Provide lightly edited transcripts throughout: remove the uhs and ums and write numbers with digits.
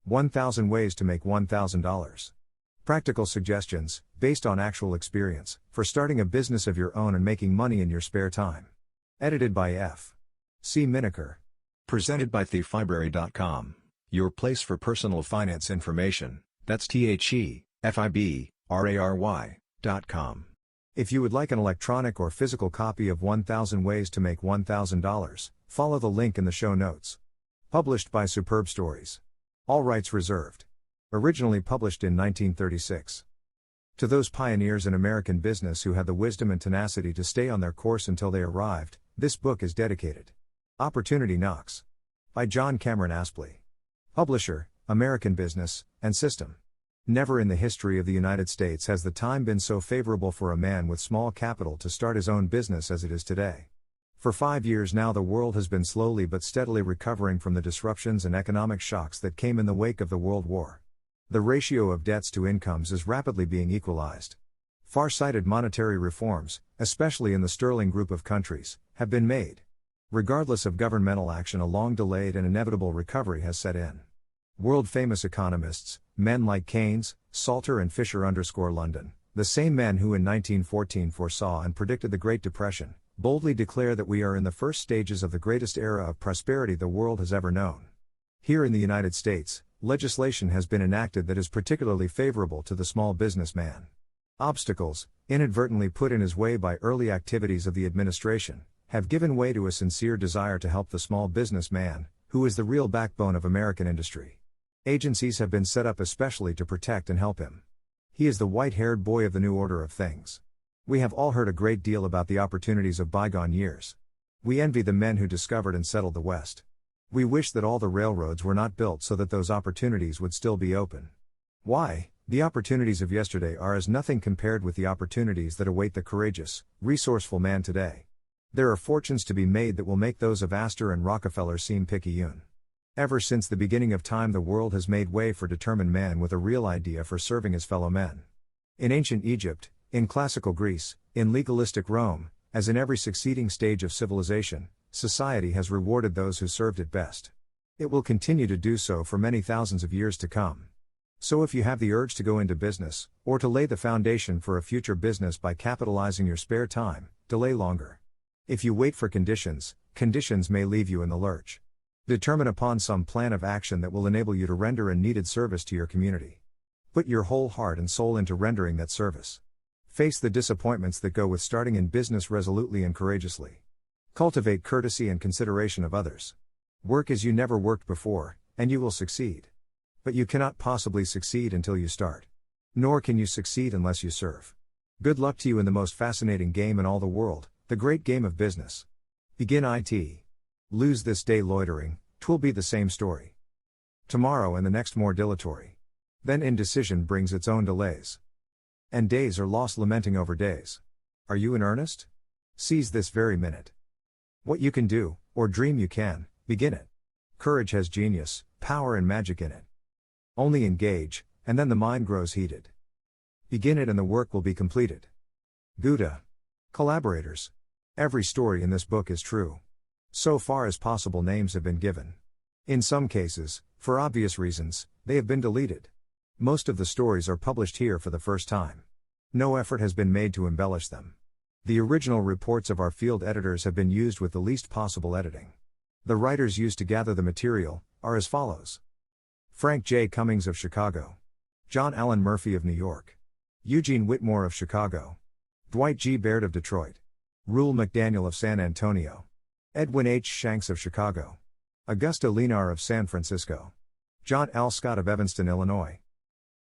1000 Ways to Make $1,000. Practical suggestions, based on actual experience, for starting a business of your own and making money in your spare time. Edited by F. C. Miniker. Presented by TheFibrary.com. Your place for personal finance information. That's TheFibrary.com. If you would like an electronic or physical copy of 1000 Ways to Make $1,000, follow the link in the show notes. Published by Superb Stories. All rights reserved. Originally published in 1936. To those pioneers in American business who had the wisdom and tenacity to stay on their course until they arrived, this book is dedicated. Opportunity Knocks. By John Cameron Aspley. Publisher, American Business and System. Never in the history of the United States has the time been so favorable for a man with small capital to start his own business as it is today. For 5 years now the world has been slowly but steadily recovering from the disruptions and economic shocks that came in the wake of the World War. The ratio of debts to incomes is rapidly being equalized. Far-sighted monetary reforms, especially in the sterling group of countries, have been made. Regardless of governmental action, a long-delayed and inevitable recovery has set in. World-famous economists, men like Keynes, Salter and Fisher London, the same men who in 1914 foresaw and predicted the Great Depression, boldly declare that we are in the first stages of the greatest era of prosperity the world has ever known. Here in the United States, legislation has been enacted that is particularly favorable to the small businessman. Obstacles, inadvertently put in his way by early activities of the administration, have given way to a sincere desire to help the small businessman, who is the real backbone of American industry. Agencies have been set up especially to protect and help him. He is the white-haired boy of the new order of things. We have all heard a great deal about the opportunities of bygone years. We envy the men who discovered and settled the West. We wish that all the railroads were not built so that those opportunities would still be open. Why? The opportunities of yesterday are as nothing compared with the opportunities that await the courageous, resourceful man today. There are fortunes to be made that will make those of Astor and Rockefeller seem picayune. Ever since the beginning of time the world has made way for determined man with a real idea for serving his fellow men. In ancient Egypt, in classical Greece, in legalistic Rome, as in every succeeding stage of civilization, society has rewarded those who served it best. It will continue to do so for many thousands of years to come. So if you have the urge to go into business, or to lay the foundation for a future business by capitalizing your spare time, delay longer. If you wait for conditions may leave you in the lurch. Determine upon some plan of action that will enable you to render a needed service to your community. Put your whole heart and soul into rendering that service. Face the disappointments that go with starting in business resolutely and courageously. Cultivate courtesy and consideration of others. Work as you never worked before, and you will succeed. But you cannot possibly succeed until you start. Nor can you succeed unless you serve. Good luck to you in the most fascinating game in all the world, the great game of business. Begin it. Lose this day loitering, 'twill be the same story. Tomorrow and the next more dilatory. Then indecision brings its own delays. And days are lost lamenting over days. Are you in earnest? Seize this very minute. What you can do, or dream you can, begin it. Courage has genius, power and magic in it. Only engage, and then the mind grows heated. Begin it and the work will be completed. Gouda. Collaborators. Every story in this book is true. So far as possible names have been given. In some cases, for obvious reasons, they have been deleted. Most of the stories are published here for the first time. No effort has been made to embellish them. The original reports of our field editors have been used with the least possible editing. The writers used to gather the material are as follows. Frank J. Cummings of Chicago. John Allen Murphy of New York. Eugene Whitmore of Chicago. Dwight G. Baird of Detroit. Rule McDaniel of San Antonio. Edwin H. Shanks of Chicago. Augusta Linar of San Francisco. John L. Scott of Evanston, Illinois.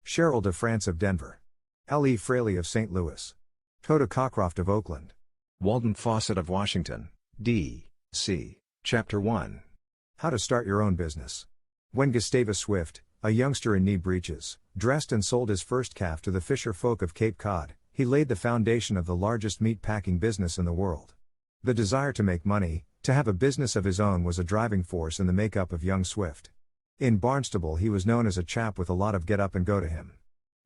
Cheryl DeFrance of Denver. L. E. Fraley of St. Louis. Toda Cockcroft of Oakland. Walden Fawcett of Washington, D.C. Chapter 1. How to Start Your Own Business. When Gustavus Swift, a youngster in knee breeches, dressed and sold his first calf to the fisher folk of Cape Cod, he laid the foundation of the largest meat packing business in the world. The desire to make money, to have a business of his own, was a driving force in the makeup of young Swift. In Barnstable he was known as a chap with a lot of get up and go to him.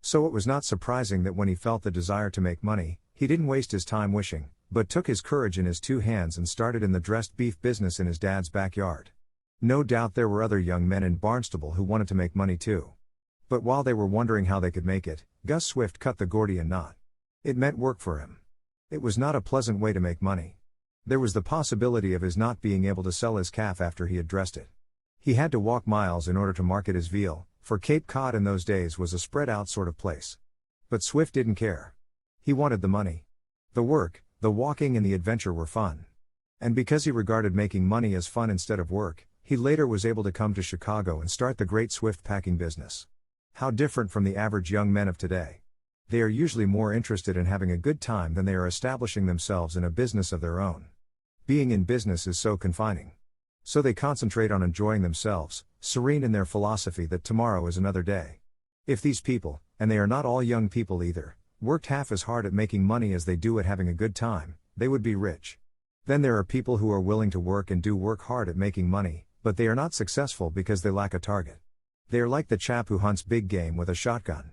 So it was not surprising that when he felt the desire to make money, he didn't waste his time wishing, but took his courage in his two hands and started in the dressed beef business in his dad's backyard. No doubt there were other young men in Barnstable who wanted to make money too. But while they were wondering how they could make it, Gus Swift cut the Gordian knot. It meant work for him. It was not a pleasant way to make money. There was the possibility of his not being able to sell his calf after he had dressed it. He had to walk miles in order to market his veal, for Cape Cod in those days was a spread-out sort of place. But Swift didn't care. He wanted the money. The work, the walking and the adventure were fun. And because he regarded making money as fun instead of work, he later was able to come to Chicago and start the great Swift packing business. How different from the average young men of today. They are usually more interested in having a good time than they are establishing themselves in a business of their own. Being in business is so confining. So they concentrate on enjoying themselves, serene in their philosophy that tomorrow is another day. If these people, and they are not all young people either, worked half as hard at making money as they do at having a good time, they would be rich. Then there are people who are willing to work and do work hard at making money, but they are not successful because they lack a target. They are like the chap who hunts big game with a shotgun.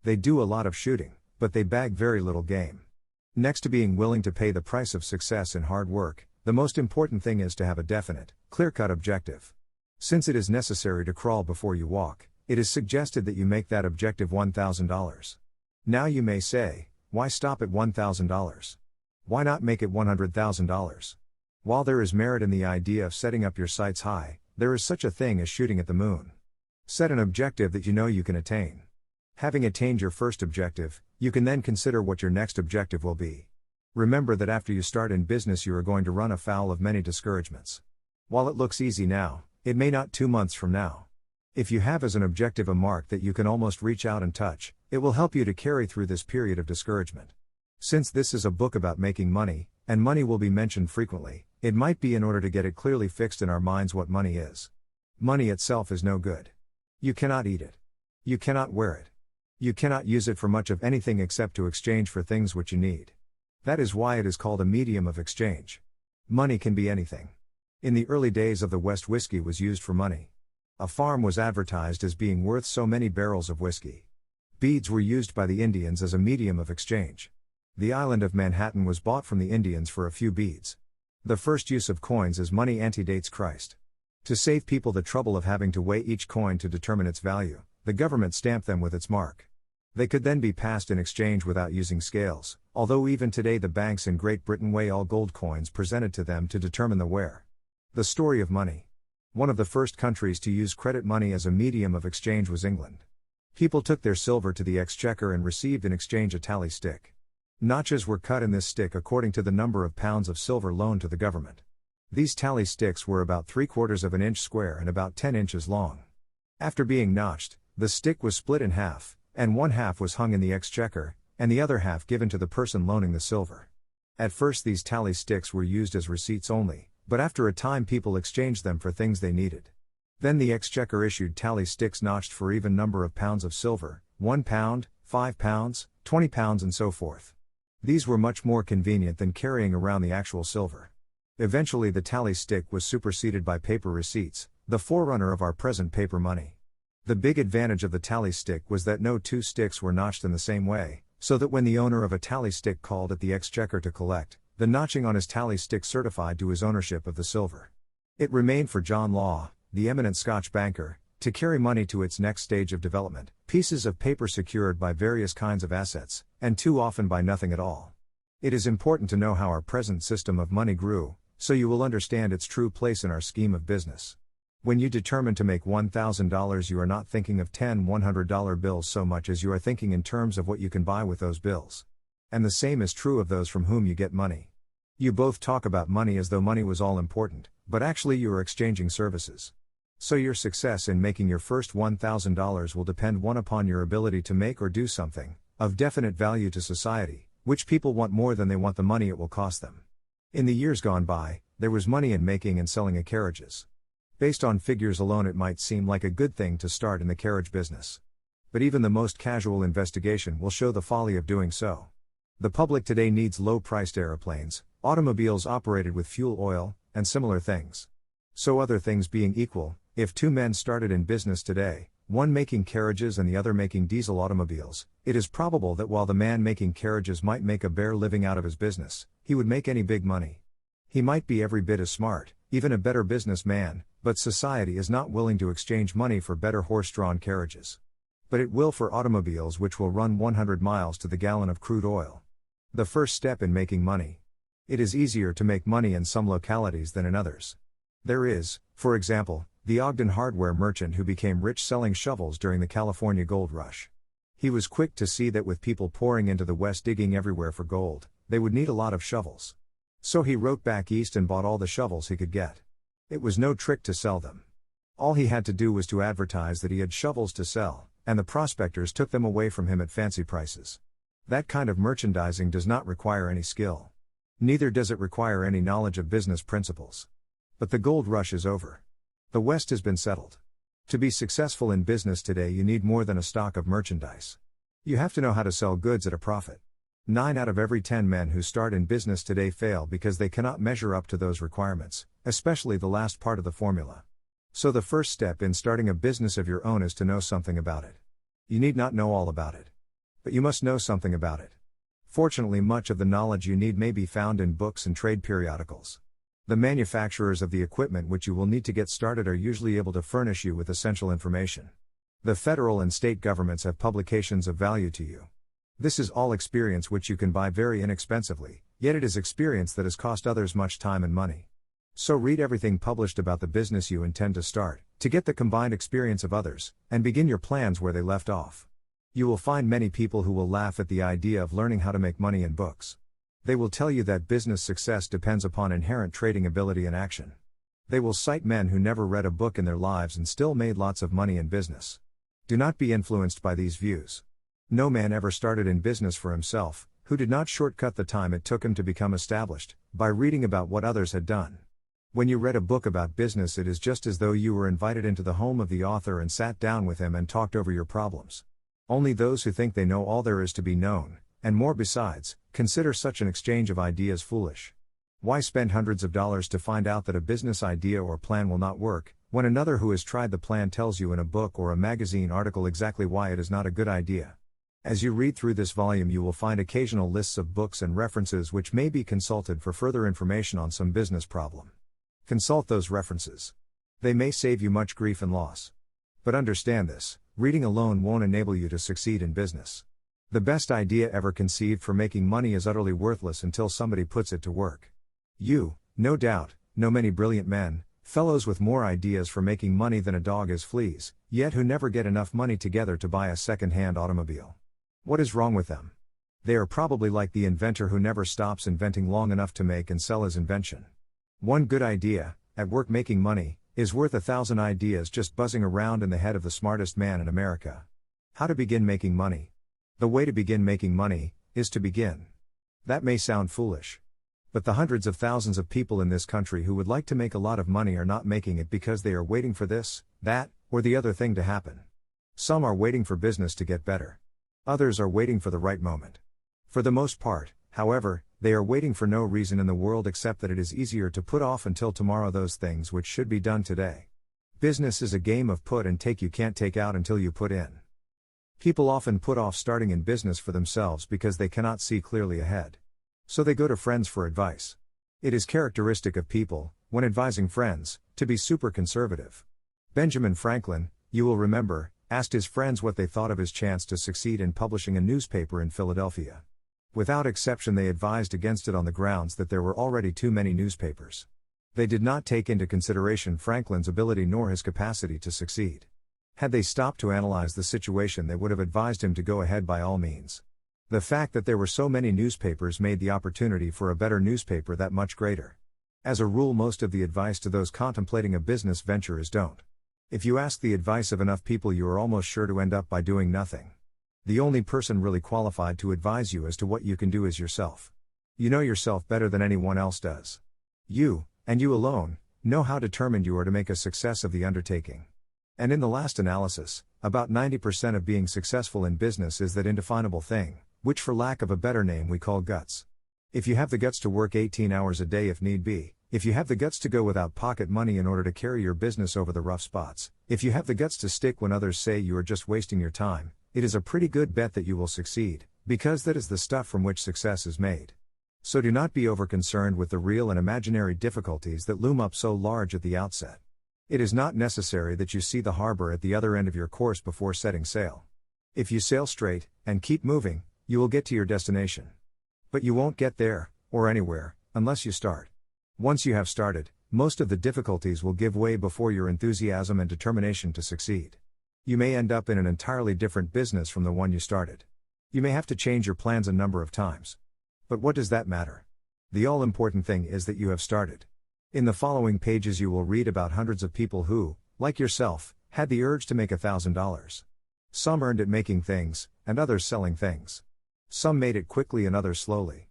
They do a lot of shooting, but they bag very little game. Next to being willing to pay the price of success in hard work, the most important thing is to have a definite, clear-cut objective. Since it is necessary to crawl before you walk, it is suggested that you make that objective $1,000. Now you may say, why stop at $1,000? Why not make it $100,000? While there is merit in the idea of setting up your sights high, there is such a thing as shooting at the moon. Set an objective that you know you can attain. Having attained your first objective, you can then consider what your next objective will be. Remember that after you start in business you are going to run afoul of many discouragements. While it looks easy now, it may not 2 months from now. If you have as an objective a mark that you can almost reach out and touch, it will help you to carry through this period of discouragement. Since this is a book about making money, and money will be mentioned frequently, it might be in order to get it clearly fixed in our minds what money is. Money itself is no good. You cannot eat it. You cannot wear it. You cannot use it for much of anything except to exchange for things which you need. That is why it is called a medium of exchange. Money can be anything. In the early days of the West, whiskey was used for money. A farm was advertised as being worth so many barrels of whiskey. Beads were used by the Indians as a medium of exchange. The island of Manhattan was bought from the Indians for a few beads. The first use of coins as money antedates Christ. To save people the trouble of having to weigh each coin to determine its value, the government stamped them with its mark. They could then be passed in exchange without using scales, although even today the banks in Great Britain weigh all gold coins presented to them to determine the wear. The story of money. One of the first countries to use credit money as a medium of exchange was England. People took their silver to the exchequer and received in exchange a tally stick. Notches were cut in this stick according to the number of pounds of silver loaned to the government. These tally sticks were about 3/4 of an inch square and about 10 inches long. After being notched, the stick was split in half, and one half was hung in the exchequer, and the other half given to the person loaning the silver. At first these tally sticks were used as receipts only, but after a time people exchanged them for things they needed. Then the exchequer issued tally sticks notched for even number of pounds of silver, 1 pound, 5 pounds, 20 pounds and so forth. These were much more convenient than carrying around the actual silver. Eventually the tally stick was superseded by paper receipts, the forerunner of our present paper money. The big advantage of the tally stick was that no two sticks were notched in the same way, so that when the owner of a tally stick called at the exchequer to collect, the notching on his tally stick certified to his ownership of the silver. It remained for John Law, the eminent Scotch banker, to carry money to its next stage of development, pieces of paper secured by various kinds of assets, and too often by nothing at all. It is important to know how our present system of money grew, so you will understand its true place in our scheme of business. When you determine to make $1,000, you are not thinking of 10 $100 bills so much as you are thinking in terms of what you can buy with those bills. And the same is true of those from whom you get money. You both talk about money as though money was all important, but actually you are exchanging services. So your success in making your first $1,000 will depend one upon your ability to make or do something of definite value to society, which people want more than they want the money it will cost them. In the years gone by, there was money in making and selling of carriages. Based on figures alone it might seem like a good thing to start in the carriage business. But even the most casual investigation will show the folly of doing so. The public today needs low-priced aeroplanes, automobiles operated with fuel oil, and similar things. So other things being equal, if two men started in business today, one making carriages and the other making diesel automobiles, it is probable that while the man making carriages might make a bare living out of his business, he would make any big money. He might be every bit as smart, even a better businessman, but society is not willing to exchange money for better horse-drawn carriages. But it will for automobiles which will run 100 miles to the gallon of crude oil. The first step in making money. It is easier to make money in some localities than in others. There is, for example, the Ogden hardware merchant who became rich selling shovels during the California gold rush. He was quick to see that with people pouring into the West digging everywhere for gold, they would need a lot of shovels. So he wrote back east and bought all the shovels he could get. It was no trick to sell them. All he had to do was to advertise that he had shovels to sell, and the prospectors took them away from him at fancy prices. That kind of merchandising does not require any skill. Neither does it require any knowledge of business principles. But the gold rush is over. The West has been settled. To be successful in business today, you need more than a stock of merchandise. You have to know how to sell goods at a profit. 9 out of every 10 men who start in business today fail because they cannot measure up to those requirements, especially the last part of the formula. So the first step in starting a business of your own is to know something about it. You need not know all about it. But you must know something about it. Fortunately, much of the knowledge you need may be found in books and trade periodicals. The manufacturers of the equipment which you will need to get started are usually able to furnish you with essential information. The federal and state governments have publications of value to you. This is all experience which you can buy very inexpensively, yet it is experience that has cost others much time and money. So read everything published about the business you intend to start, to get the combined experience of others, and begin your plans where they left off. You will find many people who will laugh at the idea of learning how to make money in books. They will tell you that business success depends upon inherent trading ability and action. They will cite men who never read a book in their lives and still made lots of money in business. Do not be influenced by these views. No man ever started in business for himself, who did not shortcut the time it took him to become established, by reading about what others had done. When you read a book about business, it is just as though you were invited into the home of the author and sat down with him and talked over your problems. Only those who think they know all there is to be known, and more besides, consider such an exchange of ideas foolish. Why spend hundreds of dollars to find out that a business idea or plan will not work, when another who has tried the plan tells you in a book or a magazine article exactly why it is not a good idea? As you read through this volume, you will find occasional lists of books and references which may be consulted for further information on some business problem. Consult those references. They may save you much grief and loss. But understand this, reading alone won't enable you to succeed in business. The best idea ever conceived for making money is utterly worthless until somebody puts it to work. You, no doubt, know many brilliant men, fellows with more ideas for making money than a dog has fleas, yet who never get enough money together to buy a second-hand automobile. What is wrong with them? They are probably like the inventor who never stops inventing long enough to make and sell his invention. One good idea, at work making money, is worth 1,000 ideas just buzzing around in the head of the smartest man in America. How to begin making money? The way to begin making money is to begin. That may sound foolish. But the hundreds of thousands of people in this country who would like to make a lot of money are not making it because they are waiting for this, that, or the other thing to happen. Some are waiting for business to get better. Others are waiting for the right moment. For the most part, however, they are waiting for no reason in the world except that it is easier to put off until tomorrow those things which should be done today. Business is a game of put and take. You can't take out until you put in. People often put off starting in business for themselves because they cannot see clearly ahead. So they go to friends for advice. It is characteristic of people, when advising friends, to be super conservative. Benjamin Franklin, you will remember, asked his friends what they thought of his chance to succeed in publishing a newspaper in Philadelphia. Without exception, they advised against it on the grounds that there were already too many newspapers. They did not take into consideration Franklin's ability nor his capacity to succeed. Had they stopped to analyze the situation, they would have advised him to go ahead by all means. The fact that there were so many newspapers made the opportunity for a better newspaper that much greater. As a rule, most of the advice to those contemplating a business venture is don't. If you ask the advice of enough people, you are almost sure to end up by doing nothing. The only person really qualified to advise you as to what you can do is yourself. You know yourself better than anyone else does. You, and you alone, know how determined you are to make a success of the undertaking. And in the last analysis, about 90% of being successful in business is that indefinable thing, which for lack of a better name we call guts. If you have the guts to work 18 hours a day if need be, if you have the guts to go without pocket money in order to carry your business over the rough spots, if you have the guts to stick when others say you are just wasting your time, it is a pretty good bet that you will succeed, because that is the stuff from which success is made. So do not be overconcerned with the real and imaginary difficulties that loom up so large at the outset. It is not necessary that you see the harbor at the other end of your course before setting sail. If you sail straight, and keep moving, you will get to your destination. But you won't get there, or anywhere, unless you start. Once you have started, most of the difficulties will give way before your enthusiasm and determination to succeed. You may end up in an entirely different business from the one you started. You may have to change your plans a number of times. But what does that matter? The all-important thing is that you have started. In the following pages you will read about hundreds of people who, like yourself, had the urge to make $1,000. Some earned it making things, and others selling things. Some made it quickly and others slowly.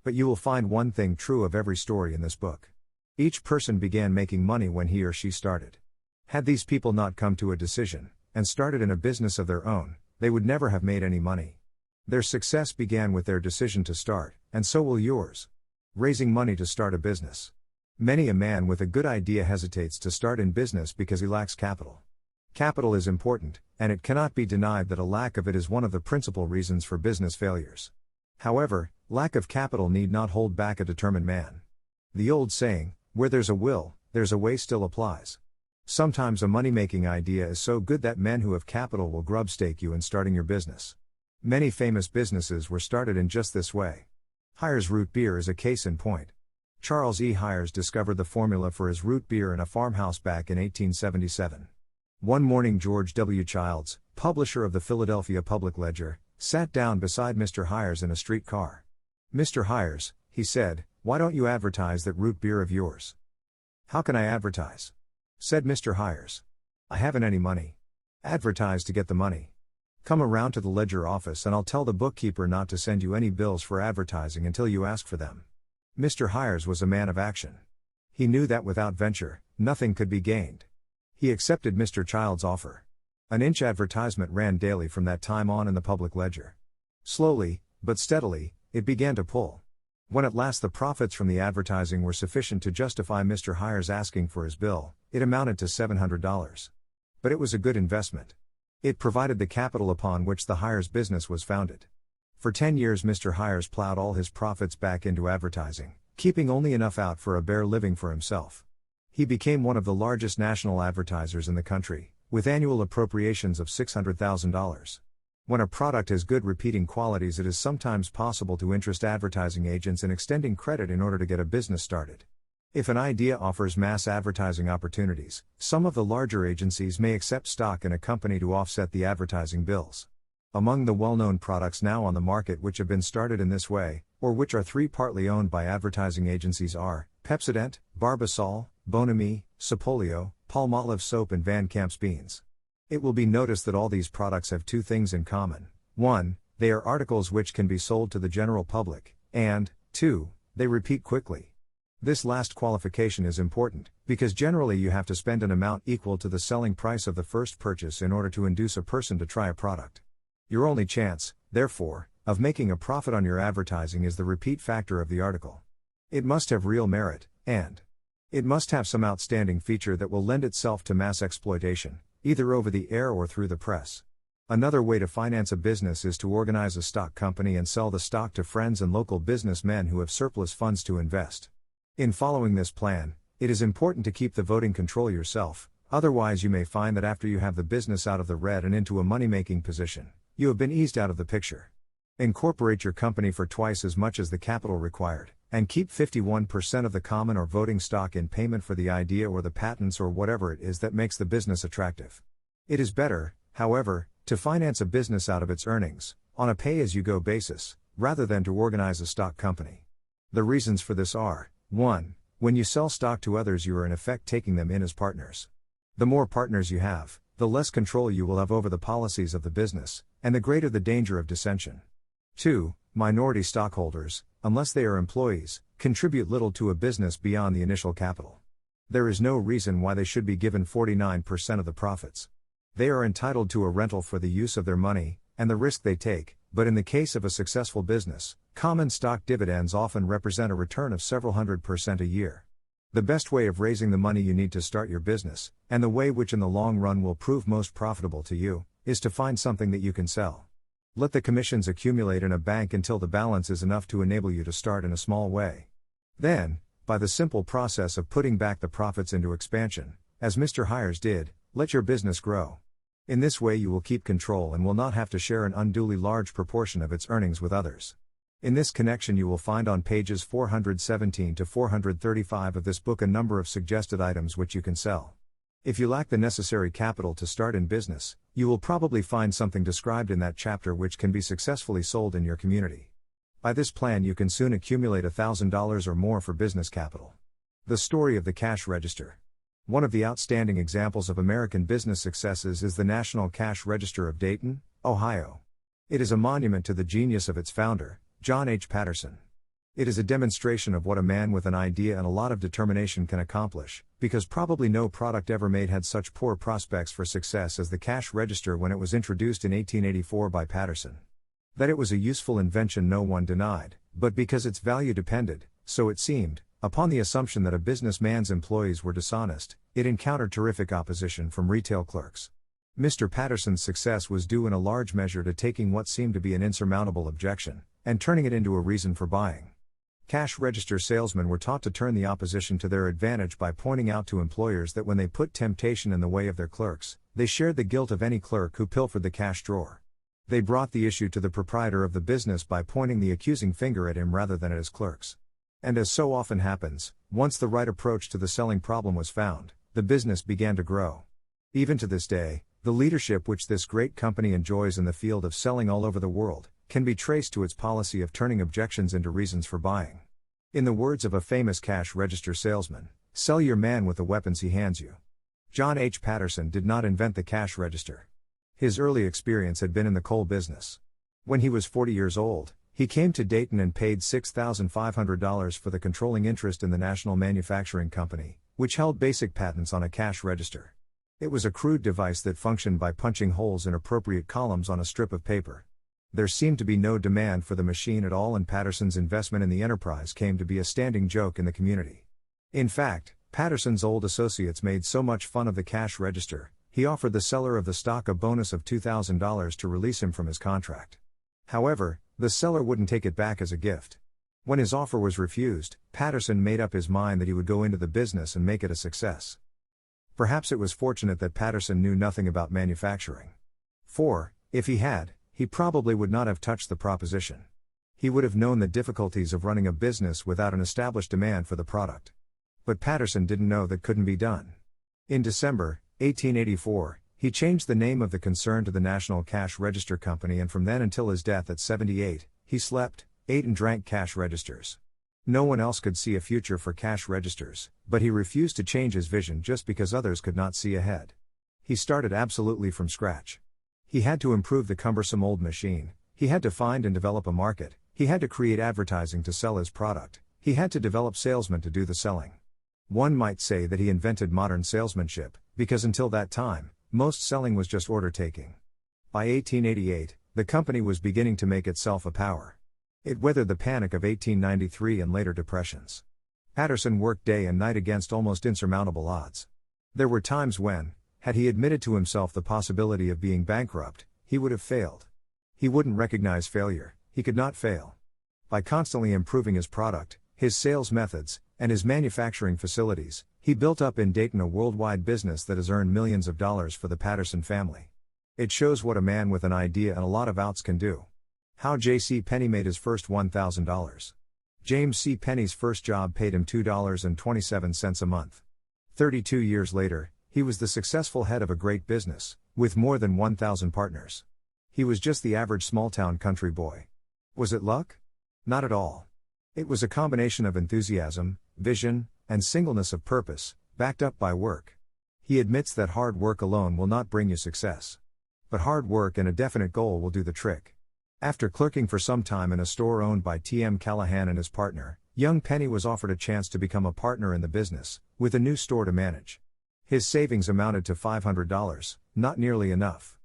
But you will find one thing true of every story in this book. Each person began making money when he or she started. Had these people not come to a decision, and started in a business of their own, they would never have made any money. Their success began with their decision to start, and so will yours. Raising money to start a business. Many a man with a good idea hesitates to start in business because he lacks capital. Capital is important, and it cannot be denied that a lack of it is one of the principal reasons for business failures. However, lack of capital need not hold back a determined man. The old saying, "Where there's a will, there's a way," still applies. Sometimes a money-making idea is so good that men who have capital will grubstake you in starting your business. Many famous businesses were started in just this way. Hires Root Beer is a case in point. Charles E. Hires discovered the formula for his root beer in a farmhouse back in 1877. One morning George W. Childs, publisher of the Philadelphia Public Ledger, sat down beside Mr. Hires in a streetcar. "Mr. Hires," he said, "why don't you advertise that root beer of yours?" "How can I advertise?" said Mr. Hires. "I haven't any money." "Advertise to get the money. Come around to the Ledger office and I'll tell the bookkeeper not to send you any bills for advertising until you ask for them." Mr. Hires was a man of action. He knew that without venture, nothing could be gained. He accepted Mr. Childs' offer. An inch advertisement ran daily from that time on in the Public Ledger. Slowly, but steadily, it began to pull. When at last the profits from the advertising were sufficient to justify Mr. Hires asking for his bill, it amounted to $700. But it was a good investment. It provided the capital upon which the Hires business was founded. For 10 years Mr. Hires plowed all his profits back into advertising, keeping only enough out for a bare living for himself. He became one of the largest national advertisers in the country, with annual appropriations of $600,000. When a product has good repeating qualities, it is sometimes possible to interest advertising agents in extending credit in order to get a business started. If an idea offers mass advertising opportunities, some of the larger agencies may accept stock in a company to offset the advertising bills. Among the well-known products now on the market which have been started in this way, or which are partly owned by advertising agencies are Pepsodent, Barbasol, Bonami, Sapolio, Palmolive soap and Van Camp's beans. It will be noticed that all these products have two things in common. 1. They are articles which can be sold to the general public, and 2. They repeat quickly. This last qualification is important, because generally you have to spend an amount equal to the selling price of the first purchase in order to induce a person to try a product. Your only chance, therefore, of making a profit on your advertising is the repeat factor of the article. It must have real merit, and it must have some outstanding feature that will lend itself to mass exploitation, either over the air or through the press. Another way to finance a business is to organize a stock company and sell the stock to friends and local businessmen who have surplus funds to invest. In following this plan, it is important to keep the voting control yourself, otherwise you may find that after you have the business out of the red and into a money-making position, you have been eased out of the picture. Incorporate your company for twice as much as the capital required, and keep 51% of the common or voting stock in payment for the idea or the patents or whatever it is that makes the business attractive. It is better, however, to finance a business out of its earnings, on a pay-as-you-go basis, rather than to organize a stock company. The reasons for this are: 1. When you sell stock to others, you are in effect taking them in as partners. The more partners you have, the less control you will have over the policies of the business, and the greater the danger of dissension. 2. Minority stockholders, unless they are employees, contribute little to a business beyond the initial capital. There is no reason why they should be given 49% of the profits. They are entitled to a rental for the use of their money, and the risk they take, but in the case of a successful business, common stock dividends often represent a return of several 100% a year. The best way of raising the money you need to start your business, and the way which in the long run will prove most profitable to you, is to find something that you can sell. Let the commissions accumulate in a bank until the balance is enough to enable you to start in a small way. Then, by the simple process of putting back the profits into expansion, as Mr. Hires did, let your business grow. In this way you will keep control and will not have to share an unduly large proportion of its earnings with others. In this connection you will find on pages 417 to 435 of this book a number of suggested items which you can sell. If you lack the necessary capital to start in business, you will probably find something described in that chapter which can be successfully sold in your community. By this plan you can soon accumulate $1,000 or more for business capital. The story of the cash register. One of the outstanding examples of American business successes is the National Cash Register of Dayton, Ohio. It is a monument to the genius of its founder, John H. Patterson. It is a demonstration of what a man with an idea and a lot of determination can accomplish, because probably no product ever made had such poor prospects for success as the cash register when it was introduced in 1884 by Patterson. That it was a useful invention no one denied, but because its value depended, so it seemed, upon the assumption that a businessman's employees were dishonest, it encountered terrific opposition from retail clerks. Mr. Patterson's success was due in a large measure to taking what seemed to be an insurmountable objection, and turning it into a reason for buying. Cash register salesmen were taught to turn the opposition to their advantage by pointing out to employers that when they put temptation in the way of their clerks, they shared the guilt of any clerk who pilfered the cash drawer. They brought the issue to the proprietor of the business by pointing the accusing finger at him rather than at his clerks. And as so often happens, once the right approach to the selling problem was found, the business began to grow. Even to this day, the leadership which this great company enjoys in the field of selling all over the world, can be traced to its policy of turning objections into reasons for buying. In the words of a famous cash register salesman, sell your man with the weapons he hands you. John H. Patterson did not invent the cash register. His early experience had been in the coal business. When he was 40 years old, he came to Dayton and paid $6,500 for the controlling interest in the National Manufacturing Company, which held basic patents on a cash register. It was a crude device that functioned by punching holes in appropriate columns on a strip of paper. There seemed to be no demand for the machine at all, and Patterson's investment in the enterprise came to be a standing joke in the community. In fact, Patterson's old associates made so much fun of the cash register, he offered the seller of the stock a bonus of $2,000 to release him from his contract. However, the seller wouldn't take it back as a gift. When his offer was refused, Patterson made up his mind that he would go into the business and make it a success. Perhaps it was fortunate that Patterson knew nothing about manufacturing. For, if he had, he probably would not have touched the proposition. He would have known the difficulties of running a business without an established demand for the product. But Patterson didn't know that couldn't be done. In December 1884, he changed the name of the concern to the National Cash Register Company, and from then until his death at 78, he slept, ate and drank cash registers. No one else could see a future for cash registers, but he refused to change his vision just because others could not see ahead. He started absolutely from scratch. He had to improve the cumbersome old machine, he had to find and develop a market, he had to create advertising to sell his product, he had to develop salesmen to do the selling. One might say that he invented modern salesmanship, because until that time, most selling was just order taking. By 1888, the company was beginning to make itself a power. It weathered the panic of 1893 and later depressions. Patterson worked day and night against almost insurmountable odds. There were times when, had he admitted to himself the possibility of being bankrupt, he would have failed. He wouldn't recognize failure, he could not fail. By constantly improving his product, his sales methods, and his manufacturing facilities, he built up in Dayton a worldwide business that has earned millions of dollars for the Patterson family. It shows what a man with an idea and a lot of outs can do. How J.C. Penney made his first $1,000. James C. Penney's first job paid him $2.27 a month. 32 years later, he was the successful head of a great business, with more than 1,000 partners. He was just the average small-town country boy. Was it luck? Not at all. It was a combination of enthusiasm, vision, and singleness of purpose, backed up by work. He admits that hard work alone will not bring you success. But hard work and a definite goal will do the trick. After clerking for some time in a store owned by T.M. Callahan and his partner, young Penney was offered a chance to become a partner in the business, with a new store to manage. His savings amounted to $500, not nearly enough.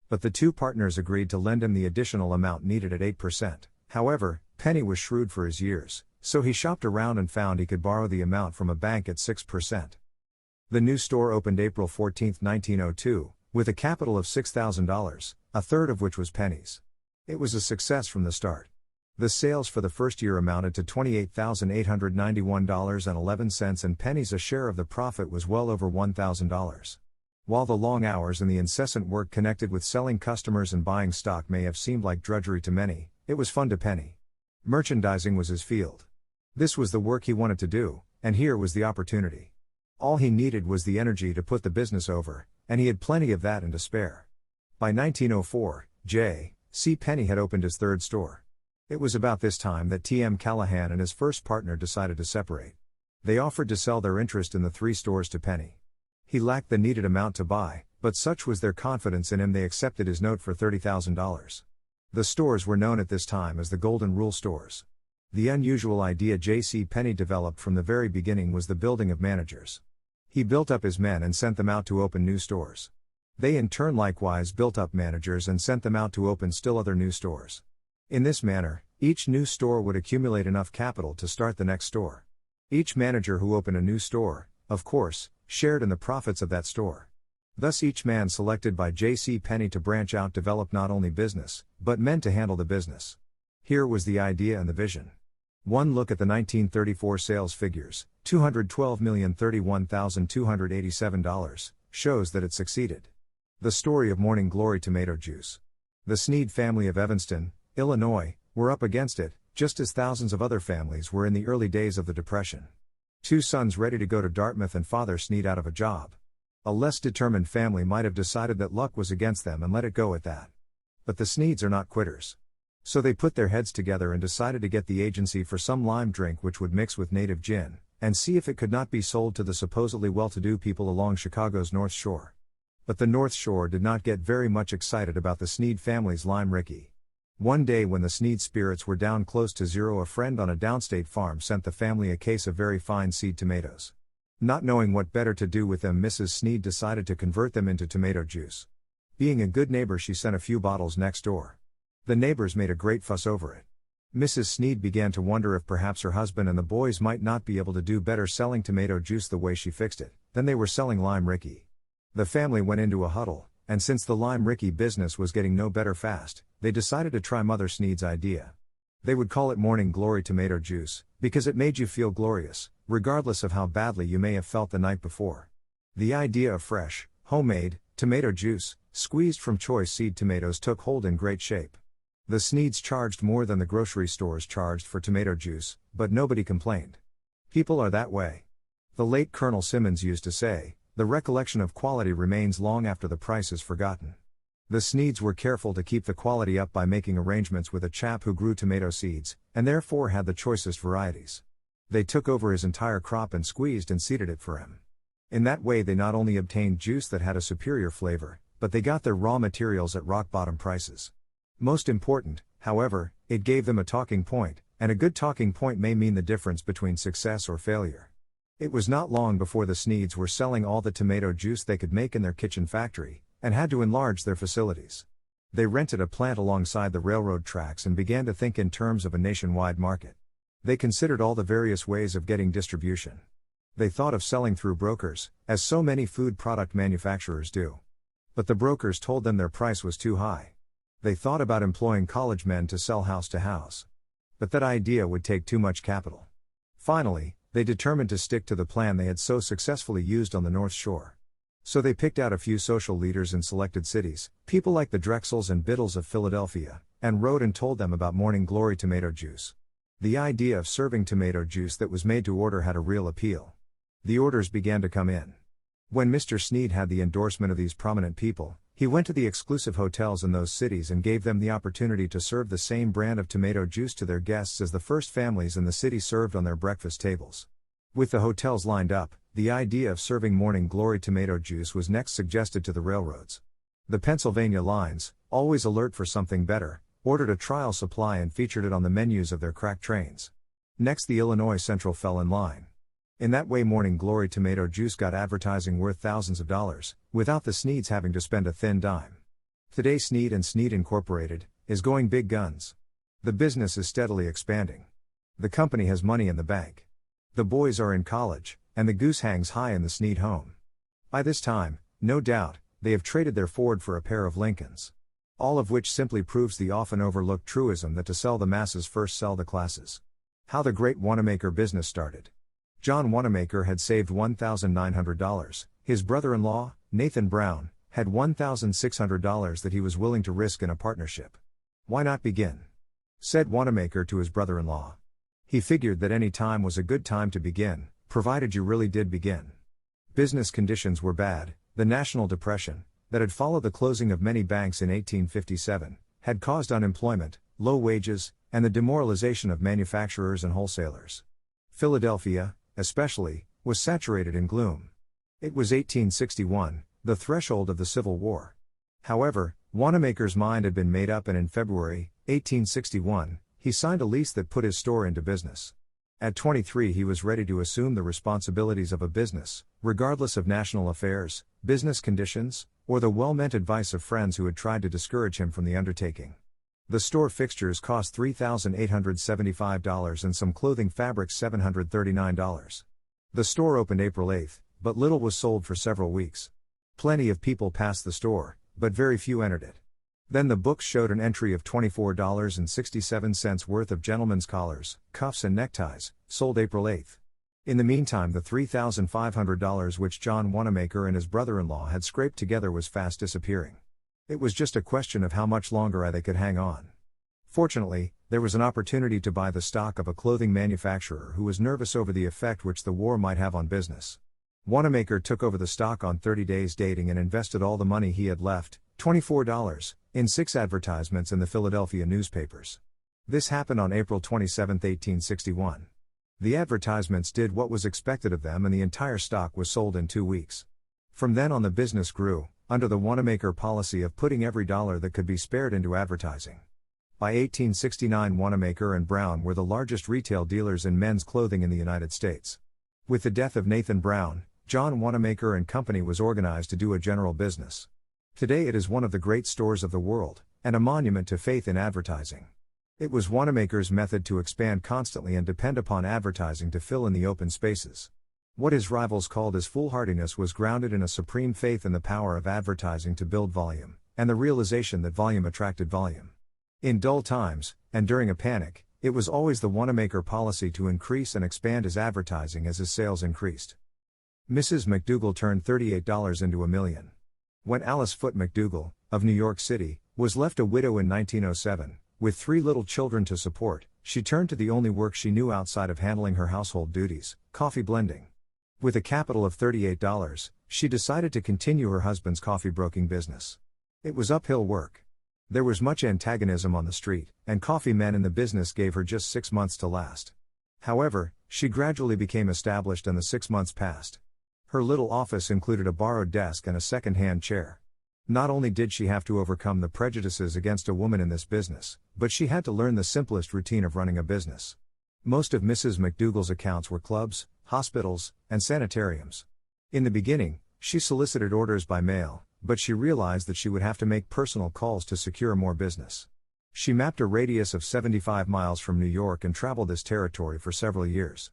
But the two partners agreed to lend him the additional amount needed at 8%. However, Penney was shrewd for his years, so he shopped around and found he could borrow the amount from a bank at 6%. The new store opened April 14, 1902, with a capital of $6,000, a third of which was Penney's. It was a success from the start. The sales for the first year amounted to $28,891.11, and pennies a share of the profit was well over $1,000. While the long hours and the incessant work connected with selling customers and buying stock may have seemed like drudgery to many, it was fun to Penny. Merchandising was his field. This was the work he wanted to do, and here was the opportunity. All he needed was the energy to put the business over, and he had plenty of that and to spare. By 1904, J. C. Penney had opened his third store. It was about this time that T.M. Callahan and his first partner decided to separate. They offered to sell their interest in the 3 stores to Penney. He lacked the needed amount to buy, but such was their confidence in him they accepted his note for $30,000. The stores were known at this time as the Golden Rule Stores. The unusual idea J.C. Penney developed from the very beginning was the building of managers. He built up his men and sent them out to open new stores. They in turn likewise built up managers and sent them out to open still other new stores. In this manner, each new store would accumulate enough capital to start the next store. Each manager who opened a new store, of course, shared in the profits of that store. Thus each man selected by J.C. Penney to branch out developed not only business, but men to handle the business. Here was the idea and the vision. One look at the 1934 sales figures, $212,031,287, shows that it succeeded. The story of Morning Glory Tomato Juice. The Sneed family of Evanston, Illinois, were up against it, just as thousands of other families were in the early days of the Depression. 2 sons ready to go to Dartmouth and Father Sneed out of a job. A less determined family might have decided that luck was against them and let it go at that. But the Sneeds are not quitters. So they put their heads together and decided to get the agency for some lime drink which would mix with native gin, and see if it could not be sold to the supposedly well-to-do people along Chicago's North Shore. But the North Shore did not get very much excited about the Sneed family's Lime Ricky. One day when the Sneed spirits were down close to zero, a friend on a downstate farm sent the family a case of very fine seed tomatoes. Not knowing what better to do with them, Mrs. Sneed decided to convert them into tomato juice. Being a good neighbor, she sent a few bottles next door. The neighbors made a great fuss over it. Mrs. Sneed began to wonder if perhaps her husband and the boys might not be able to do better selling tomato juice the way she fixed it than they were selling Lime Ricky. The family went into a huddle, and since the Lime Ricky business was getting no better fast, they decided to try Mother Sneed's idea. They would call it Morning Glory Tomato Juice, because it made you feel glorious, regardless of how badly you may have felt the night before. The idea of fresh, homemade, tomato juice, squeezed from choice seed tomatoes took hold in great shape. The Sneeds charged more than the grocery stores charged for tomato juice, but nobody complained. People are that way. The late Colonel Simmons used to say, "The recollection of quality remains long after the price is forgotten." The Sneeds were careful to keep the quality up by making arrangements with a chap who grew tomato seeds, and therefore had the choicest varieties. They took over his entire crop and squeezed and seeded it for him. In that way they not only obtained juice that had a superior flavor, but they got their raw materials at rock-bottom prices. Most important, however, it gave them a talking point, and a good talking point may mean the difference between success or failure. It was not long before the Sneeds were selling all the tomato juice they could make in their kitchen factory, and had to enlarge their facilities. They rented a plant alongside the railroad tracks and began to think in terms of a nationwide market. They considered all the various ways of getting distribution. They thought of selling through brokers, as so many food product manufacturers do. But the brokers told them their price was too high. They thought about employing college men to sell house to house. But that idea would take too much capital. Finally, they determined to stick to the plan they had so successfully used on the North Shore. So they picked out a few social leaders in selected cities, people like the Drexels and Biddles of Philadelphia, and wrote and told them about Morning Glory Tomato Juice. The idea of serving tomato juice that was made to order had a real appeal. The orders began to come in. When Mr. Sneed had the endorsement of these prominent people, he went to the exclusive hotels in those cities and gave them the opportunity to serve the same brand of tomato juice to their guests as the first families in the city served on their breakfast tables. With the hotels lined up, the idea of serving Morning Glory tomato juice was next suggested to the railroads. The Pennsylvania lines, always alert for something better, ordered a trial supply and featured it on the menus of their crack trains. Next, the Illinois Central fell in line. In that way, Morning Glory tomato juice got advertising worth thousands of dollars, without the Sneeds having to spend a thin dime. Today, Sneed and Sneed Incorporated is going big guns. The business is steadily expanding. The company has money in the bank. The boys are in college, and the goose hangs high in the Sneed home. By this time, no doubt, they have traded their Ford for a pair of Lincolns. All of which simply proves the often overlooked truism that to sell the masses first sell the classes. How the great Wanamaker business started. John Wanamaker had saved $1,900. His brother-in-law, Nathan Brown, had $1,600 that he was willing to risk in a partnership. Why not begin? Said Wanamaker to his brother-in-law. He figured that any time was a good time to begin, provided you really did begin. Business conditions were bad. The National Depression, that had followed the closing of many banks in 1857, had caused unemployment, low wages, and the demoralization of manufacturers and wholesalers. Philadelphia, especially, was saturated in gloom. It was 1861, the threshold of the Civil War. However, Wanamaker's mind had been made up, and in February 1861, he signed a lease that put his store into business. At 23 he was ready to assume the responsibilities of a business, regardless of national affairs, business conditions, or the well-meant advice of friends who had tried to discourage him from the undertaking. The store fixtures cost $3,875 and some clothing fabrics $739. The store opened April 8, but little was sold for several weeks. Plenty of people passed the store, but very few entered it. Then the books showed an entry of $24.67 worth of gentlemen's collars, cuffs and neckties, sold April 8. In the meantime the $3,500 which John Wanamaker and his brother-in-law had scraped together was fast disappearing. It was just a question of how much longer they could hang on. Fortunately, there was an opportunity to buy the stock of a clothing manufacturer who was nervous over the effect which the war might have on business. Wanamaker took over the stock on 30 days dating and invested all the money he had left, $24, in 6 advertisements in the Philadelphia newspapers. This happened on April 27, 1861. The advertisements did what was expected of them and the entire stock was sold in 2 weeks. From then on the business grew, under the Wanamaker policy of putting every dollar that could be spared into advertising. By 1869 Wanamaker and Brown were the largest retail dealers in men's clothing in the United States. With the death of Nathan Brown, John Wanamaker and Company was organized to do a general business. Today it is one of the great stores of the world, and a monument to faith in advertising. It was Wanamaker's method to expand constantly and depend upon advertising to fill in the open spaces. What his rivals called his foolhardiness was grounded in a supreme faith in the power of advertising to build volume, and the realization that volume attracted volume. In dull times, and during a panic, it was always the Wanamaker policy to increase and expand his advertising as his sales increased. Mrs. McDougall turned $38 into $1 million. When Alice Foote McDougall, of New York City, was left a widow in 1907, with 3 little children to support, she turned to the only work she knew outside of handling her household duties, coffee blending. With a capital of $38, she decided to continue her husband's coffee broking business. It was uphill work. There was much antagonism on the street, and coffee men in the business gave her just 6 months to last. However, she gradually became established and the 6 months passed. Her little office included a borrowed desk and a second-hand chair. Not only did she have to overcome the prejudices against a woman in this business, but she had to learn the simplest routine of running a business. Most of Mrs. McDougall's accounts were clubs, hospitals, and sanitariums. In the beginning, she solicited orders by mail, but she realized that she would have to make personal calls to secure more business. She mapped a radius of 75 miles from New York and traveled this territory for several years.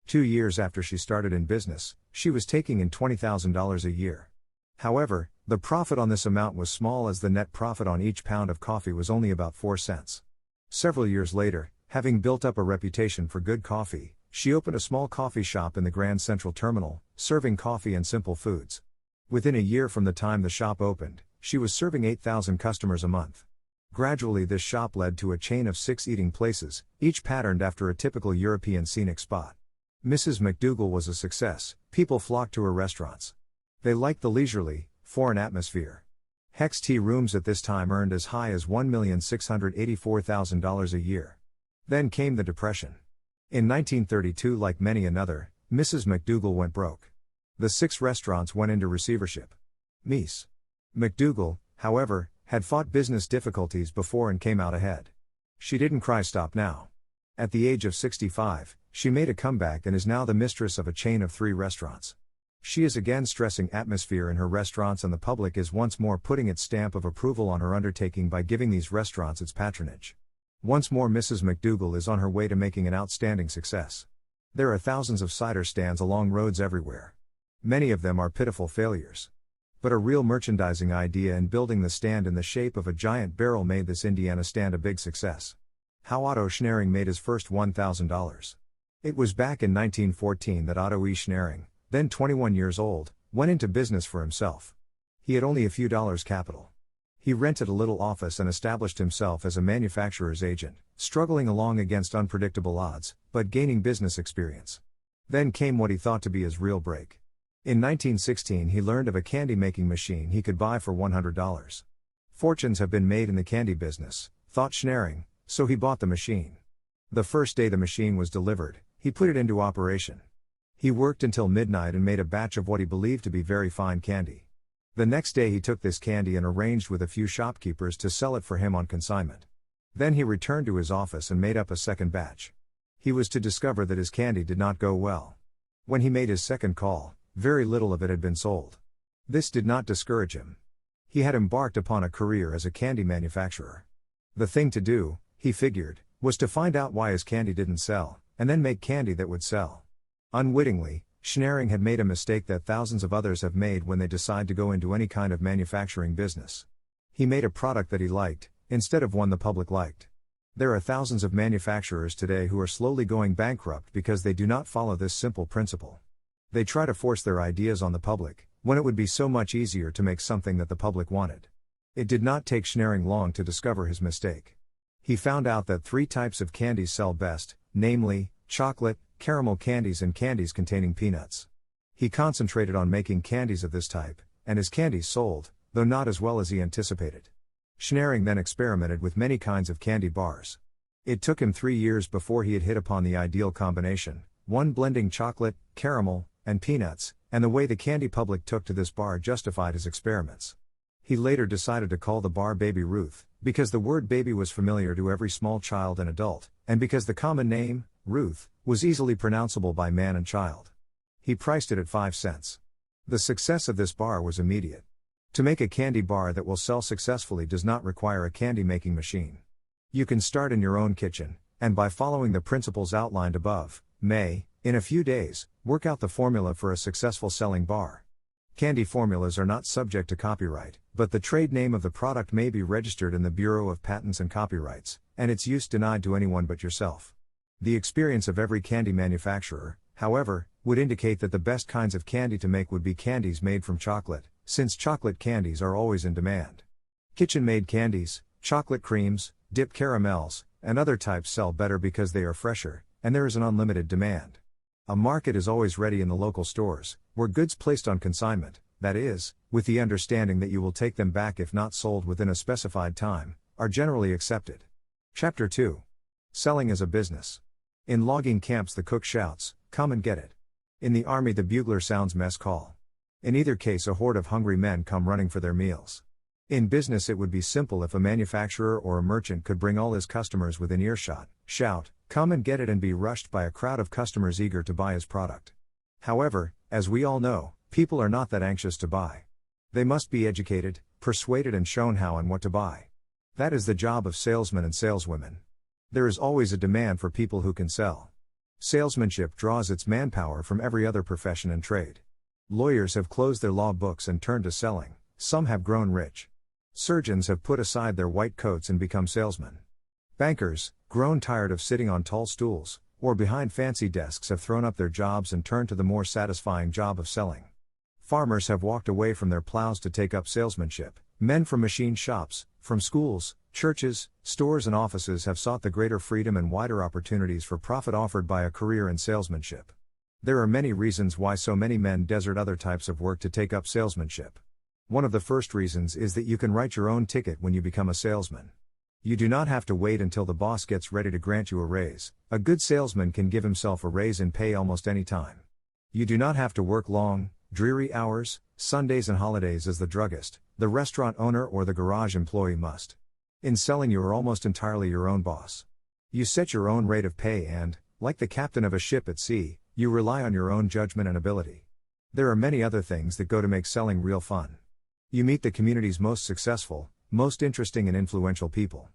2 years after she started in business, she was taking in $20,000 a year. However, the profit on this amount was small as the net profit on each pound of coffee was only about 4 cents. Several years later, having built up a reputation for good coffee, she opened a small coffee shop in the Grand Central Terminal, serving coffee and simple foods. Within a year from the time the shop opened, she was serving 8,000 customers a month. Gradually this shop led to a chain of 6 eating places, each patterned after a typical European scenic spot. Mrs. McDougall was a success. People flocked to her restaurants. They liked the leisurely, foreign atmosphere. Hecht's tea rooms at this time earned as high as $1,684,000 a year. Then came the Depression. In 1932, like many another, Mrs. McDougall went broke. The 6 restaurants went into receivership. Ms. McDougall, however, had fought business difficulties before and came out ahead. She didn't cry stop now. At the age of 65, she made a comeback and is now the mistress of a chain of 3 restaurants. She is again stressing atmosphere in her restaurants, and the public is once more putting its stamp of approval on her undertaking by giving these restaurants its patronage. Once more Mrs. McDougall is on her way to making an outstanding success. There are thousands of cider stands along roads everywhere. Many of them are pitiful failures. But a real merchandising idea and building the stand in the shape of a giant barrel made this Indiana stand a big success. How Otto Schnaring made his first $1,000. It was back in 1914 that Otto E. Schnaring, then 21 years old, went into business for himself. He had only a few dollars capital. He rented a little office and established himself as a manufacturer's agent, struggling along against unpredictable odds, but gaining business experience. Then came what he thought to be his real break. In 1916 he learned of a candy-making machine he could buy for $100. Fortunes have been made in the candy business, thought Schnaring, so he bought the machine. The first day the machine was delivered, he put it into operation. He worked until midnight and made a batch of what he believed to be very fine candy. The next day he took this candy and arranged with a few shopkeepers to sell it for him on consignment. Then he returned to his office and made up a second batch. He was to discover that his candy did not go well. When he made his second call, very little of it had been sold. This did not discourage him. He had embarked upon a career as a candy manufacturer. The thing to do, he figured, was to find out why his candy didn't sell, and then make candy that would sell. Unwittingly, Schnaring had made a mistake that thousands of others have made when they decide to go into any kind of manufacturing business. He made a product that he liked, instead of one the public liked. There are thousands of manufacturers today who are slowly going bankrupt because they do not follow this simple principle. They try to force their ideas on the public, when it would be so much easier to make something that the public wanted. It did not take Schnaring long to discover his mistake. He found out that 3 types of candies sell best, namely, chocolate, caramel candies and candies containing peanuts. He concentrated on making candies of this type, and his candies sold, though not as well as he anticipated. Schnaring then experimented with many kinds of candy bars. It took him 3 years before he had hit upon the ideal combination, one blending chocolate, caramel, and peanuts, and the way the candy public took to this bar justified his experiments. He later decided to call the bar Baby Ruth, because the word baby was familiar to every small child and adult, and because the common name, Ruth, was easily pronounceable by man and child. He priced it at 5 cents. The success of this bar was immediate. To make a candy bar that will sell successfully does not require a candy making machine. You can start in your own kitchen, and by following the principles outlined above, may, in a few days, work out the formula for a successful selling bar. Candy formulas are not subject to copyright, but the trade name of the product may be registered in the Bureau of Patents and Copyrights, and its use denied to anyone but yourself. The experience of every candy manufacturer, however, would indicate that the best kinds of candy to make would be candies made from chocolate, since chocolate candies are always in demand. Kitchen-made candies, chocolate creams, dip caramels, and other types sell better because they are fresher, and there is an unlimited demand. A market is always ready in the local stores, where goods placed on consignment, that is, with the understanding that you will take them back if not sold within a specified time, are generally accepted. Chapter 2. Selling as a business. In logging camps the cook shouts, "Come and get it." In the army the bugler sounds mess call. In either case a horde of hungry men come running for their meals. In business it would be simple if a manufacturer or a merchant could bring all his customers within earshot, shout, "Come and get it," and be rushed by a crowd of customers eager to buy his product. However, as we all know, people are not that anxious to buy. They must be educated, persuaded and shown how and what to buy. That is the job of salesmen and saleswomen. There is always a demand for people who can sell. Salesmanship draws its manpower from every other profession and trade. Lawyers have closed their law books and turned to selling, some have grown rich. Surgeons have put aside their white coats and become salesmen. Bankers, grown tired of sitting on tall stools, or behind fancy desks, have thrown up their jobs and turned to the more satisfying job of selling. Farmers have walked away from their plows to take up salesmanship. Men from machine shops, from schools, churches, stores and offices have sought the greater freedom and wider opportunities for profit offered by a career in salesmanship. There are many reasons why so many men desert other types of work to take up salesmanship. One of the first reasons is that you can write your own ticket when you become a salesman. You do not have to wait until the boss gets ready to grant you a raise. A good salesman can give himself a raise in pay almost any time. You do not have to work long, dreary hours, Sundays and holidays as the druggist, the restaurant owner or the garage employee must. In selling you are almost entirely your own boss. You set your own rate of pay and, like the captain of a ship at sea, you rely on your own judgment and ability. There are many other things that go to make selling real fun. You meet the community's most successful, most interesting and influential people.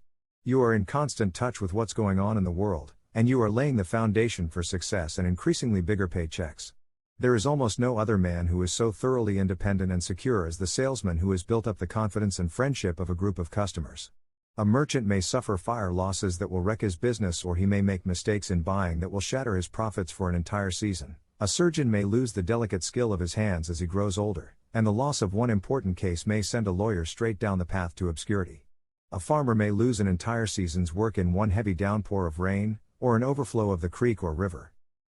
You are in constant touch with what's going on in the world, and you are laying the foundation for success and increasingly bigger paychecks. There is almost no other man who is so thoroughly independent and secure as the salesman who has built up the confidence and friendship of a group of customers. A merchant may suffer fire losses that will wreck his business, or he may make mistakes in buying that will shatter his profits for an entire season. A surgeon may lose the delicate skill of his hands as he grows older, and the loss of one important case may send a lawyer straight down the path to obscurity. A farmer may lose an entire season's work in one heavy downpour of rain, or an overflow of the creek or river.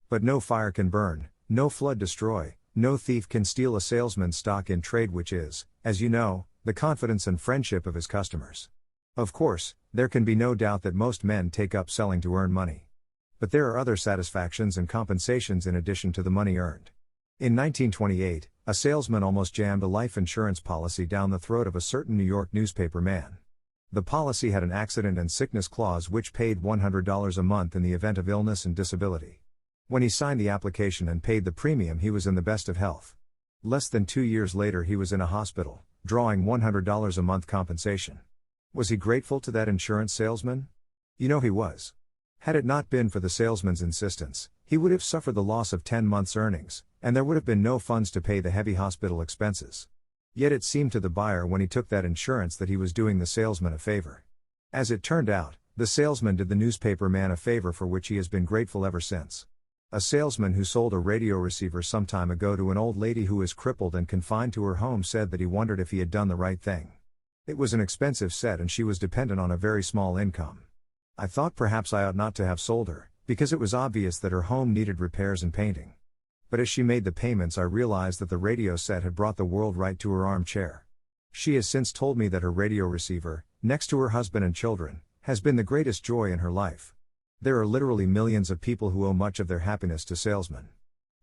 But no fire can burn, no flood destroy, no thief can steal a salesman's stock in trade, which is, as you know, the confidence and friendship of his customers. Of course, there can be no doubt that most men take up selling to earn money. But there are other satisfactions and compensations in addition to the money earned. In 1928, a salesman almost jammed a life insurance policy down the throat of a certain New York newspaper man. The policy had an accident and sickness clause which paid $100 a month in the event of illness and disability. When he signed the application and paid the premium, he was in the best of health. Less than 2 years later, he was in a hospital, drawing $100 a month compensation. Was he grateful to that insurance salesman? You know he was. Had it not been for the salesman's insistence, he would have suffered the loss of 10 months' earnings, and there would have been no funds to pay the heavy hospital expenses. Yet it seemed to the buyer when he took that insurance that he was doing the salesman a favor. As it turned out, the salesman did the newspaper man a favor for which he has been grateful ever since. A salesman who sold a radio receiver some time ago to an old lady who was crippled and confined to her home said that he wondered if he had done the right thing. It was an expensive set and she was dependent on a very small income. I thought perhaps I ought not to have sold her, because it was obvious that her home needed repairs and painting. But as she made the payments, I realized that the radio set had brought the world right to her armchair. She has since told me that her radio receiver, next to her husband and children, has been the greatest joy in her life. There are literally millions of people who owe much of their happiness to salesmen.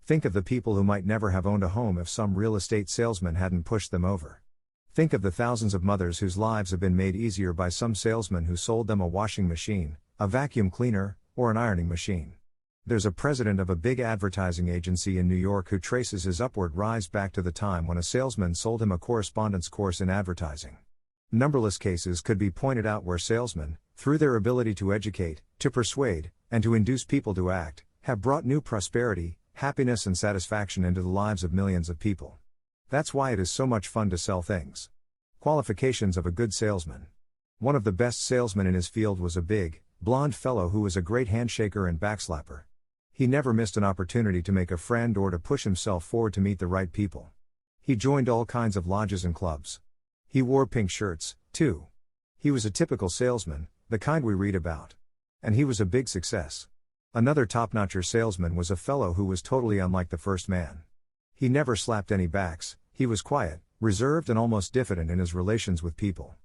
Think of the people who might never have owned a home if some real estate salesman hadn't pushed them over. Think of the thousands of mothers whose lives have been made easier by some salesman who sold them a washing machine, a vacuum cleaner, or an ironing machine. There's a president of a big advertising agency in New York who traces his upward rise back to the time when a salesman sold him a correspondence course in advertising. Numberless cases could be pointed out where salesmen, through their ability to educate, to persuade, and to induce people to act, have brought new prosperity, happiness and satisfaction into the lives of millions of people. That's why it is so much fun to sell things. Qualifications of a good salesman. One of the best salesmen in his field was a big, blond fellow who was a great handshaker and backslapper. He never missed an opportunity to make a friend or to push himself forward to meet the right people. He joined all kinds of lodges and clubs. He wore pink shirts, too. He was a typical salesman, the kind we read about. And he was a big success. Another top-notcher salesman was a fellow who was totally unlike the first man. He never slapped any backs, he was quiet, reserved and almost diffident in his relations with people.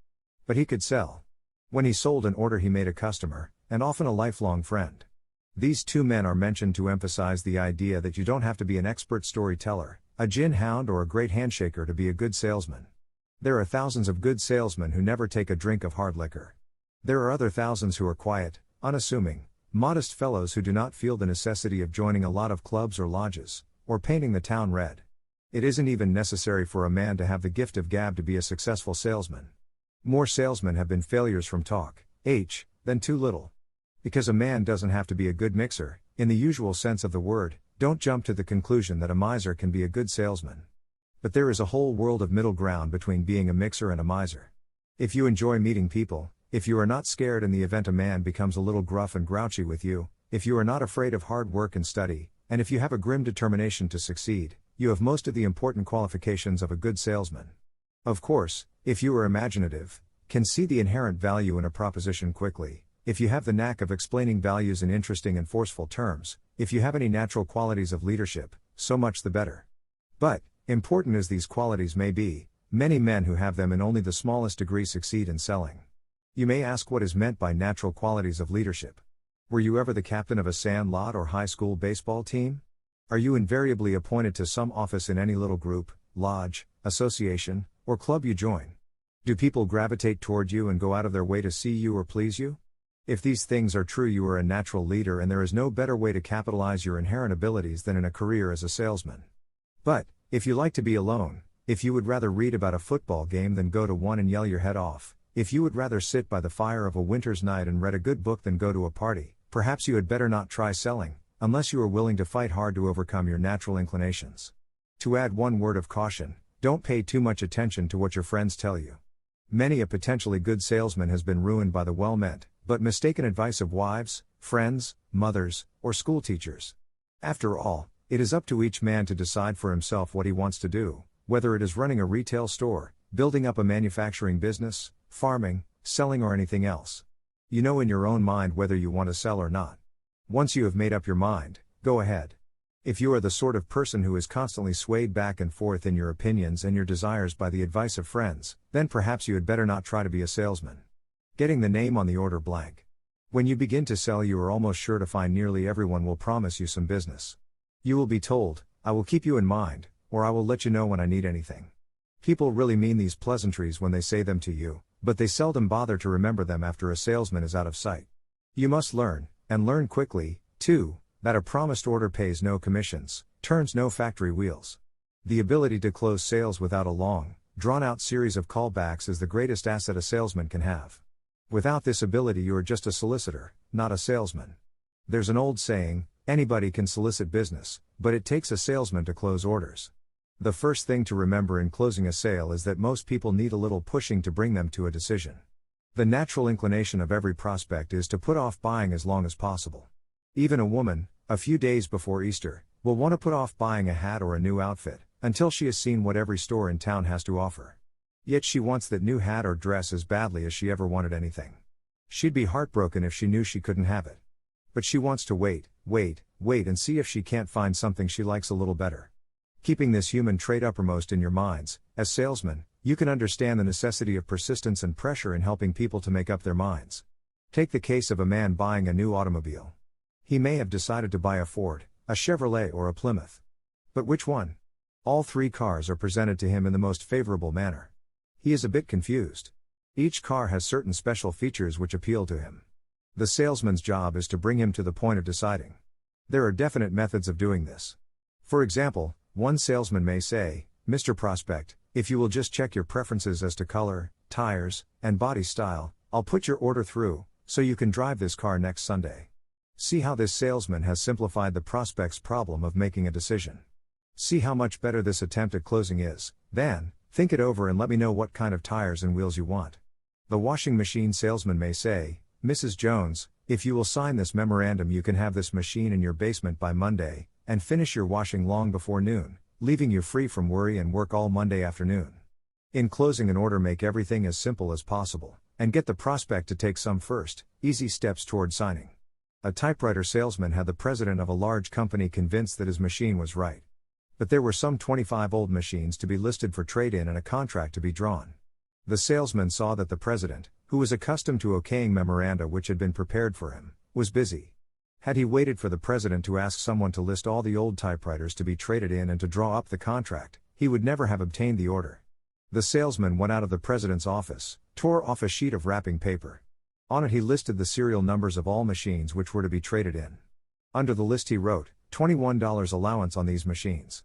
But he could sell. When he sold an order he made a customer, and often a lifelong friend. These two men are mentioned to emphasize the idea that you don't have to be an expert storyteller, a gin hound or a great handshaker to be a good salesman. There are thousands of good salesmen who never take a drink of hard liquor. There are other thousands who are quiet, unassuming, modest fellows who do not feel the necessity of joining a lot of clubs or lodges, or painting the town red. It isn't even necessary for a man to have the gift of gab to be a successful salesman. More salesmen have been failures from talk, than too little. Because a man doesn't have to be a good mixer, in the usual sense of the word, don't jump to the conclusion that a miser can be a good salesman. But there is a whole world of middle ground between being a mixer and a miser. If you enjoy meeting people, if you are not scared in the event a man becomes a little gruff and grouchy with you, if you are not afraid of hard work and study, and if you have a grim determination to succeed, you have most of the important qualifications of a good salesman. Of course, if you are imaginative, can see the inherent value in a proposition quickly, if you have the knack of explaining values in interesting and forceful terms, if you have any natural qualities of leadership, so much the better. But, important as these qualities may be, many men who have them in only the smallest degree succeed in selling. You may ask what is meant by natural qualities of leadership. Were you ever the captain of a sandlot or high school baseball team? Are you invariably appointed to some office in any little group, lodge, association, or club you join? Do people gravitate toward you and go out of their way to see you or please you? If these things are true, you are a natural leader, and there is no better way to capitalize your inherent abilities than in a career as a salesman. But, if you like to be alone, if you would rather read about a football game than go to one and yell your head off, if you would rather sit by the fire of a winter's night and read a good book than go to a party, perhaps you had better not try selling, unless you are willing to fight hard to overcome your natural inclinations. To add one word of caution, don't pay too much attention to what your friends tell you. Many a potentially good salesman has been ruined by the well-meant, but mistaken advice of wives, friends, mothers, or school teachers. After all, it is up to each man to decide for himself what he wants to do, whether it is running a retail store, building up a manufacturing business, farming, selling, or anything else. You know in your own mind whether you want to sell or not. Once you have made up your mind, go ahead. If you are the sort of person who is constantly swayed back and forth in your opinions and your desires by the advice of friends, then perhaps you had better not try to be a salesman. Getting the name on the order blank. When you begin to sell, you are almost sure to find nearly everyone will promise you some business. You will be told, "I will keep you in mind," or "I will let you know when I need anything." People really mean these pleasantries when they say them to you, but they seldom bother to remember them after a salesman is out of sight. You must learn, and learn quickly, too, that a promised order pays no commissions, turns no factory wheels. The ability to close sales without a long, drawn-out series of callbacks is the greatest asset a salesman can have. Without this ability, you are just a solicitor, not a salesman. There's an old saying, anybody can solicit business, but it takes a salesman to close orders. The first thing to remember in closing a sale is that most people need a little pushing to bring them to a decision. The natural inclination of every prospect is to put off buying as long as possible. Even a woman, a few days before Easter, will want to put off buying a hat or a new outfit, until she has seen what every store in town has to offer. Yet she wants that new hat or dress as badly as she ever wanted anything. She'd be heartbroken if she knew she couldn't have it. But she wants to wait and see if she can't find something she likes a little better. Keeping this human trait uppermost in your minds, as salesmen, you can understand the necessity of persistence and pressure in helping people to make up their minds. Take the case of a man buying a new automobile. He may have decided to buy a Ford, a Chevrolet, or a Plymouth. But which one? All three cars are presented to him in the most favorable manner. He is a bit confused. Each car has certain special features which appeal to him. The salesman's job is to bring him to the point of deciding. There are definite methods of doing this. For example, one salesman may say, "Mr. Prospect, if you will just check your preferences as to color, tires, and body style, I'll put your order through, so you can drive this car next Sunday." See how this salesman has simplified the prospect's problem of making a decision. See how much better this attempt at closing is. Then, think it over and let me know what kind of tires and wheels you want. The washing machine salesman may say, "Mrs. Jones, if you will sign this memorandum, you can have this machine in your basement by Monday, and finish your washing long before noon, leaving you free from worry and work all Monday afternoon." In closing an order, make everything as simple as possible, and get the prospect to take some first, easy steps toward signing. A typewriter salesman had the president of a large company convinced that his machine was right. But there were some 25 old machines to be listed for trade-in and a contract to be drawn. The salesman saw that the president, who was accustomed to okaying memoranda which had been prepared for him, was busy. Had he waited for the president to ask someone to list all the old typewriters to be traded in and to draw up the contract, he would never have obtained the order. The salesman went out of the president's office, tore off a sheet of wrapping paper. On it he listed the serial numbers of all machines which were to be traded in. Under the list he wrote, $21 allowance on these machines.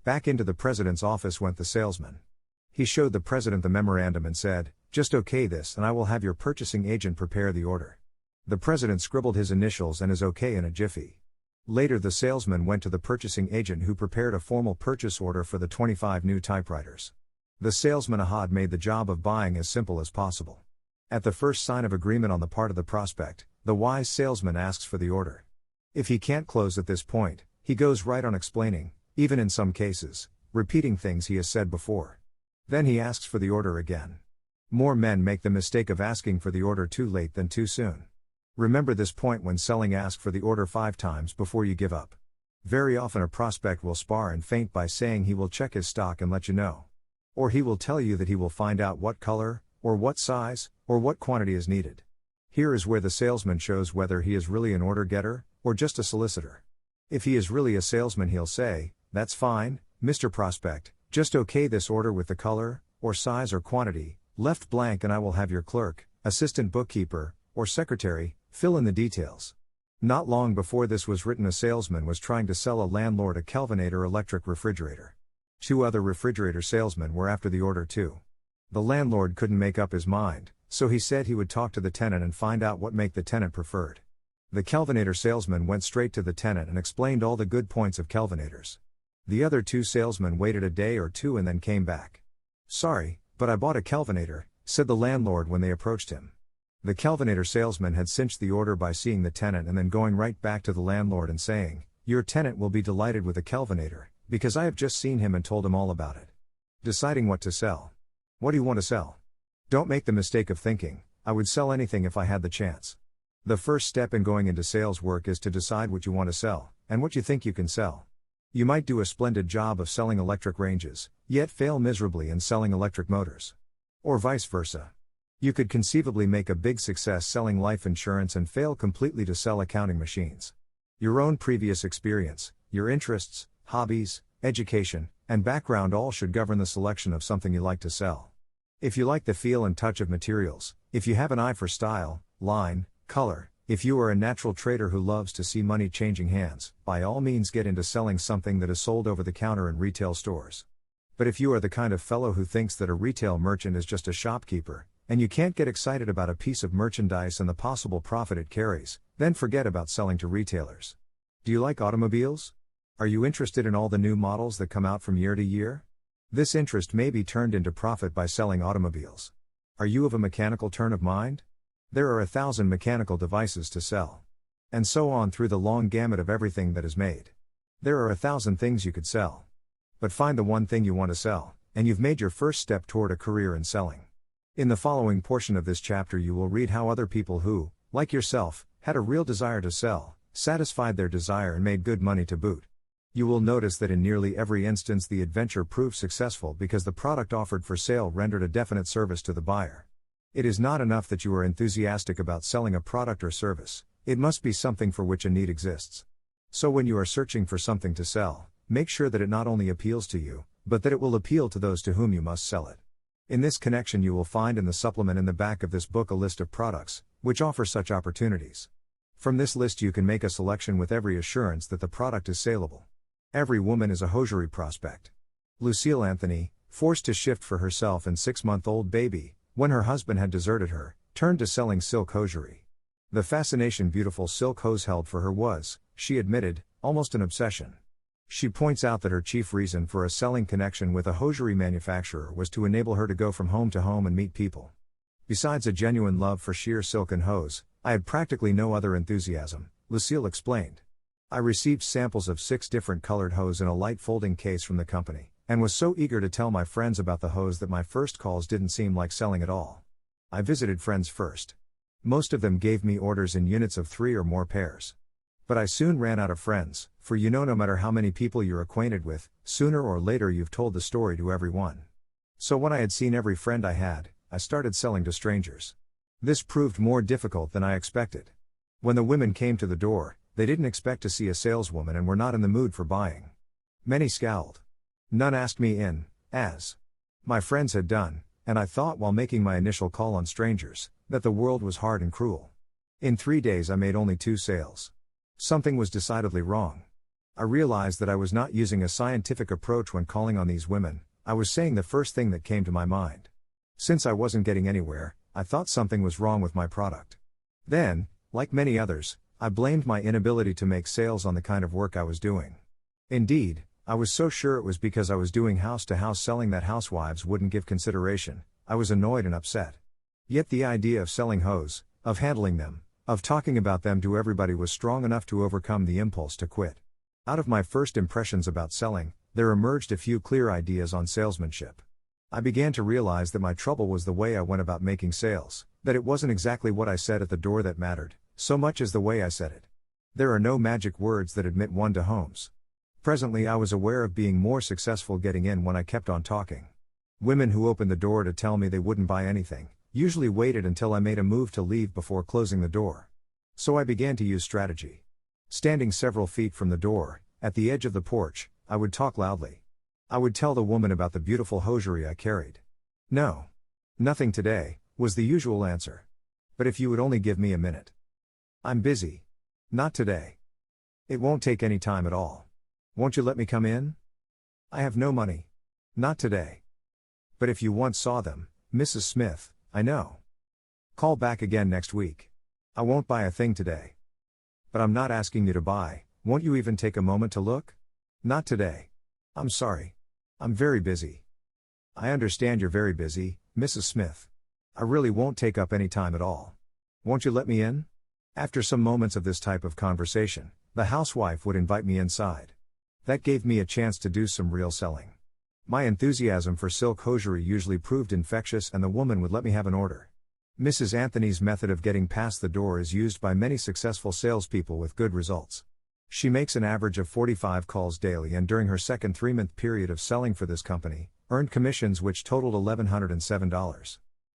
Back into the president's office went the salesman. He showed the president the memorandum and said, "Just okay this and I will have your purchasing agent prepare the order." The president scribbled his initials and his okay in a jiffy. Later the salesman went to the purchasing agent who prepared a formal purchase order for the 25 new typewriters. The salesman had made the job of buying as simple as possible. At the first sign of agreement on the part of the prospect, the wise salesman asks for the order. If he can't close at this point, he goes right on explaining, even in some cases, repeating things he has said before. Then he asks for the order again. More men make the mistake of asking for the order too late than too soon. Remember this point when selling: ask for the order 5 times before you give up. Very often a prospect will spar and feint by saying he will check his stock and let you know. Or he will tell you that he will find out what color, or what size, or what quantity is needed. Here is where the salesman shows whether he is really an order getter, or just a solicitor. If he is really a salesman, he'll say, "That's fine, Mr. Prospect, just okay this order with the color, or size or quantity, left blank, and I will have your clerk, assistant bookkeeper, or secretary, fill in the details." Not long before this was written, a salesman was trying to sell a landlord a Kelvinator electric refrigerator. 2 other refrigerator salesmen were after the order too. The landlord couldn't make up his mind, so he said he would talk to the tenant and find out what make the tenant preferred. The Kelvinator salesman went straight to the tenant and explained all the good points of Kelvinators. The other two salesmen waited a day or two and then came back. "Sorry, but I bought a Kelvinator," said the landlord when they approached him. The Kelvinator salesman had cinched the order by seeing the tenant and then going right back to the landlord and saying, "Your tenant will be delighted with a Kelvinator, because I have just seen him and told him all about it." Deciding what to sell. What do you want to sell? Don't make the mistake of thinking, "I would sell anything if I had the chance." The first step in going into sales work is to decide what you want to sell, and what you think you can sell. You might do a splendid job of selling electric ranges, yet fail miserably in selling electric motors. Or vice versa. You could conceivably make a big success selling life insurance and fail completely to sell accounting machines. Your own previous experience, your interests, hobbies, education, and background all should govern the selection of something you like to sell. If you like the feel and touch of materials, if you have an eye for style, line, color, if you are a natural trader who loves to see money changing hands, by all means get into selling something that is sold over the counter in retail stores. But if you are the kind of fellow who thinks that a retail merchant is just a shopkeeper, and you can't get excited about a piece of merchandise and the possible profit it carries, then forget about selling to retailers. Do you like automobiles? Are you interested in all the new models that come out from year to year? This interest may be turned into profit by selling automobiles. Are you of a mechanical turn of mind? There are 1,000 mechanical devices to sell. And so on through the long gamut of everything that is made. There are 1,000 things you could sell. But find the one thing you want to sell, and you've made your first step toward a career in selling. In the following portion of this chapter you will read how other people who, like yourself, had a real desire to sell, satisfied their desire and made good money to boot. You will notice that in nearly every instance the adventure proved successful because the product offered for sale rendered a definite service to the buyer. It is not enough that you are enthusiastic about selling a product or service, it must be something for which a need exists. So when you are searching for something to sell, make sure that it not only appeals to you, but that it will appeal to those to whom you must sell it. In this connection you will find in the supplement in the back of this book a list of products, which offer such opportunities. From this list you can make a selection with every assurance that the product is saleable. Every woman is a hosiery prospect. Lucille Anthony, forced to shift for herself and 6-month-old baby, when her husband had deserted her, turned to selling silk hosiery. The fascination beautiful silk hose held for her was, she admitted, almost an obsession. She points out that her chief reason for a selling connection with a hosiery manufacturer was to enable her to go from home to home and meet people. Besides a genuine love for sheer silk and hose, I had practically no other enthusiasm, Lucille explained. I received samples of 6 different colored hose in a light folding case from the company, and was so eager to tell my friends about the hose that my first calls didn't seem like selling at all. I visited friends first. Most of them gave me orders in units of 3 or more pairs. But I soon ran out of friends, for no matter how many people you're acquainted with, sooner or later you've told the story to everyone. So when I had seen every friend I had, I started selling to strangers. This proved more difficult than I expected. When the women came to the door, they didn't expect to see a saleswoman and were not in the mood for buying. Many scowled. None asked me in, as my friends had done, and I thought while making my initial call on strangers, that the world was hard and cruel. In 3 days I made only 2 sales. Something was decidedly wrong. I realized that I was not using a scientific approach when calling on these women, I was saying the first thing that came to my mind. Since I wasn't getting anywhere, I thought something was wrong with my product. Then, like many others, I blamed my inability to make sales on the kind of work I was doing. Indeed, I was so sure it was because I was doing house-to-house selling that housewives wouldn't give consideration. I was annoyed and upset. Yet the idea of selling hose, of handling them, of talking about them to everybody was strong enough to overcome the impulse to quit. Out of my first impressions about selling, there emerged a few clear ideas on salesmanship. I began to realize that my trouble was the way I went about making sales, that it wasn't exactly what I said at the door that mattered, so much as the way I said it. There are no magic words that admit one to homes. Presently I was aware of being more successful getting in when I kept on talking. Women who opened the door to tell me they wouldn't buy anything, usually waited until I made a move to leave before closing the door. So I began to use strategy. Standing several feet from the door, at the edge of the porch, I would talk loudly. I would tell the woman about the beautiful hosiery I carried. "No. Nothing today," was the usual answer. "But if you would only give me a minute." "I'm busy." "Not today." "It won't take any time at all." "Won't you let me come in?" "I have no money." "Not today." "But if you once saw them, Mrs. Smith, I know." "Call back again next week." "I won't buy a thing today." But I'm not asking you to buy, won't you even take a moment to look? Not today. I'm sorry. I'm very busy. I understand you're very busy, Mrs. Smith. I really won't take up any time at all. Won't you let me in? After some moments of this type of conversation, the housewife would invite me inside. That gave me a chance to do some real selling. My enthusiasm for silk hosiery usually proved infectious, and the woman would let me have an order. Mrs. Anthony's method of getting past the door is used by many successful salespeople with good results. She makes an average of 45 calls daily, and during her second 3-month period of selling for this company, earned commissions which totaled $1,107.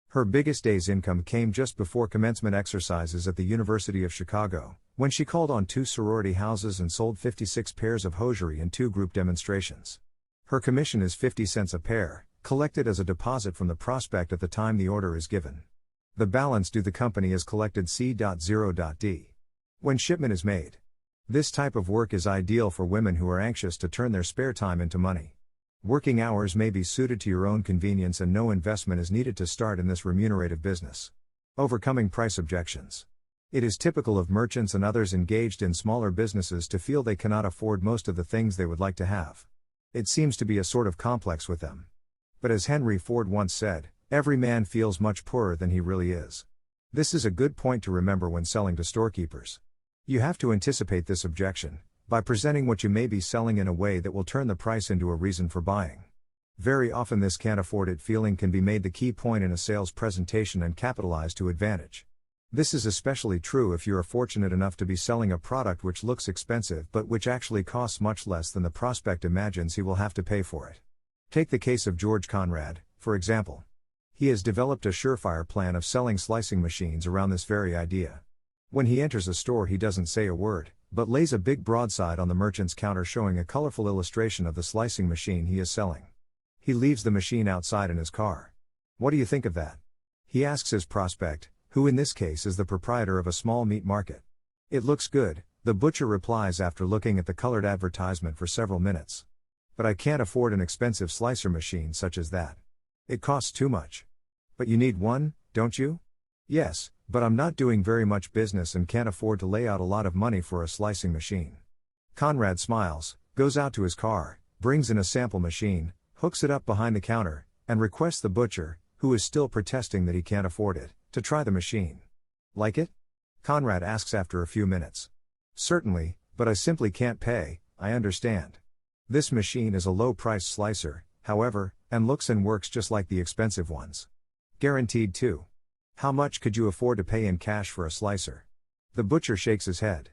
Her biggest day's income came just before commencement exercises at the University of Chicago, when she called on 2 sorority houses and sold 56 pairs of hosiery in 2 group demonstrations. Her commission is 50 cents a pair, collected as a deposit from the prospect at the time the order is given. The balance due the company is collected C.0.D. when shipment is made. This type of work is ideal for women who are anxious to turn their spare time into money. Working hours may be suited to your own convenience, and no investment is needed to start in this remunerative business. Overcoming price objections. It is typical of merchants and others engaged in smaller businesses to feel they cannot afford most of the things they would like to have. It seems to be a sort of complex with them. But as Henry Ford once said, every man feels much poorer than he really is. This is a good point to remember when selling to storekeepers. You have to anticipate this objection by presenting what you may be selling in a way that will turn the price into a reason for buying. Very often this "can't afford it" feeling can be made the key point in a sales presentation and capitalized to advantage. This is especially true if you are fortunate enough to be selling a product which looks expensive but which actually costs much less than the prospect imagines he will have to pay for it. Take the case of George Conrad, for example. He has developed a surefire plan of selling slicing machines around this very idea. When he enters a store, he doesn't say a word, but lays a big broadside on the merchant's counter showing a colorful illustration of the slicing machine he is selling. He leaves the machine outside in his car. What do you think of that? He asks his prospect, who in this case is the proprietor of a small meat market. It looks good, the butcher replies after looking at the colored advertisement for several minutes. But I can't afford an expensive slicer machine such as that. It costs too much. But you need one, don't you? Yes, but I'm not doing very much business and can't afford to lay out a lot of money for a slicing machine. Conrad smiles, goes out to his car, brings in a sample machine, hooks it up behind the counter, and requests the butcher, who is still protesting that he can't afford it, to try the machine. Like it? Conrad asks after a few minutes. Certainly, but I simply can't pay, I understand. This machine is a low-priced slicer, however, and looks and works just like the expensive ones. Guaranteed too. How much could you afford to pay in cash for a slicer? The butcher shakes his head.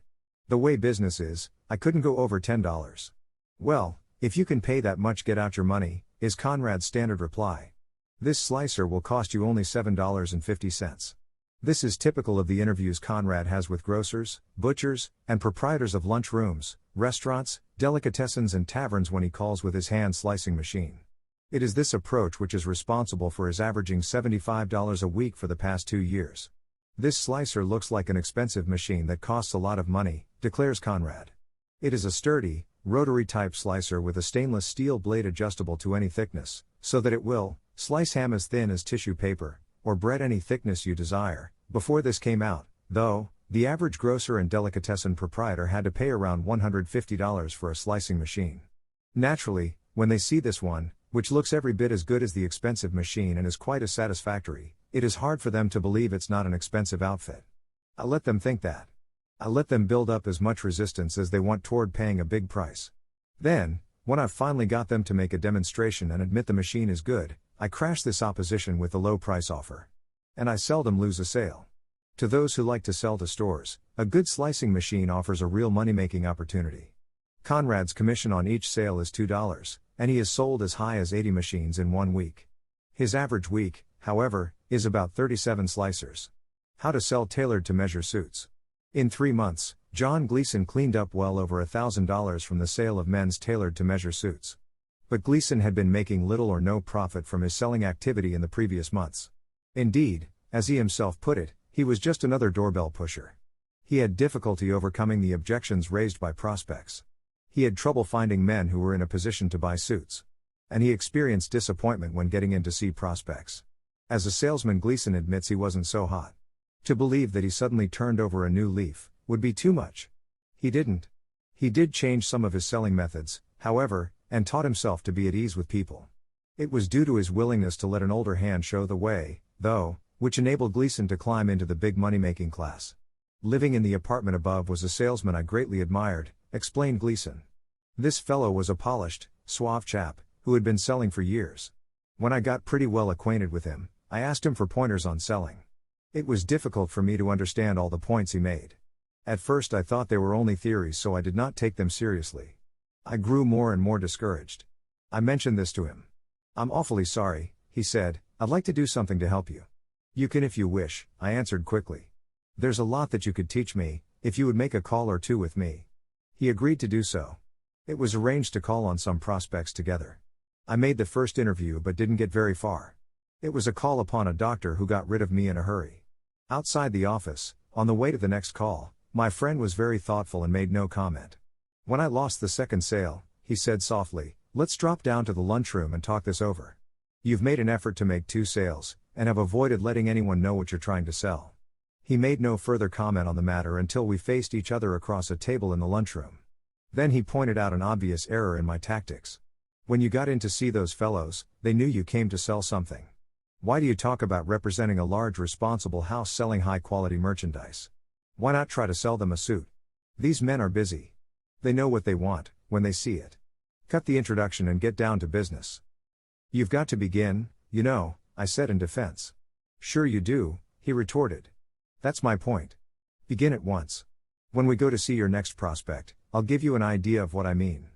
The way business is, I couldn't go over $10. Well, if you can pay that much, get out your money, is Conrad's standard reply. This slicer will cost you only $7.50. This is typical of the interviews Conrad has with grocers, butchers, and proprietors of lunch rooms, restaurants, delicatessens and taverns when he calls with his hand slicing machine. It is this approach which is responsible for his averaging $75 a week for the past 2 years. This slicer looks like an expensive machine that costs a lot of money, declares Conrad. It is a sturdy, rotary-type slicer with a stainless steel blade adjustable to any thickness, so that it will slice ham as thin as tissue paper, or bread any thickness you desire. Before this came out, though, the average grocer and delicatessen proprietor had to pay around $150 for a slicing machine. Naturally, when they see this one, which looks every bit as good as the expensive machine and is quite as satisfactory, it is hard for them to believe it's not an expensive outfit. I let them think that. I let them build up as much resistance as they want toward paying a big price. Then, when I've finally got them to make a demonstration and admit the machine is good, I crash this opposition with the low price offer. And I seldom lose a sale. To those who like to sell to stores, a good slicing machine offers a real money-making opportunity. Conrad's commission on each sale is $2, and he has sold as high as 80 machines in 1 week. His average week, however, is about 37 slicers. How to sell tailored-to-measure suits. In 3 months, John Gleason cleaned up well over $1,000 from the sale of men's tailored-to-measure suits. But Gleason had been making little or no profit from his selling activity in the previous months. Indeed, as he himself put it, he was just another doorbell pusher. He had difficulty overcoming the objections raised by prospects. He had trouble finding men who were in a position to buy suits. And he experienced disappointment when getting in to see prospects. As a salesman, Gleason admits he wasn't so hot. To believe that he suddenly turned over a new leaf, would be too much. He didn't. He did change some of his selling methods, however, and taught himself to be at ease with people. It was due to his willingness to let an older hand show the way, though, which enabled Gleason to climb into the big money-making class. Living in the apartment above was a salesman I greatly admired, explained Gleason. This fellow was a polished, suave chap, who had been selling for years. When I got pretty well acquainted with him, I asked him for pointers on selling. It was difficult for me to understand all the points he made. At first I thought they were only theories, so I did not take them seriously. I grew more and more discouraged. I mentioned this to him. "I'm awfully sorry," he said, "I'd like to do something to help you." "You can if you wish," I answered quickly. "There's a lot that you could teach me, if you would make a call or two with me." He agreed to do so. It was arranged to call on some prospects together. I made the first interview but didn't get very far. It was a call upon a doctor who got rid of me in a hurry. Outside the office, on the way to the next call, my friend was very thoughtful and made no comment. When I lost the second sale, he said softly, "Let's drop down to the lunchroom and talk this over. You've made an effort to make 2 sales, and have avoided letting anyone know what you're trying to sell." He made no further comment on the matter until we faced each other across a table in the lunchroom. Then he pointed out an obvious error in my tactics. "When you got in to see those fellows, they knew you came to sell something. Why do you talk about representing a large responsible house selling high-quality merchandise? Why not try to sell them a suit? These men are busy. They know what they want, when they see it. Cut the introduction and get down to business." "You've got to begin, you know," I said in defense. "Sure you do," he retorted. "That's my point. Begin at once. When we go to see your next prospect, I'll give you an idea of what I mean."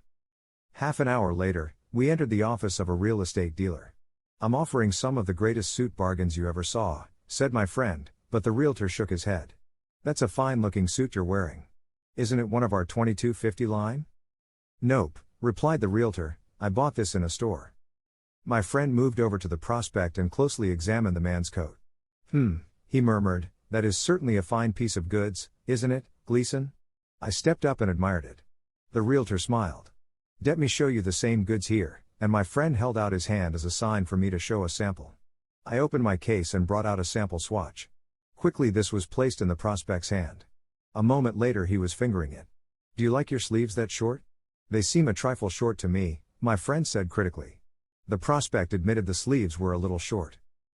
Half an hour later, we entered the office of a real estate dealer. "I'm offering some of the greatest suit bargains you ever saw," said my friend, but the realtor shook his head. "That's a fine-looking suit you're wearing. Isn't it one of our 2250 line?" "Nope," replied the realtor, "I bought this in a store." My friend moved over to the prospect and closely examined the man's coat. He murmured, "That is certainly a fine piece of goods, isn't it, Gleason?" I stepped up and admired it. The realtor smiled. "Let me show you the same goods here," and my friend held out his hand as a sign for me to show a sample. I opened my case and brought out a sample swatch. Quickly this was placed in the prospect's hand. A moment later he was fingering it. "Do you like your sleeves that short?" "They seem a trifle short to me," my friend said critically. The prospect admitted the sleeves were a little short.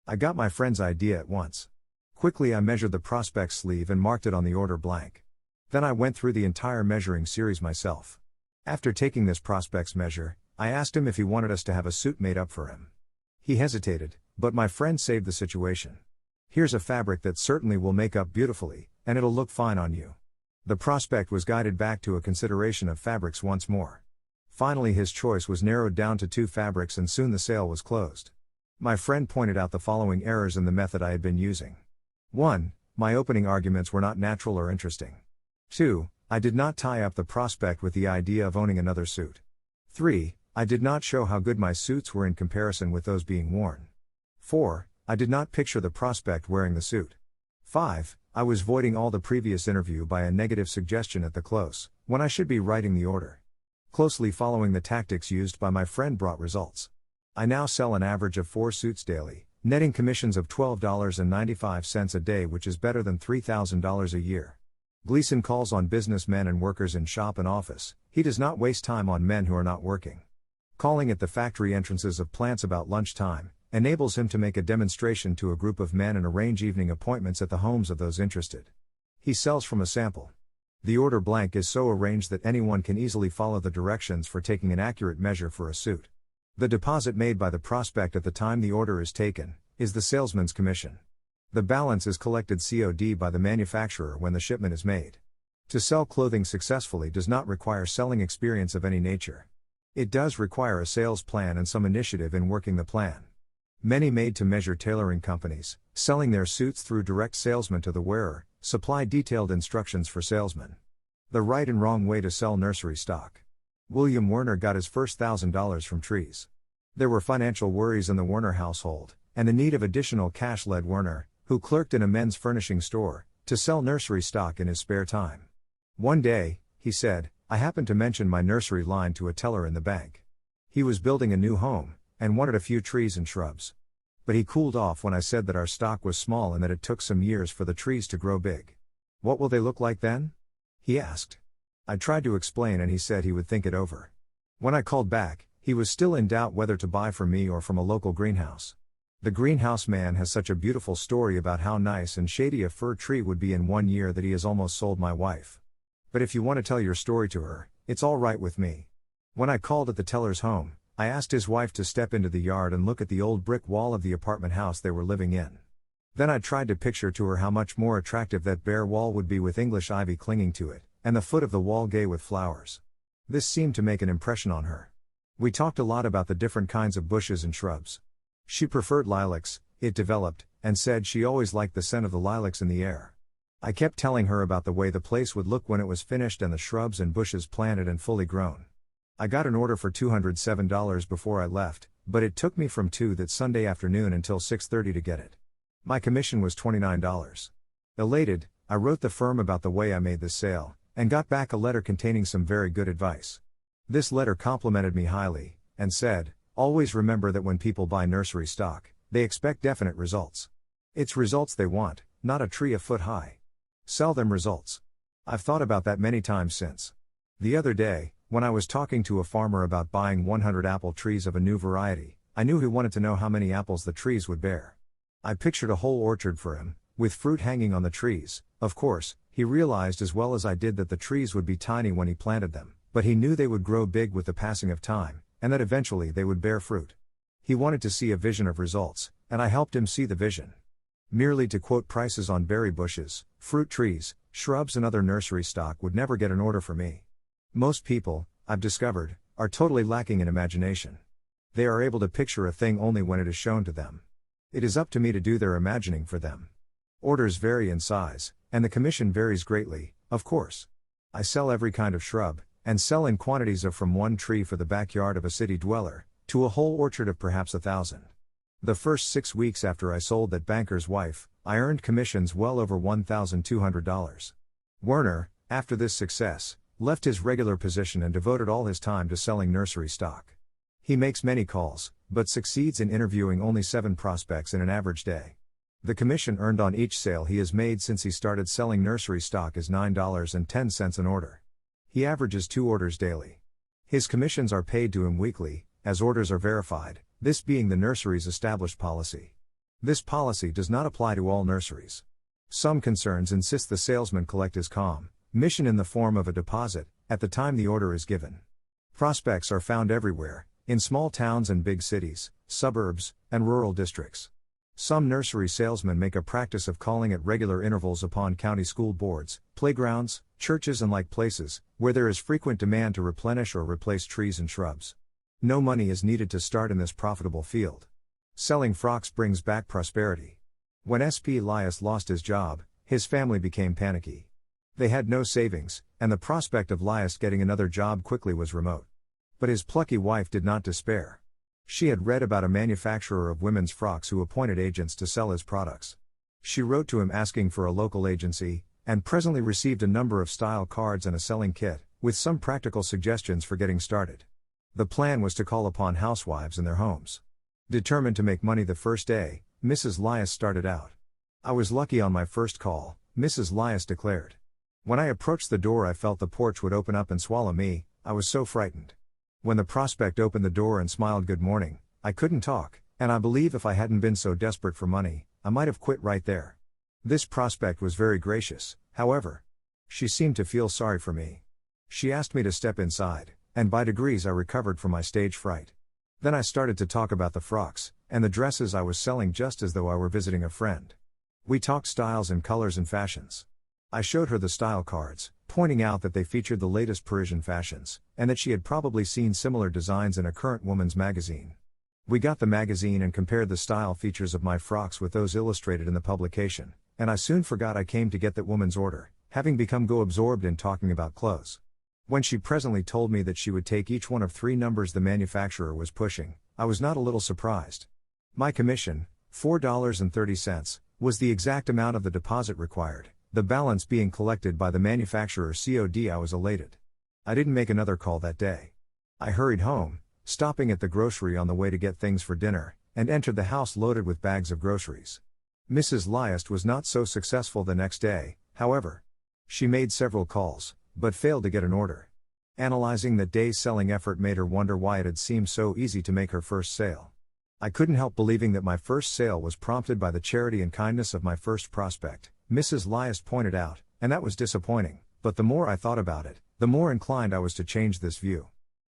I got my friend's idea at once. Quickly I measured the prospect's sleeve and marked it on the order blank. Then I went through the entire measuring series myself. After taking this prospect's measure, I asked him if he wanted us to have a suit made up for him. He hesitated, but my friend saved the situation. "Here's a fabric that certainly will make up beautifully, and it'll look fine on you." The prospect was guided back to a consideration of fabrics once more. Finally his choice was narrowed down to 2 fabrics and soon the sale was closed. My friend pointed out the following errors in the method I had been using. 1. My opening arguments were not natural or interesting. 2. I did not tie up the prospect with the idea of owning another suit. 3. I did not show how good my suits were in comparison with those being worn. 4. I did not picture the prospect wearing the suit. 5. I was voiding all the previous interview by a negative suggestion at the close, when I should be writing the order. Closely following the tactics used by my friend brought results. I now sell an average of 4 suits daily, netting commissions of $12.95 a day, which is better than $3,000 a year. Gleason calls on businessmen and workers in shop and office. He does not waste time on men who are not working. Calling at the factory entrances of plants about lunchtime enables him to make a demonstration to a group of men and arrange evening appointments at the homes of those interested. He sells from a sample. The order blank is so arranged that anyone can easily follow the directions for taking an accurate measure for a suit. The deposit made by the prospect at the time the order is taken is the salesman's commission. The balance is collected COD by the manufacturer when the shipment is made. To sell clothing successfully does not require selling experience of any nature. It does require a sales plan and some initiative in working the plan. Many made-to-measure tailoring companies, selling their suits through direct salesmen to the wearer, supply detailed instructions for salesmen. The right and wrong way to sell nursery stock. William Werner got his first $1,000 from trees. There were financial worries in the Werner household, and the need of additional cash led Werner, who clerked in a men's furnishing store, to sell nursery stock in his spare time. One day, he said, I happened to mention my nursery line to a teller in the bank. He was building a new home, and wanted a few trees and shrubs. But he cooled off when I said that our stock was small and that it took some years for the trees to grow big. What will they look like then? he asked. I tried to explain and he said he would think it over. When I called back, he was still in doubt whether to buy from me or from a local greenhouse. The greenhouse man has such a beautiful story about how nice and shady a fir tree would be in 1 year that he has almost sold my wife. But if you want to tell your story to her, it's all right with me. When I called at the teller's home, I asked his wife to step into the yard and look at the old brick wall of the apartment house they were living in. Then I tried to picture to her how much more attractive that bare wall would be with English ivy clinging to it, and the foot of the wall gay with flowers. This seemed to make an impression on her. We talked a lot about the different kinds of bushes and shrubs. She preferred lilacs, it developed, and said she always liked the scent of the lilacs in the air. I kept telling her about the way the place would look when it was finished and the shrubs and bushes planted and fully grown. I got an order for $207 before I left, but it took me from 2 that Sunday afternoon until 6:30 to get it. My commission was $29. Elated, I wrote the firm about the way I made this sale, and got back a letter containing some very good advice. This letter complimented me highly, and said, "Always remember that when people buy nursery stock, they expect definite results. It's results they want, not a tree a foot high. Sell them results." I've thought about that many times since. The other day, when I was talking to a farmer about buying 100 apple trees of a new variety, I knew he wanted to know how many apples the trees would bear. I pictured a whole orchard for him, with fruit hanging on the trees. Of course, he realized as well as I did that the trees would be tiny when he planted them, but he knew they would grow big with the passing of time, and that eventually they would bear fruit. He wanted to see a vision of results, and I helped him see the vision. Merely to quote prices on berry bushes, fruit trees, shrubs and other nursery stock would never get an order for me. Most people, I've discovered, are totally lacking in imagination. They are able to picture a thing only when it is shown to them. It is up to me to do their imagining for them. Orders vary in size, and the commission varies greatly, of course. I sell every kind of shrub, and sell in quantities of from 1 tree for the backyard of a city dweller, to a whole orchard of perhaps 1,000. The first 6 weeks after I sold that banker's wife, I earned commissions well over $1,200. Werner, after this success, left his regular position and devoted all his time to selling nursery stock. He makes many calls, but succeeds in interviewing only 7 prospects in an average day. The commission earned on each sale he has made since he started selling nursery stock is $9.10 an order. He averages 2 orders daily. His commissions are paid to him weekly, as orders are verified, this being the nursery's established policy. This policy does not apply to all nurseries. Some concerns insist the salesman collect his commission in the form of a deposit, at the time the order is given. Prospects are found everywhere, in small towns and big cities, suburbs, and rural districts. Some nursery salesmen make a practice of calling at regular intervals upon county school boards, playgrounds, churches and like places, where there is frequent demand to replenish or replace trees and shrubs. No money is needed to start in this profitable field. Selling frocks brings back prosperity. When S.P. Lias lost his job, his family became panicky. They had no savings, and the prospect of Lias getting another job quickly was remote. But his plucky wife did not despair. She had read about a manufacturer of women's frocks who appointed agents to sell his products. She wrote to him asking for a local agency, and presently received a number of style cards and a selling kit, with some practical suggestions for getting started. The plan was to call upon housewives in their homes. Determined to make money the first day, Mrs. Lias started out. "I was lucky on my first call," Mrs. Lias declared. "When I approached the door I felt the porch would open up and swallow me, I was so frightened. When the prospect opened the door and smiled good morning, I couldn't talk, and I believe if I hadn't been so desperate for money, I might have quit right there. This prospect was very gracious, however. She seemed to feel sorry for me. She asked me to step inside, and by degrees I recovered from my stage fright. Then I started to talk about the frocks, and the dresses I was selling just as though I were visiting a friend. We talked styles and colors and fashions. I showed her the style cards, pointing out that they featured the latest Parisian fashions, and that she had probably seen similar designs in a current woman's magazine. We got the magazine and compared the style features of my frocks with those illustrated in the publication, and I soon forgot I came to get that woman's order, having become absorbed in talking about clothes. When she presently told me that she would take each one of 3 numbers the manufacturer was pushing, I was not a little surprised. My commission, $4.30, was the exact amount of the deposit required, the balance being collected by the manufacturer COD. I was elated. I didn't make another call that day. I hurried home, stopping at the grocery on the way to get things for dinner, and entered the house loaded with bags of groceries. Mrs. Lias was not so successful the next day, however. She made several calls, but failed to get an order. Analyzing that day's selling effort made her wonder why it had seemed so easy to make her first sale. I couldn't help believing that my first sale was prompted by the charity and kindness of my first prospect, Mrs. Liast pointed out, and that was disappointing, but the more I thought about it, the more inclined I was to change this view.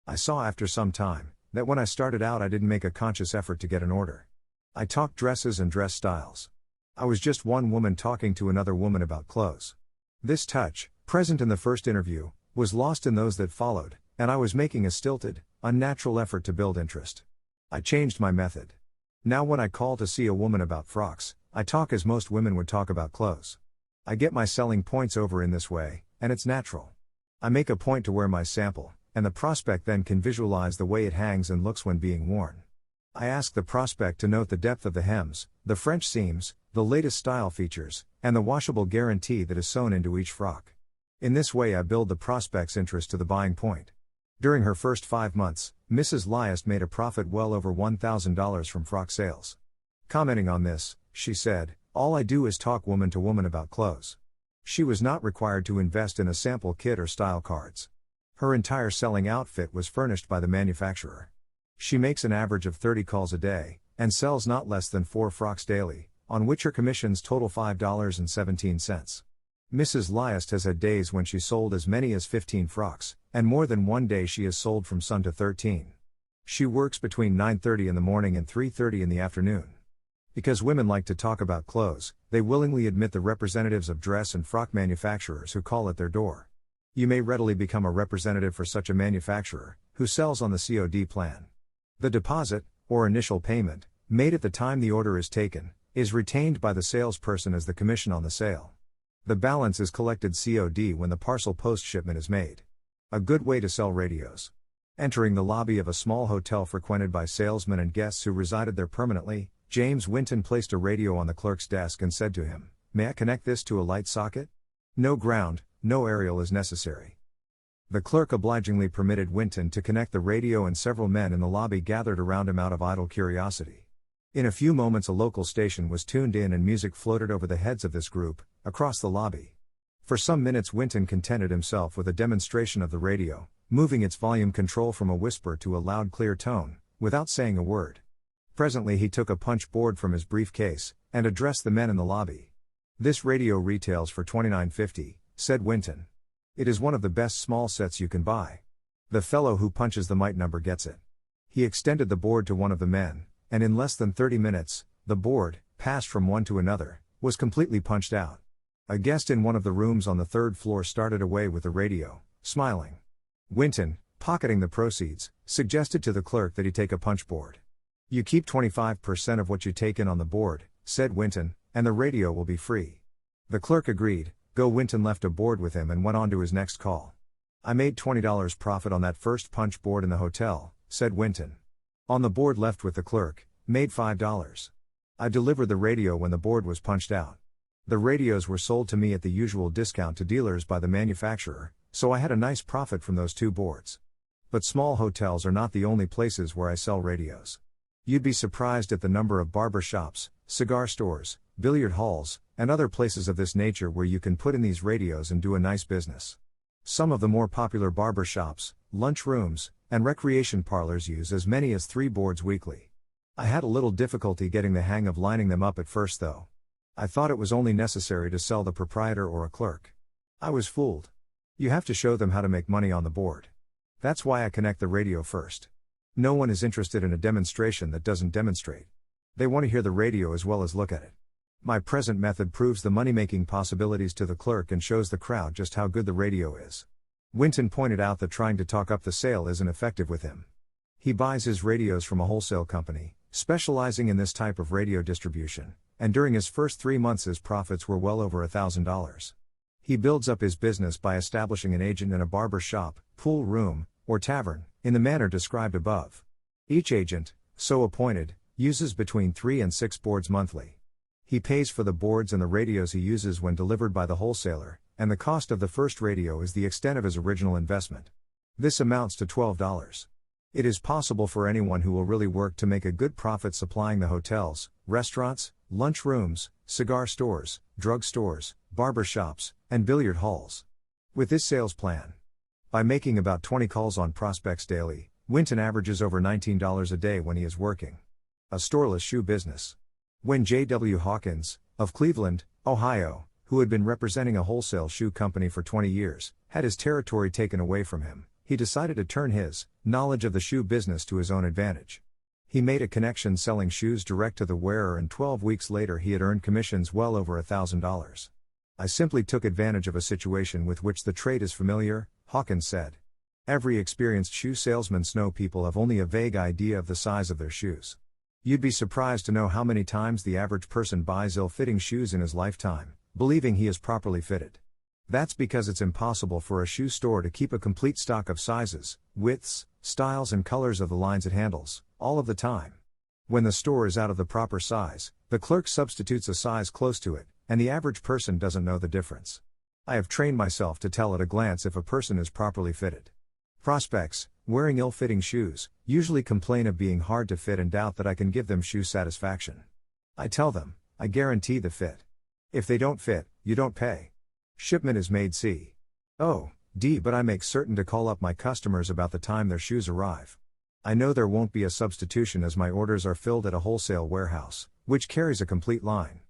I saw after some time, that when I started out I didn't make a conscious effort to get an order. I talked dresses and dress styles. I was just one woman talking to another woman about clothes. This touch, present in the first interview, was lost in those that followed, and I was making a stilted, unnatural effort to build interest. I changed my method. Now when I call to see a woman about frocks, I talk as most women would talk about clothes. I get my selling points over in this way, and it's natural. I make a point to wear my sample, and the prospect then can visualize the way it hangs and looks when being worn. I ask the prospect to note the depth of the hems, the French seams, the latest style features, and the washable guarantee that is sewn into each frock. In this way I build the prospect's interest to the buying point. During her first 5 months, Mrs. Liast made a profit well over $1,000 from frock sales. Commenting on this, she said, "All I do is talk woman to woman about clothes." She was not required to invest in a sample kit or style cards. Her entire selling outfit was furnished by the manufacturer. She makes an average of 30 calls a day, and sells not less than 4 frocks daily, on which her commissions total $5.17. Mrs. Liast has had days when she sold as many as 15 frocks, and more than one day she has sold from sun to 13. She works between 9:30 in the morning and 3:30 in the afternoon. Because women like to talk about clothes, they willingly admit the representatives of dress and frock manufacturers who call at their door. You may readily become a representative for such a manufacturer, who sells on the COD plan. The deposit, or initial payment, made at the time the order is taken, is retained by the salesperson as the commission on the sale. The balance is collected COD when the parcel post shipment is made. A good way to sell radios. Entering the lobby of a small hotel frequented by salesmen and guests who resided there permanently, James Winton placed a radio on the clerk's desk and said to him, "May I connect this to a light socket?" "No ground, no aerial is necessary." The clerk obligingly permitted Winton to connect the radio, and several men in the lobby gathered around him out of idle curiosity. In a few moments a local station was tuned in and music floated over the heads of this group, across the lobby. For some minutes Winton contented himself with a demonstration of the radio, moving its volume control from a whisper to a loud clear tone, without saying a word. Presently he took a punch board from his briefcase, and addressed the men in the lobby. "This radio retails for $29.50, said Winton. "It is one of the best small sets you can buy. The fellow who punches the mite number gets it." He extended the board to one of the men, and in less than 30 minutes, the board, passed from one to another, was completely punched out. A guest in one of the rooms on the 3rd floor started away with the radio, smiling. Winton, pocketing the proceeds, suggested to the clerk that he take a punch board. "You keep 25% of what you take in on the board," said Winton, "and the radio will be free." The clerk agreed. Winton left a board with him and went on to his next call. "I made $20 profit on that first punch board in the hotel," said Winton. On the board left with the clerk, made $5. I delivered the radio when the board was punched out. The radios were sold to me at the usual discount to dealers by the manufacturer, so I had a nice profit from those 2 boards. But small hotels are not the only places where I sell radios. You'd be surprised at the number of barber shops, cigar stores, billiard halls, and other places of this nature where you can put in these radios and do a nice business. Some of the more popular barber shops, lunch rooms, and recreation parlors use as many as 3 boards weekly. I had a little difficulty getting the hang of lining them up at first though. I thought it was only necessary to sell the proprietor or a clerk. I was fooled. You have to show them how to make money on the board. That's why I connect the radio first. No one is interested in a demonstration that doesn't demonstrate. They want to hear the radio as well as look at it. My present method proves the money-making possibilities to the clerk and shows the crowd just how good the radio is. Winton pointed out that trying to talk up the sale isn't effective with him. He buys his radios from a wholesale company, specializing in this type of radio distribution, and during his first 3 months his profits were well over $1,000. He builds up his business by establishing an agent in a barber shop, pool room, or tavern, in the manner described above. Each agent, so appointed, uses between 3 and 6 boards monthly. He pays for the boards and the radios he uses when delivered by the wholesaler, and the cost of the first radio is the extent of his original investment. This amounts to $12. It is possible for anyone who will really work to make a good profit supplying the hotels, restaurants, lunch rooms, cigar stores, drug stores, barber shops, and billiard halls. With this sales plan, by making about 20 calls on prospects daily, Winton averages over $19 a day when he is working a storeless shoe business. When J.W. Hawkins, of Cleveland, Ohio, who had been representing a wholesale shoe company for 20 years, had his territory taken away from him, he decided to turn his knowledge of the shoe business to his own advantage. He made a connection selling shoes direct to the wearer, and 12 weeks later he had earned commissions well over $1,000. I simply took advantage of a situation with which the trade is familiar, Hawkins said. Every experienced shoe salesman snow people have only a vague idea of the size of their shoes. You'd be surprised to know how many times the average person buys ill-fitting shoes in his lifetime, believing he is properly fitted. That's because it's impossible for a shoe store to keep a complete stock of sizes, widths, styles and colors of the lines it handles, all of the time. When the store is out of the proper size, the clerk substitutes a size close to it, and the average person doesn't know the difference. I have trained myself to tell at a glance if a person is properly fitted. Prospects, wearing ill-fitting shoes, usually complain of being hard to fit and doubt that I can give them shoe satisfaction. I tell them, I guarantee the fit. If they don't fit, you don't pay. Shipment is made C.O.D., but I make certain to call up my customers about the time their shoes arrive. I know there won't be a substitution as my orders are filled at a wholesale warehouse, which carries a complete line.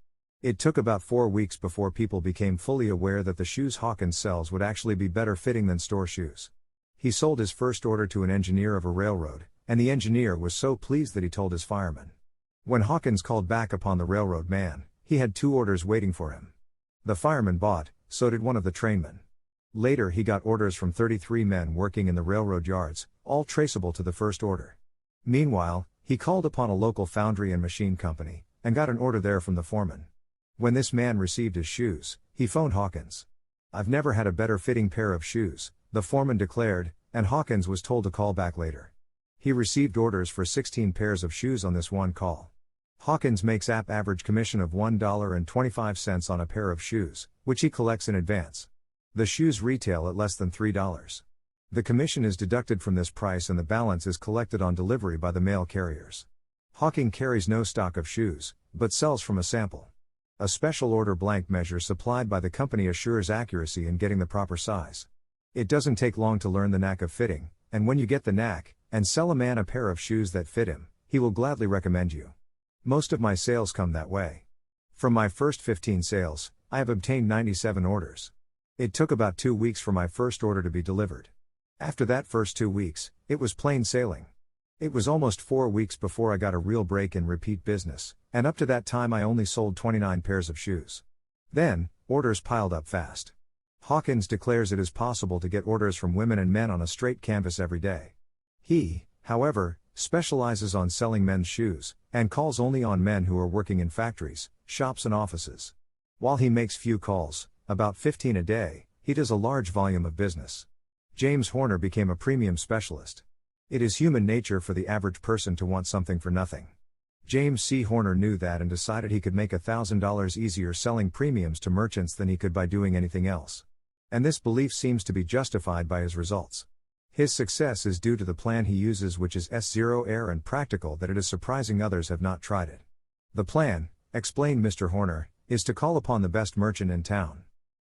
It took about 4 weeks before people became fully aware that the shoes Hawkins sells would actually be better fitting than store shoes. He sold his first order to an engineer of a railroad, and the engineer was so pleased that he told his fireman. When Hawkins called back upon the railroad man, he had 2 orders waiting for him. The fireman bought, so did one of the trainmen. Later he got orders from 33 men working in the railroad yards, all traceable to the first order. Meanwhile, he called upon a local foundry and machine company, and got an order there from the foreman. When this man received his shoes, he phoned Hawkins. "I've never had a better fitting pair of shoes," the foreman declared, and Hawkins was told to call back later. He received orders for 16 pairs of shoes on this one call. Hawkins makes average commission of $1.25 on a pair of shoes, which he collects in advance. The shoes retail at less than $3. The commission is deducted from this price and the balance is collected on delivery by the mail carriers. Hawkins carries no stock of shoes, but sells from a sample. A special order blank measure supplied by the company assures accuracy in getting the proper size. It doesn't take long to learn the knack of fitting, and when you get the knack, and sell a man a pair of shoes that fit him, he will gladly recommend you. Most of my sales come that way. From my first 15 sales, I have obtained 97 orders. It took about 2 weeks for my first order to be delivered. After that first 2 weeks, it was plain sailing. It was almost 4 weeks before I got a real break in repeat business, and up to that time I only sold 29 pairs of shoes. Then, orders piled up fast. Hawkins declares it is possible to get orders from women and men on a straight canvas every day. He, however, specializes on selling men's shoes, and calls only on men who are working in factories, shops and offices. While he makes few calls, about 15 a day, he does a large volume of business. James Horner became a premium specialist. It is human nature for the average person to want something for nothing. James C. Horner knew that and decided he could make $1,000 easier selling premiums to merchants than he could by doing anything else. And this belief seems to be justified by his results. His success is due to the plan he uses, which is S0 air and practical that it is surprising others have not tried it. The plan, explained Mr. Horner, is to call upon the best merchant in town.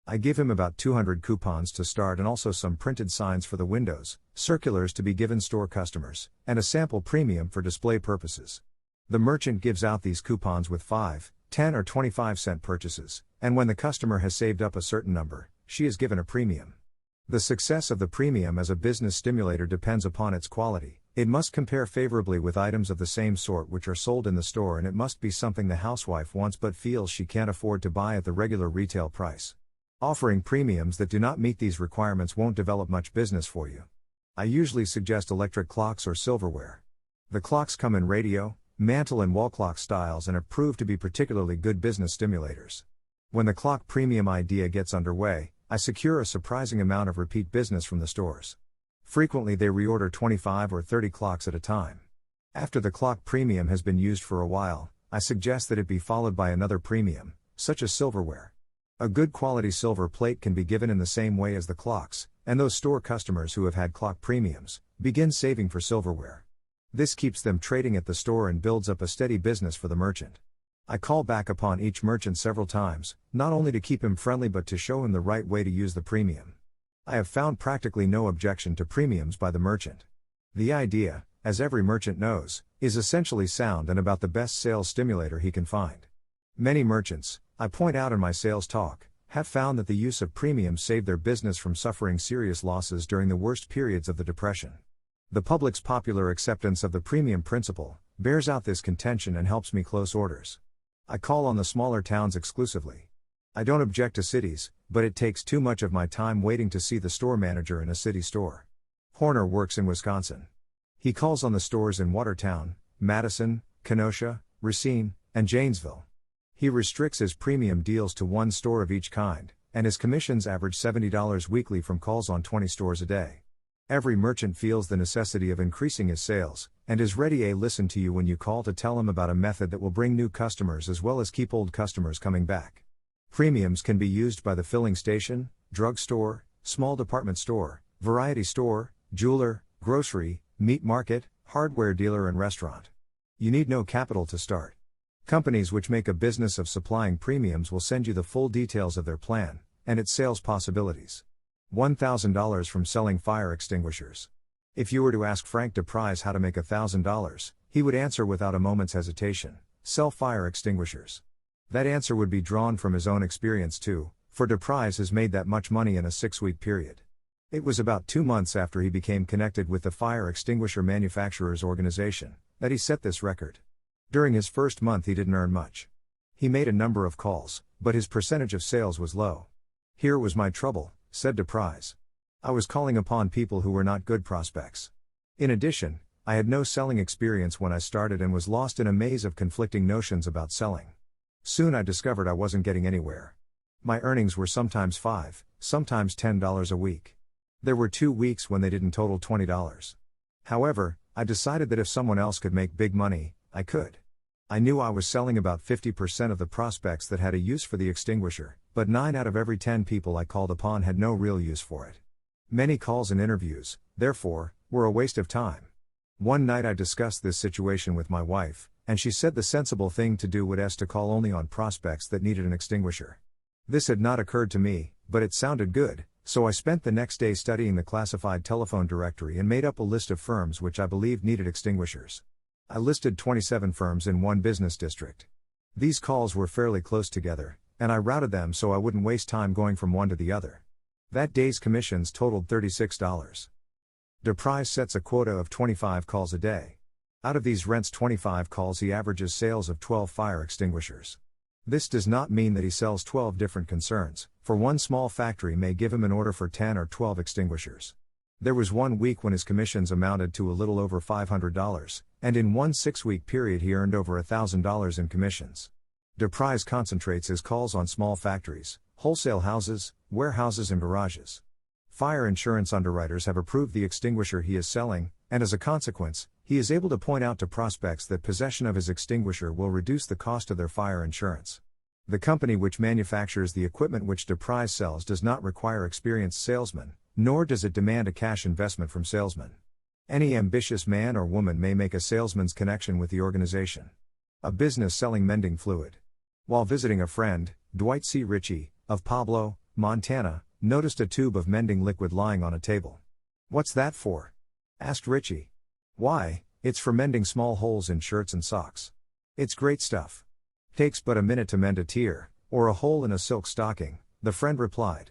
I give him about 200 coupons to start and also some printed signs for the windows, circulars to be given store customers, and a sample premium for display purposes. The merchant gives out these coupons with 5, 10 or 25-cent purchases, and when the customer has saved up a certain number, she is given a premium. The success of the premium as a business stimulator depends upon its quality. It must compare favorably with items of the same sort which are sold in the store, and it must be something the housewife wants but feels she can't afford to buy at the regular retail price. Offering premiums that do not meet these requirements won't develop much business for you. I usually suggest electric clocks or silverware. The clocks come in radio, mantle and wall clock styles and have proved to be particularly good business stimulators. When the clock premium idea gets underway, I secure a surprising amount of repeat business from the stores. Frequently they reorder 25 or 30 clocks at a time. After the clock premium has been used for a while, I suggest that it be followed by another premium, such as silverware. A good quality silver plate can be given in the same way as the clocks, and those store customers who have had clock premiums Begin saving for silverware. This keeps them trading at the store and builds up a steady business for the merchant. I call back upon each merchant several times, not only to keep him friendly but to show him the right way to use the premium. I have found practically no objection to premiums by the merchant. The idea, as every merchant knows, is essentially sound and about the best sales stimulator he can find. Many merchants, I point out in my sales talk, have found that the use of premiums saved their business from suffering serious losses during the worst periods of the Depression. The public's popular acceptance of the premium principle bears out this contention and helps me close orders. I call on the smaller towns exclusively. I don't object to cities, but it takes too much of my time waiting to see the store manager in a city store. Horner works in Wisconsin. He calls on the stores in Watertown, Madison, Kenosha, Racine, and Janesville. He restricts his premium deals to one store of each kind, and his commissions average $70 weekly from calls on 20 stores a day. Every merchant feels the necessity of increasing his sales, and is ready to listen to you when you call to tell him about a method that will bring new customers as well as keep old customers coming back. Premiums can be used by the filling station, drugstore, small department store, variety store, jeweler, grocery, meat market, hardware dealer and restaurant. You need no capital to start. Companies which make a business of supplying premiums will send you the full details of their plan, and its sales possibilities. $1,000 from selling fire extinguishers. If you were to ask Frank DePrize how to make $1,000, he would answer without a moment's hesitation, sell fire extinguishers. That answer would be drawn from his own experience too, for DePrize has made that much money in a 6-week period. It was about 2 months after he became connected with the Fire Extinguisher Manufacturers Organization that he set this record. During his first month he didn't earn much. He made a number of calls, but his percentage of sales was low. Here was my trouble, said DePrize. I was calling upon people who were not good prospects. In addition, I had no selling experience when I started and was lost in a maze of conflicting notions about selling. Soon I discovered I wasn't getting anywhere. My earnings were sometimes $5, sometimes $10 a week. There were 2 weeks when they didn't total $20. However, I decided that if someone else could make big money, I could. I knew I was selling about 50% of the prospects that had a use for the extinguisher, but 9 out of every 10 people I called upon had no real use for it. Many calls and interviews, therefore, were a waste of time. One night I discussed this situation with my wife, and she said the sensible thing to do was to call only on prospects that needed an extinguisher. This had not occurred to me, but it sounded good, so I spent the next day studying the classified telephone directory and made up a list of firms which I believed needed extinguishers. I listed 27 firms in one business district. These calls were fairly close together, and I routed them so I wouldn't waste time going from one to the other. That day's commissions totaled $36. DePrize sets a quota of 25 calls a day. Out of these rents 25 calls he averages sales of 12 fire extinguishers. This does not mean that he sells 12 different concerns, for one small factory may give him an order for 10 or 12 extinguishers. There was 1 week when his commissions amounted to a little over $500, and in one 6-week period he earned over $1,000 in commissions. DePrize concentrates his calls on small factories, wholesale houses, warehouses and garages. Fire insurance underwriters have approved the extinguisher he is selling, and as a consequence, he is able to point out to prospects that possession of his extinguisher will reduce the cost of their fire insurance. The company which manufactures the equipment which DePrize sells does not require experienced salesmen, nor does it demand a cash investment from salesmen. Any ambitious man or woman may make a salesman's connection with the organization. A business selling mending fluid. While visiting a friend, Dwight C. Ritchie, of Pablo, Montana, noticed a tube of mending liquid lying on a table. "What's that for?" asked Ritchie. "Why, it's for mending small holes in shirts and socks. It's great stuff. Takes but a minute to mend a tear, or a hole in a silk stocking," the friend replied.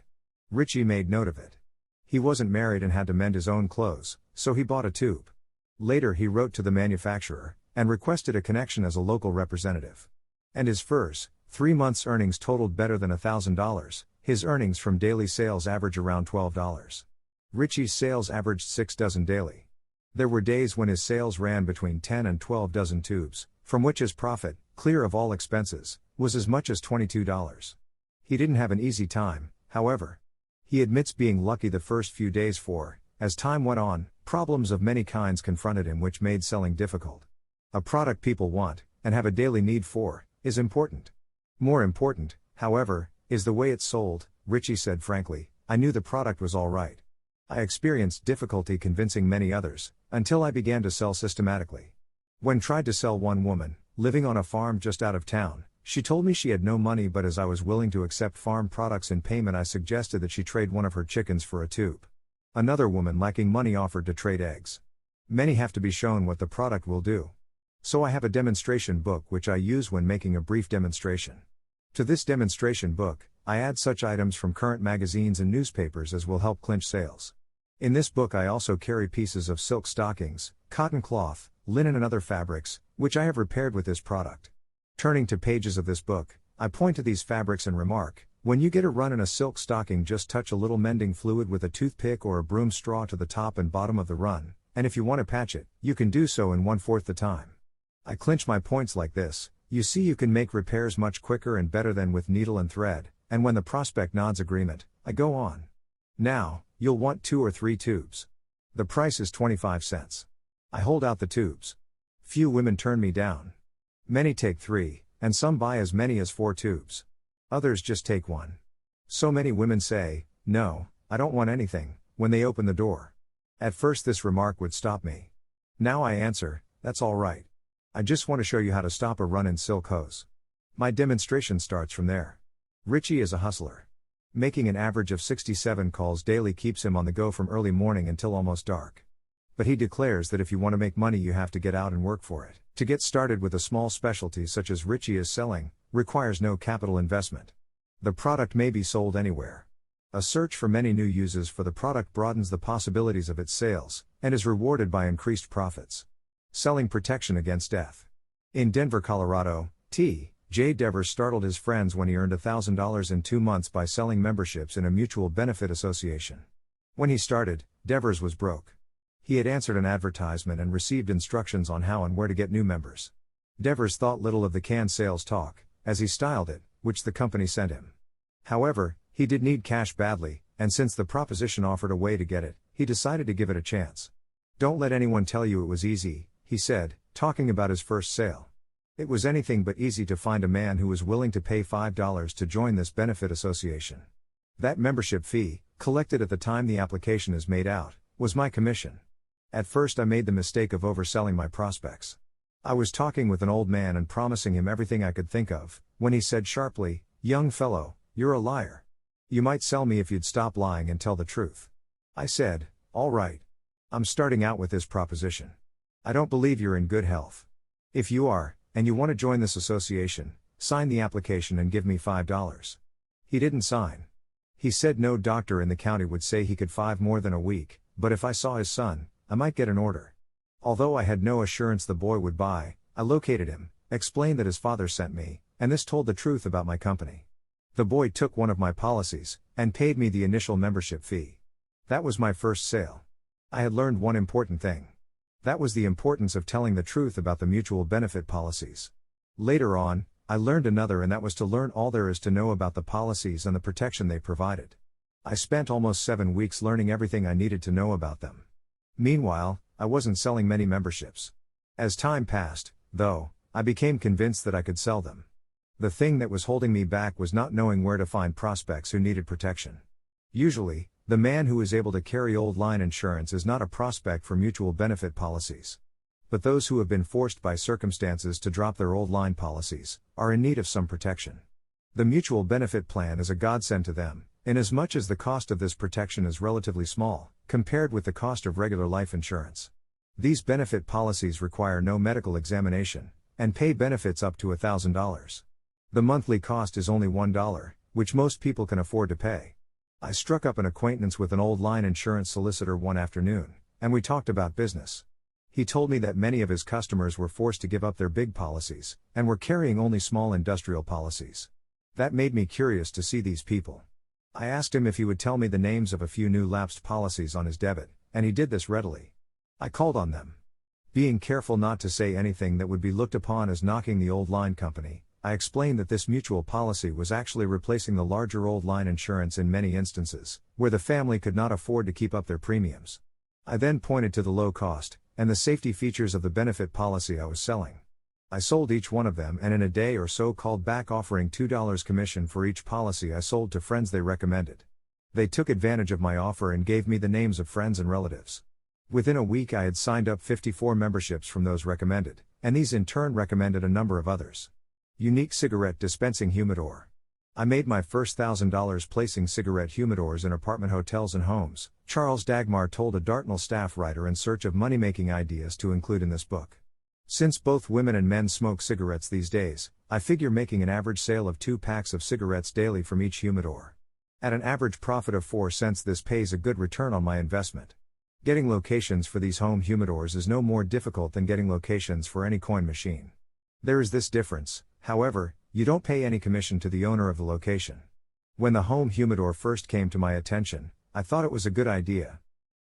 Ritchie made note of it. He wasn't married and had to mend his own clothes, so he bought a tube. Later he wrote to the manufacturer, and requested a connection as a local representative. And his first 3 months' earnings totaled better than $1,000, his earnings from daily sales average around $12. Ritchie's sales averaged 6 dozen daily. There were days when his sales ran between 10 and 12 dozen tubes, from which his profit, clear of all expenses, was as much as $22. He didn't have an easy time, however. He admits being lucky the first few days for, as time went on, problems of many kinds confronted him which made selling difficult. A product people want, and have a daily need for, is important. More important, however, is the way it's sold, Ritchie said frankly. I knew the product was all right. I experienced difficulty convincing many others, until I began to sell systematically. When tried to sell one woman, living on a farm just out of town, she told me she had no money, but as I was willing to accept farm products in payment, I suggested that she trade one of her chickens for a tube. Another woman lacking money offered to trade eggs. Many have to be shown what the product will do. So I have a demonstration book which I use when making a brief demonstration. To this demonstration book, I add such items from current magazines and newspapers as will help clinch sales. In this book I also carry pieces of silk stockings, cotton cloth, linen and other fabrics, which I have repaired with this product. Turning to pages of this book, I point to these fabrics and remark, when you get a run in a silk stocking, just touch a little mending fluid with a toothpick or a broom straw to the top and bottom of the run, and if you want to patch it, you can do so in 1/4 the time. I clinch my points like this: you see, you can make repairs much quicker and better than with needle and thread, and when the prospect nods agreement, I go on. Now, you'll want 2 or 3 tubes. The price is 25 cents. I hold out the tubes. Few women turn me down. Many take 3, and some buy as many as 4 tubes. Others just take 1. So many women say, "No, I don't want anything," when they open the door. At first this remark would stop me. Now I answer, "That's all right. I just want to show you how to stop a run in silk hose." My demonstration starts from there. Richie is a hustler. Making an average of 67 calls daily keeps him on the go from early morning until almost dark. But he declares that if you want to make money, you have to get out and work for it. To get started with a small specialty such as Richie is selling, requires no capital investment. The product may be sold anywhere. A search for many new uses for the product broadens the possibilities of its sales, and is rewarded by increased profits. Selling protection against death. In Denver, Colorado, T.J. Devers startled his friends when he earned $1,000 in 2 months by selling memberships in a mutual benefit association. When he started, Devers was broke. He had answered an advertisement and received instructions on how and where to get new members. Devers thought little of the canned sales talk, as he styled it, which the company sent him. However, he did need cash badly, and since the proposition offered a way to get it, he decided to give it a chance. "Don't let anyone tell you it was easy," he said, talking about his first sale. "It was anything but easy to find a man who was willing to pay $5 to join this benefit association. That membership fee, collected at the time the application is made out, was my commission. At first I made the mistake of overselling my prospects. I was talking with an old man and promising him everything I could think of, when he said sharply, 'Young fellow, you're a liar. You might sell me if you'd stop lying and tell the truth.' I said, 'All right. I'm starting out with this proposition. I don't believe you're in good health. If you are, and you want to join this association, sign the application and give me $5. He didn't sign. He said no doctor in the county would say he could 5 more than a week, but if I saw his son, I might get an order. Although I had no assurance the boy would buy, I located him, explained that his father sent me, and this told the truth about my company. The boy took one of my policies, and paid me the initial membership fee. That was my first sale. I had learned one important thing. That was the importance of telling the truth about the mutual benefit policies. Later on, I learned another, and that was to learn all there is to know about the policies and the protection they provided. I spent almost 7 weeks learning everything I needed to know about them. Meanwhile, I wasn't selling many memberships. As time passed, though, I became convinced that I could sell them. The thing that was holding me back was not knowing where to find prospects who needed protection. Usually, the man who is able to carry old line insurance is not a prospect for mutual benefit policies. But those who have been forced by circumstances to drop their old line policies are in need of some protection. The mutual benefit plan is a godsend to them, inasmuch as the cost of this protection is relatively small, compared with the cost of regular life insurance. These benefit policies require no medical examination, and pay benefits up to $1,000. The monthly cost is only $1, which most people can afford to pay. I struck up an acquaintance with an old line insurance solicitor one afternoon, and we talked about business. He told me that many of his customers were forced to give up their big policies, and were carrying only small industrial policies. That made me curious to see these people. I asked him if he would tell me the names of a few new lapsed policies on his debit, and he did this readily. I called on them. Being careful not to say anything that would be looked upon as knocking the old line company, I explained that this mutual policy was actually replacing the larger old line insurance in many instances, where the family could not afford to keep up their premiums. I then pointed to the low cost, and the safety features of the benefit policy I was selling. I sold each one of them, and in a day or so called back offering $2 commission for each policy I sold to friends they recommended. They took advantage of my offer and gave me the names of friends and relatives. Within a week I had signed up 54 memberships from those recommended, and these in turn recommended a number of others. Unique cigarette dispensing humidor. I made my first $1,000 placing cigarette humidors in apartment hotels and homes, Charles Dagmar told a Dartnell staff writer in search of money-making ideas to include in this book. Since both women and men smoke cigarettes these days, I figure making an average sale of 2 packs of cigarettes daily from each humidor. At an average profit of 4 cents, this pays a good return on my investment. Getting locations for these home humidors is no more difficult than getting locations for any coin machine. There is this difference, however: you don't pay any commission to the owner of the location. When the home humidor first came to my attention, I thought it was a good idea.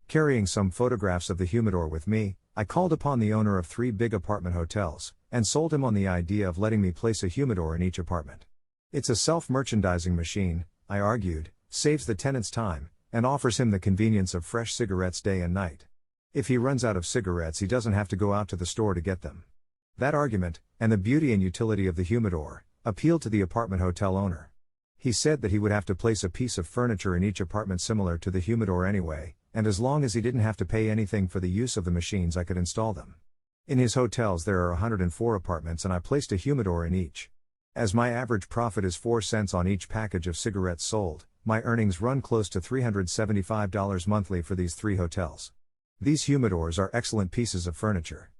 Carrying some photographs of the humidor with me, I called upon the owner of 3 big apartment hotels, and sold him on the idea of letting me place a humidor in each apartment. It's a self-merchandising machine, I argued, saves the tenant's time, and offers him the convenience of fresh cigarettes day and night. If he runs out of cigarettes, he doesn't have to go out to the store to get them. That argument, and the beauty and utility of the humidor, appealed to the apartment hotel owner. He said that he would have to place a piece of furniture in each apartment similar to the humidor anyway, and as long as he didn't have to pay anything for the use of the machines, I could install them. In his hotels there are 104 apartments, and I placed a humidor in each. As my average profit is 4 cents on each package of cigarettes sold, my earnings run close to $375 monthly for these 3 hotels. These humidors are excellent pieces of furniture.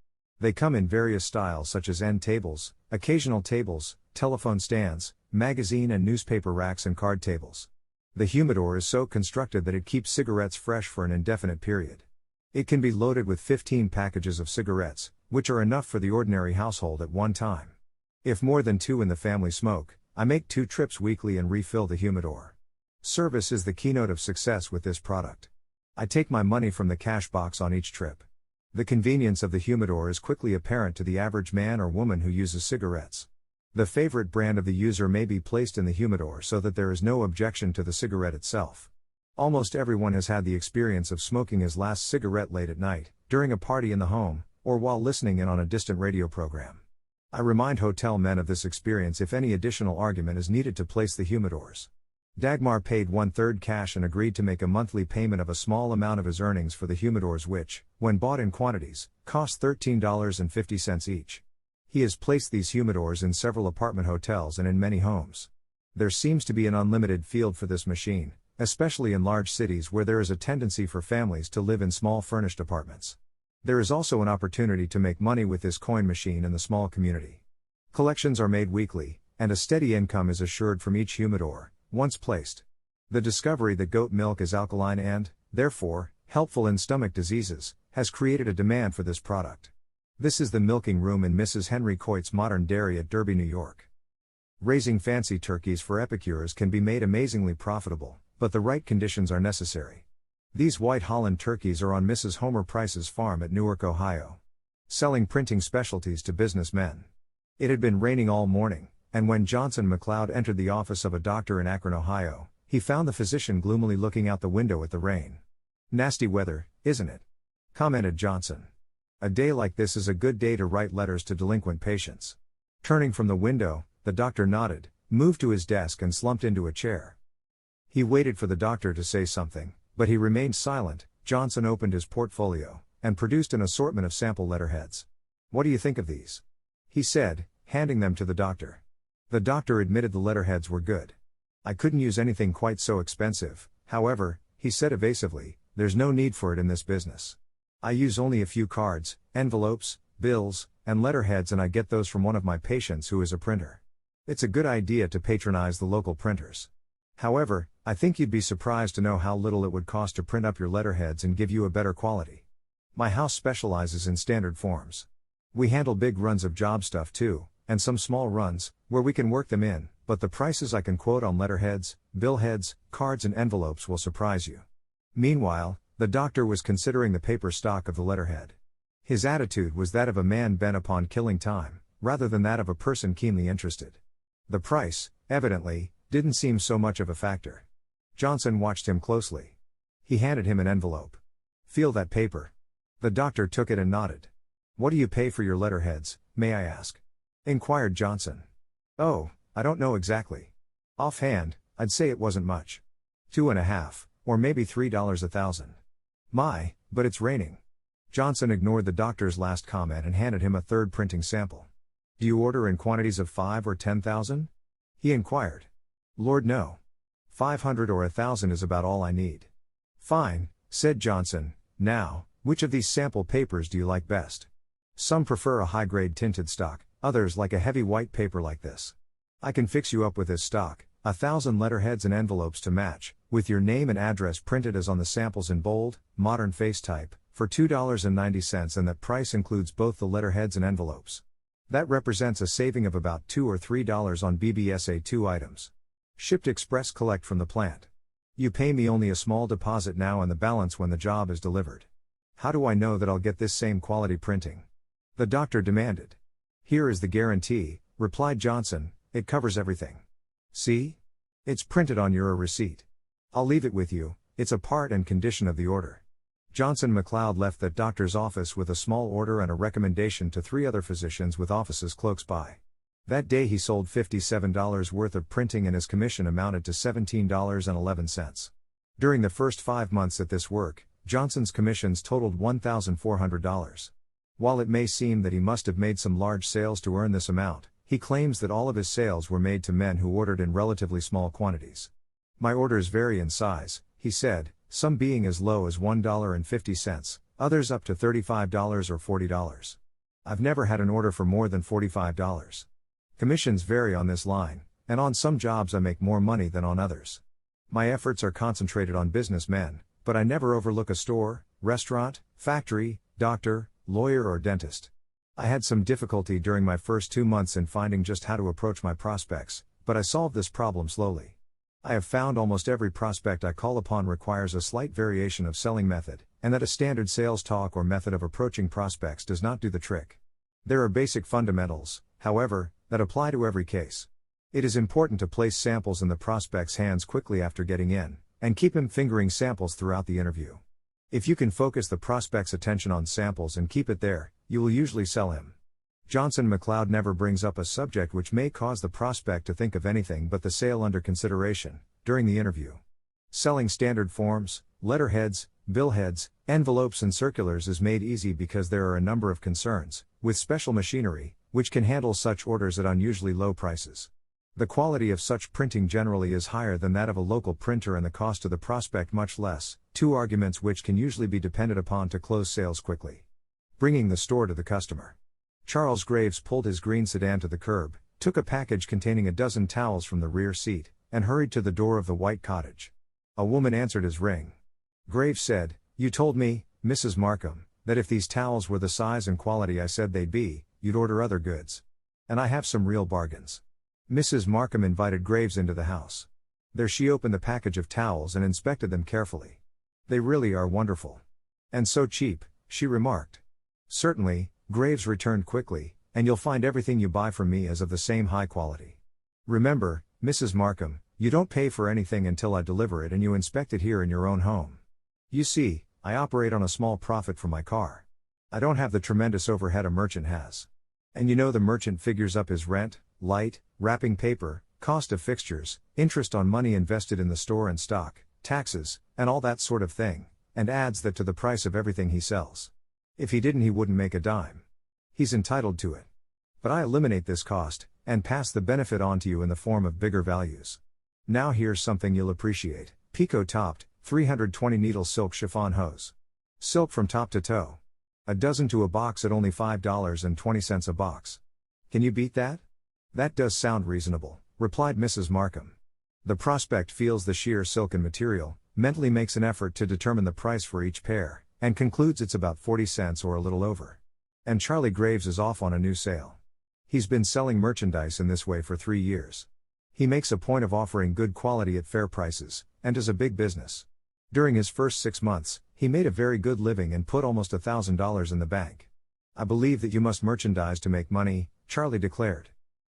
They come in various styles such as end tables, occasional tables, telephone stands, magazine and newspaper racks, and card tables. The humidor is so constructed that it keeps cigarettes fresh for an indefinite period. It can be loaded with 15 packages of cigarettes, which are enough for the ordinary household at one time. If more than 2 in the family smoke, I make 2 trips weekly and refill the humidor. Service is the keynote of success with this product. I take my money from the cash box on each trip. The convenience of the humidor is quickly apparent to the average man or woman who uses cigarettes. The favorite brand of the user may be placed in the humidor so that there is no objection to the cigarette itself. Almost everyone has had the experience of smoking his last cigarette late at night, during a party in the home, or while listening in on a distant radio program. I remind hotel men of this experience if any additional argument is needed to place the humidors. Dagmar paid 1/3 cash and agreed to make a monthly payment of a small amount of his earnings for the humidors, which, when bought in quantities, cost $13.50 each. He has placed these humidors in several apartment hotels and in many homes. There seems to be an unlimited field for this machine, especially in large cities where there is a tendency for families to live in small furnished apartments. There is also an opportunity to make money with this coin machine in the small community. Collections are made weekly, and a steady income is assured from each humidor, once placed. The discovery that goat milk is alkaline and, therefore, helpful in stomach diseases, has created a demand for this product. This is the milking room in Mrs. Henry Coit's Modern Dairy at Derby, New York. Raising fancy turkeys for epicures can be made amazingly profitable, but the right conditions are necessary. These White Holland turkeys are on Mrs. Homer Price's farm at Newark, Ohio. Selling printing specialties to businessmen. It had been raining all morning, and when Johnson McLeod entered the office of a doctor in Akron, Ohio, he found the physician gloomily looking out the window at the rain. "Nasty weather, isn't it?" commented Johnson. "A day like this is a good day to write letters to delinquent patients." Turning from the window, the doctor nodded, moved to his desk and slumped into a chair. He waited for the doctor to say something, but he remained silent. Johnson opened his portfolio, and produced an assortment of sample letterheads. "What do you think of these?" he said, handing them to the doctor. The doctor admitted the letterheads were good. "I couldn't use anything quite so expensive, however," he said evasively, "there's no need for it in this business. I use only a few cards, envelopes, bills, and letterheads, and I get those from one of my patients who is a printer. It's a good idea to patronize the local printers. However, I think you'd be surprised to know how little it would cost to print up your letterheads and give you a better quality. My house specializes in standard forms. We handle big runs of job stuff too, and some small runs, where we can work them in, but the prices I can quote on letterheads, billheads, cards and envelopes will surprise you." Meanwhile, the doctor was considering the paper stock of the letterhead. His attitude was that of a man bent upon killing time, rather than that of a person keenly interested. The price, evidently, didn't seem so much of a factor. Johnson watched him closely. He handed him an envelope. "Feel that paper?" The doctor took it and nodded. "What do you pay for your letterheads, may I ask?" inquired Johnson. "Oh, I don't know exactly. Offhand, I'd say it wasn't much. 2.5, or maybe $3 a thousand. My, but it's raining. Johnson ignored the doctor's last comment and handed him a third printing sample. Do you order in quantities of 5 or 10,000? He inquired. Lord, no. 500 or 1,000 is about all I need. Fine, said Johnson. Now, which of these sample papers do you like best? Some prefer a high-grade tinted stock, others like a heavy white paper like this. I can fix you up with this stock, 1,000 letterheads and envelopes to match, with your name and address printed as on the samples in bold, modern face type, for $2.90, and that price includes both the letterheads and envelopes. That represents a saving of about $2 or $3 on BBSA2 items. Shipped express collect from the plant. You pay me only a small deposit now and the balance when the job is delivered. How do I know that I'll get this same quality printing? The doctor demanded. Here is the guarantee, replied Johnson, it covers everything. See? It's printed on your receipt. I'll leave it with you, it's a part and condition of the order. Johnson McLeod left that doctor's office with a small order and a recommendation to 3 other physicians with offices close by. That day he sold $57 worth of printing and his commission amounted to $17.11. During the first 5 months at this work, Johnson's commissions totaled $1,400. While it may seem that he must have made some large sales to earn this amount, he claims that all of his sales were made to men who ordered in relatively small quantities. My orders vary in size, he said, some being as low as $1.50, others up to $35 or $40. I've never had an order for more than $45. Commissions vary on this line, and on some jobs I make more money than on others. My efforts are concentrated on businessmen, but I never overlook a store, restaurant, factory, doctor, lawyer or dentist. I had some difficulty during my first 2 months in finding just how to approach my prospects, but I solved this problem slowly. I have found almost every prospect I call upon requires a slight variation of selling method, and that a standard sales talk or method of approaching prospects does not do the trick. There are basic fundamentals, however, that apply to every case. It is important to place samples in the prospect's hands quickly after getting in, and keep him fingering samples throughout the interview. If you can focus the prospect's attention on samples and keep it there, you will usually sell him. Johnson McLeod never brings up a subject which may cause the prospect to think of anything but the sale under consideration during the interview. Selling standard forms, letterheads, billheads, envelopes and circulars is made easy because there are a number of concerns, with special machinery, which can handle such orders at unusually low prices. The quality of such printing generally is higher than that of a local printer and the cost to the prospect much less, 2 arguments which can usually be depended upon to close sales quickly. Bringing the store to the customer. Charles Graves pulled his green sedan to the curb, took a package containing a dozen towels from the rear seat, and hurried to the door of the white cottage. A woman answered his ring. Graves said, "You told me, Mrs. Markham, that if these towels were the size and quality I said they'd be, you'd order other goods. And I have some real bargains." Mrs. Markham invited Graves into the house. There she opened the package of towels and inspected them carefully. "They really are wonderful. And so cheap," she remarked. "Certainly," Graves returned quickly, "and you'll find everything you buy from me is of the same high quality. Remember, Mrs. Markham, you don't pay for anything until I deliver it and you inspect it here in your own home. You see, I operate on a small profit from my car. I don't have the tremendous overhead a merchant has. And you know the merchant figures up his rent, light, wrapping paper, cost of fixtures, interest on money invested in the store and stock, taxes, and all that sort of thing, and adds that to the price of everything he sells. If he didn't, he wouldn't make a dime. He's entitled to it. But I eliminate this cost, and pass the benefit on to you in the form of bigger values. Now here's something you'll appreciate: Picot-topped, 320 needle silk chiffon hose. Silk from top to toe. A dozen to a box at only $5.20 a box. Can you beat that? That does sound reasonable, replied Mrs. Markham. The prospect feels the sheer silken material, mentally makes an effort to determine the price for each pair, and concludes it's about 40 cents or a little over. And Charlie Graves is off on a new sale. He's been selling merchandise in this way for 3 years. He makes a point of offering good quality at fair prices, and is a big business. During his first 6 months, he made a very good living and put almost $1,000 in the bank. "I believe that you must merchandise to make money," Charlie declared.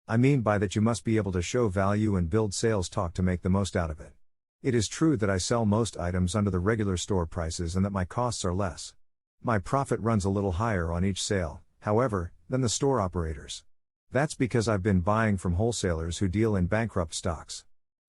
"I mean by that you must be able to show value and build sales talk to make the most out of it. It is true that I sell most items under the regular store prices and that my costs are less. My profit runs a little higher on each sale, however, than the store operators. That's because I've been buying from wholesalers who deal in bankrupt stocks.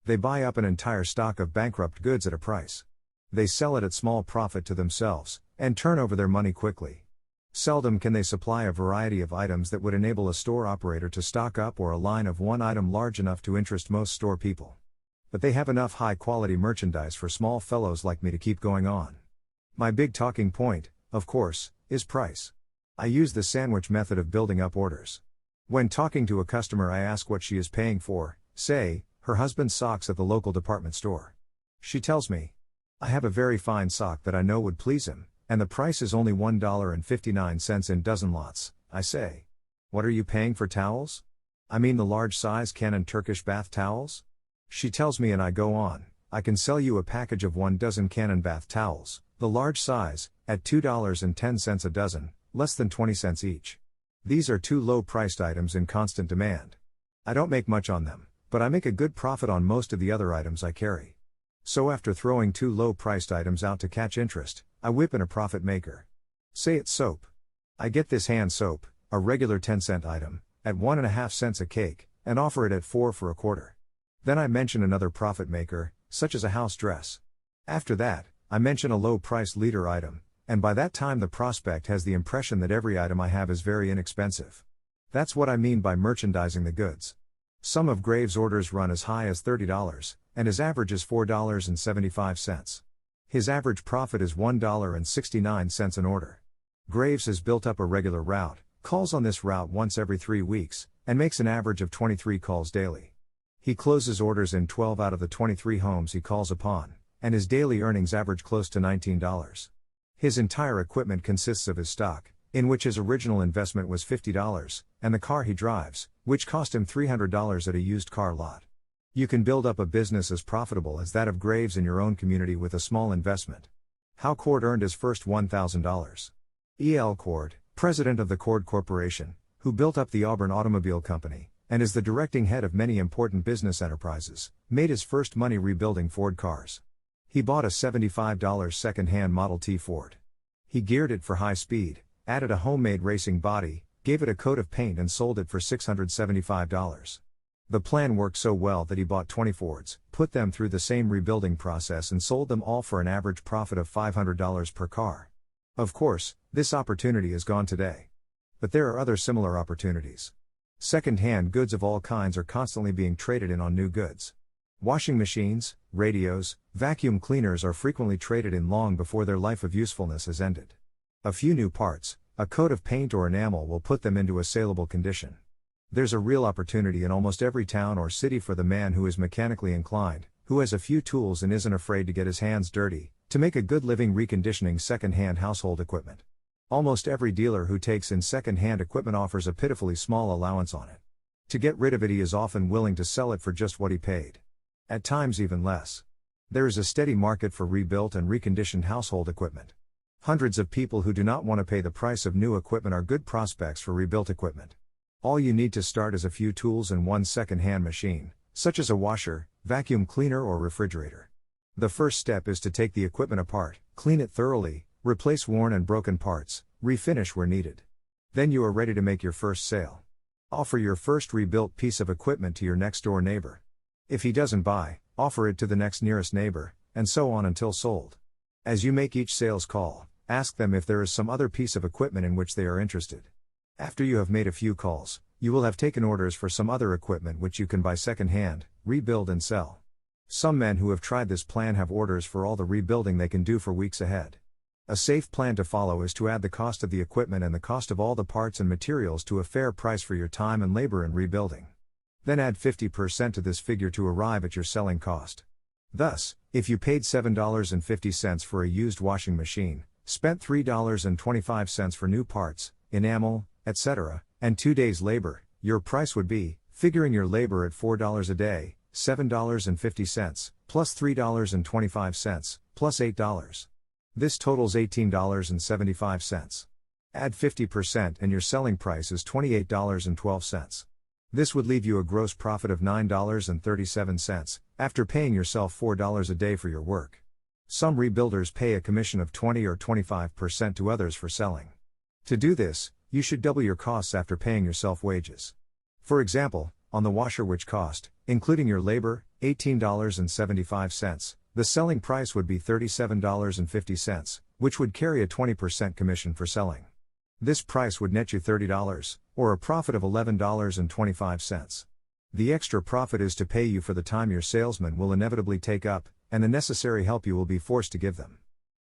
They buy up an entire stock of bankrupt goods at a price. They sell it at small profit to themselves, and turn over their money quickly. Seldom can they supply a variety of items that would enable a store operator to stock up or a line of one item large enough to interest most store people. But they have enough high-quality merchandise for small fellows like me to keep going on. My big talking point, of course, is price. I use the sandwich method of building up orders. When talking to a customer, I ask what she is paying for, say, her husband's socks at the local department store. She tells me, I have a very fine sock that I know would please him, and the price is only $1.59 in dozen lots. I say, what are you paying for towels? I mean the large size Canon Turkish bath towels? She tells me and I go on, I can sell you a package of 1 dozen Canon bath towels, the large size, at $2.10 a dozen, less than 20 cents each. These are 2 low-priced items in constant demand. I don't make much on them, but I make a good profit on most of the other items I carry. So after throwing 2 low-priced items out to catch interest, I whip in a profit maker. Say it's soap. I get this hand soap, a regular 10-cent item, at 1.5 cents a cake, and offer it at 4 for a quarter. Then I mention another profit maker, such as a house dress. After that, I mention a low-priced leader item, and by that time the prospect has the impression that every item I have is very inexpensive. That's what I mean by merchandising the goods. Some of Graves' orders run as high as $30, and his average is $4.75. His average profit is $1.69 an order. Graves has built up a regular route, calls on this route once every 3 weeks, and makes an average of 23 calls daily. He closes orders in 12 out of the 23 homes he calls upon, and his daily earnings average close to $19. His entire equipment consists of his stock, in which his original investment was $50, and the car he drives, which cost him $300 at a used car lot. You can build up a business as profitable as that of Graves in your own community with a small investment. How Cord earned his first $1,000. E. L. Cord, president of the Cord Corporation, who built up the Auburn Automobile Company, and is the directing head of many important business enterprises, made his first money rebuilding Ford cars. He bought a $75 second-hand Model T Ford. He geared it for high speed, added a homemade racing body, gave it a coat of paint and sold it for $675. The plan worked so well that he bought 20 Fords, put them through the same rebuilding process and sold them all for an average profit of $500 per car. Of course, this opportunity is gone today. But there are other similar opportunities. Second-hand goods of all kinds are constantly being traded in on new goods. Washing machines, radios, vacuum cleaners are frequently traded in long before their life of usefulness has ended. A few new parts, a coat of paint or enamel will put them into a saleable condition. There's a real opportunity in almost every town or city for the man who is mechanically inclined, who has a few tools and isn't afraid to get his hands dirty, to make a good living reconditioning second-hand household equipment. Almost every dealer who takes in second-hand equipment offers a pitifully small allowance on it. To get rid of it, he is often willing to sell it for just what he paid. At times even less. There is a steady market for rebuilt and reconditioned household equipment. Hundreds of people who do not want to pay the price of new equipment are good prospects for rebuilt equipment. All you need to start is a few tools and one second-hand machine, such as a washer, vacuum cleaner or refrigerator. The first step is to take the equipment apart, clean it thoroughly, replace worn and broken parts, refinish where needed. Then you are ready to make your first sale. Offer your first rebuilt piece of equipment to your next-door neighbor. If he doesn't buy, offer it to the next nearest neighbor, and so on until sold. As you make each sales call, ask them if there is some other piece of equipment in which they are interested. After you have made a few calls, you will have taken orders for some other equipment which you can buy second-hand, rebuild and sell. Some men who have tried this plan have orders for all the rebuilding they can do for weeks ahead. A safe plan to follow is to add the cost of the equipment and the cost of all the parts and materials to a fair price for your time and labor in rebuilding. Then add 50% to this figure to arrive at your selling cost. Thus, if you paid $7.50 for a used washing machine, spent $3.25 for new parts, enamel, etc., and 2 days' labor, your price would be, figuring your labor at $4 a day, $7.50, plus $3.25, plus $8. This totals $18.75. Add 50% and your selling price is $28.12. This would leave you a gross profit of $9.37, after paying yourself $4 a day for your work. Some rebuilders pay a commission of 20 or 25% to others for selling. To do this, you should double your costs after paying yourself wages. For example, on the washer which cost Including your labor, $18.75, the selling price would be $37.50, which would carry a 20% commission for selling. This price would net you $30, or a profit of $11.25. The extra profit is to pay you for the time your salesman will inevitably take up, and the necessary help you will be forced to give them.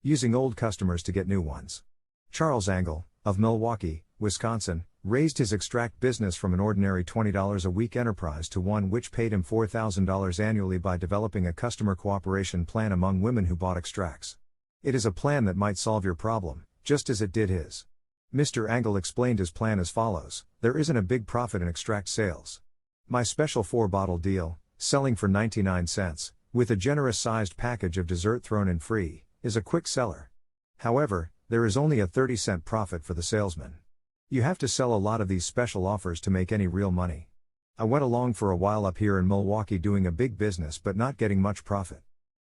Using old customers to get new ones. Charles Angle, of Milwaukee, Wisconsin, raised his extract business from an ordinary $20 a week enterprise to one which paid him $4,000 annually by developing a customer cooperation plan among women who bought extracts. It is a plan that might solve your problem, just as it did his. Mr. Angle explained his plan as follows: there isn't a big profit in extract sales. My special 4-bottle deal, selling for 99 cents, with a generous-sized package of dessert thrown in free, is a quick seller. However, there is only a 30-cent profit for the salesman. You have to sell a lot of these special offers to make any real money. I went along for a while up here in Milwaukee doing a big business but not getting much profit.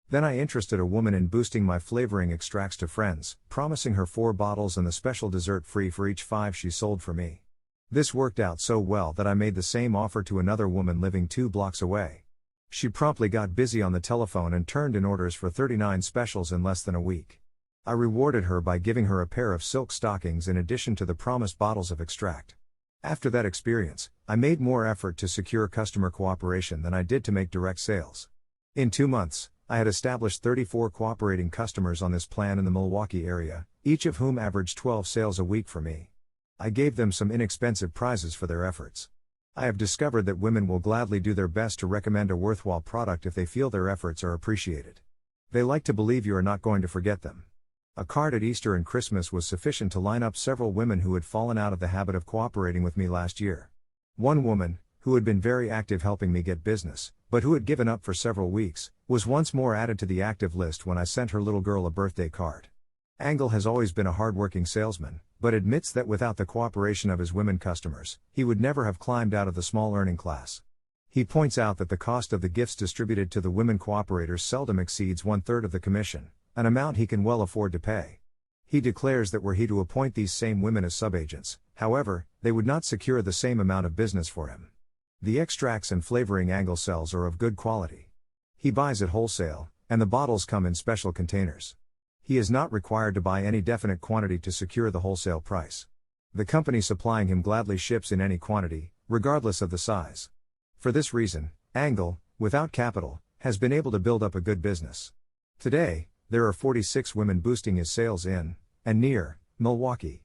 Then I interested a woman in boosting my flavoring extracts to friends, promising her 4 bottles and the special dessert free for each 5 she sold for me. This worked out so well that I made the same offer to another woman living 2 blocks away. She promptly got busy on the telephone and turned in orders for 39 specials in less than a week. I rewarded her by giving her a pair of silk stockings in addition to the promised bottles of extract. After that experience, I made more effort to secure customer cooperation than I did to make direct sales. In 2 months, I had established 34 cooperating customers on this plan in the Milwaukee area, each of whom averaged 12 sales a week for me. I gave them some inexpensive prizes for their efforts. I have discovered that women will gladly do their best to recommend a worthwhile product if they feel their efforts are appreciated. They like to believe you are not going to forget them. A card at Easter and Christmas was sufficient to line up several women who had fallen out of the habit of cooperating with me last year. One woman, who had been very active helping me get business, but who had given up for several weeks, was once more added to the active list when I sent her little girl a birthday card. Angle has always been a hard-working salesman, but admits that without the cooperation of his women customers, he would never have climbed out of the small earning class. He points out that the cost of the gifts distributed to the women cooperators seldom exceeds 1/3 of the commission, an amount he can well afford to pay. He declares that were he to appoint these same women as subagents, however, they would not secure the same amount of business for him. The extracts and flavoring Angle sells are of good quality. He buys at wholesale, and the bottles come in special containers. He is not required to buy any definite quantity to secure the wholesale price. The company supplying him gladly ships in any quantity, regardless of the size. For this reason, Angle, without capital, has been able to build up a good business. Today, there are 46 women boosting his sales in, and near, Milwaukee.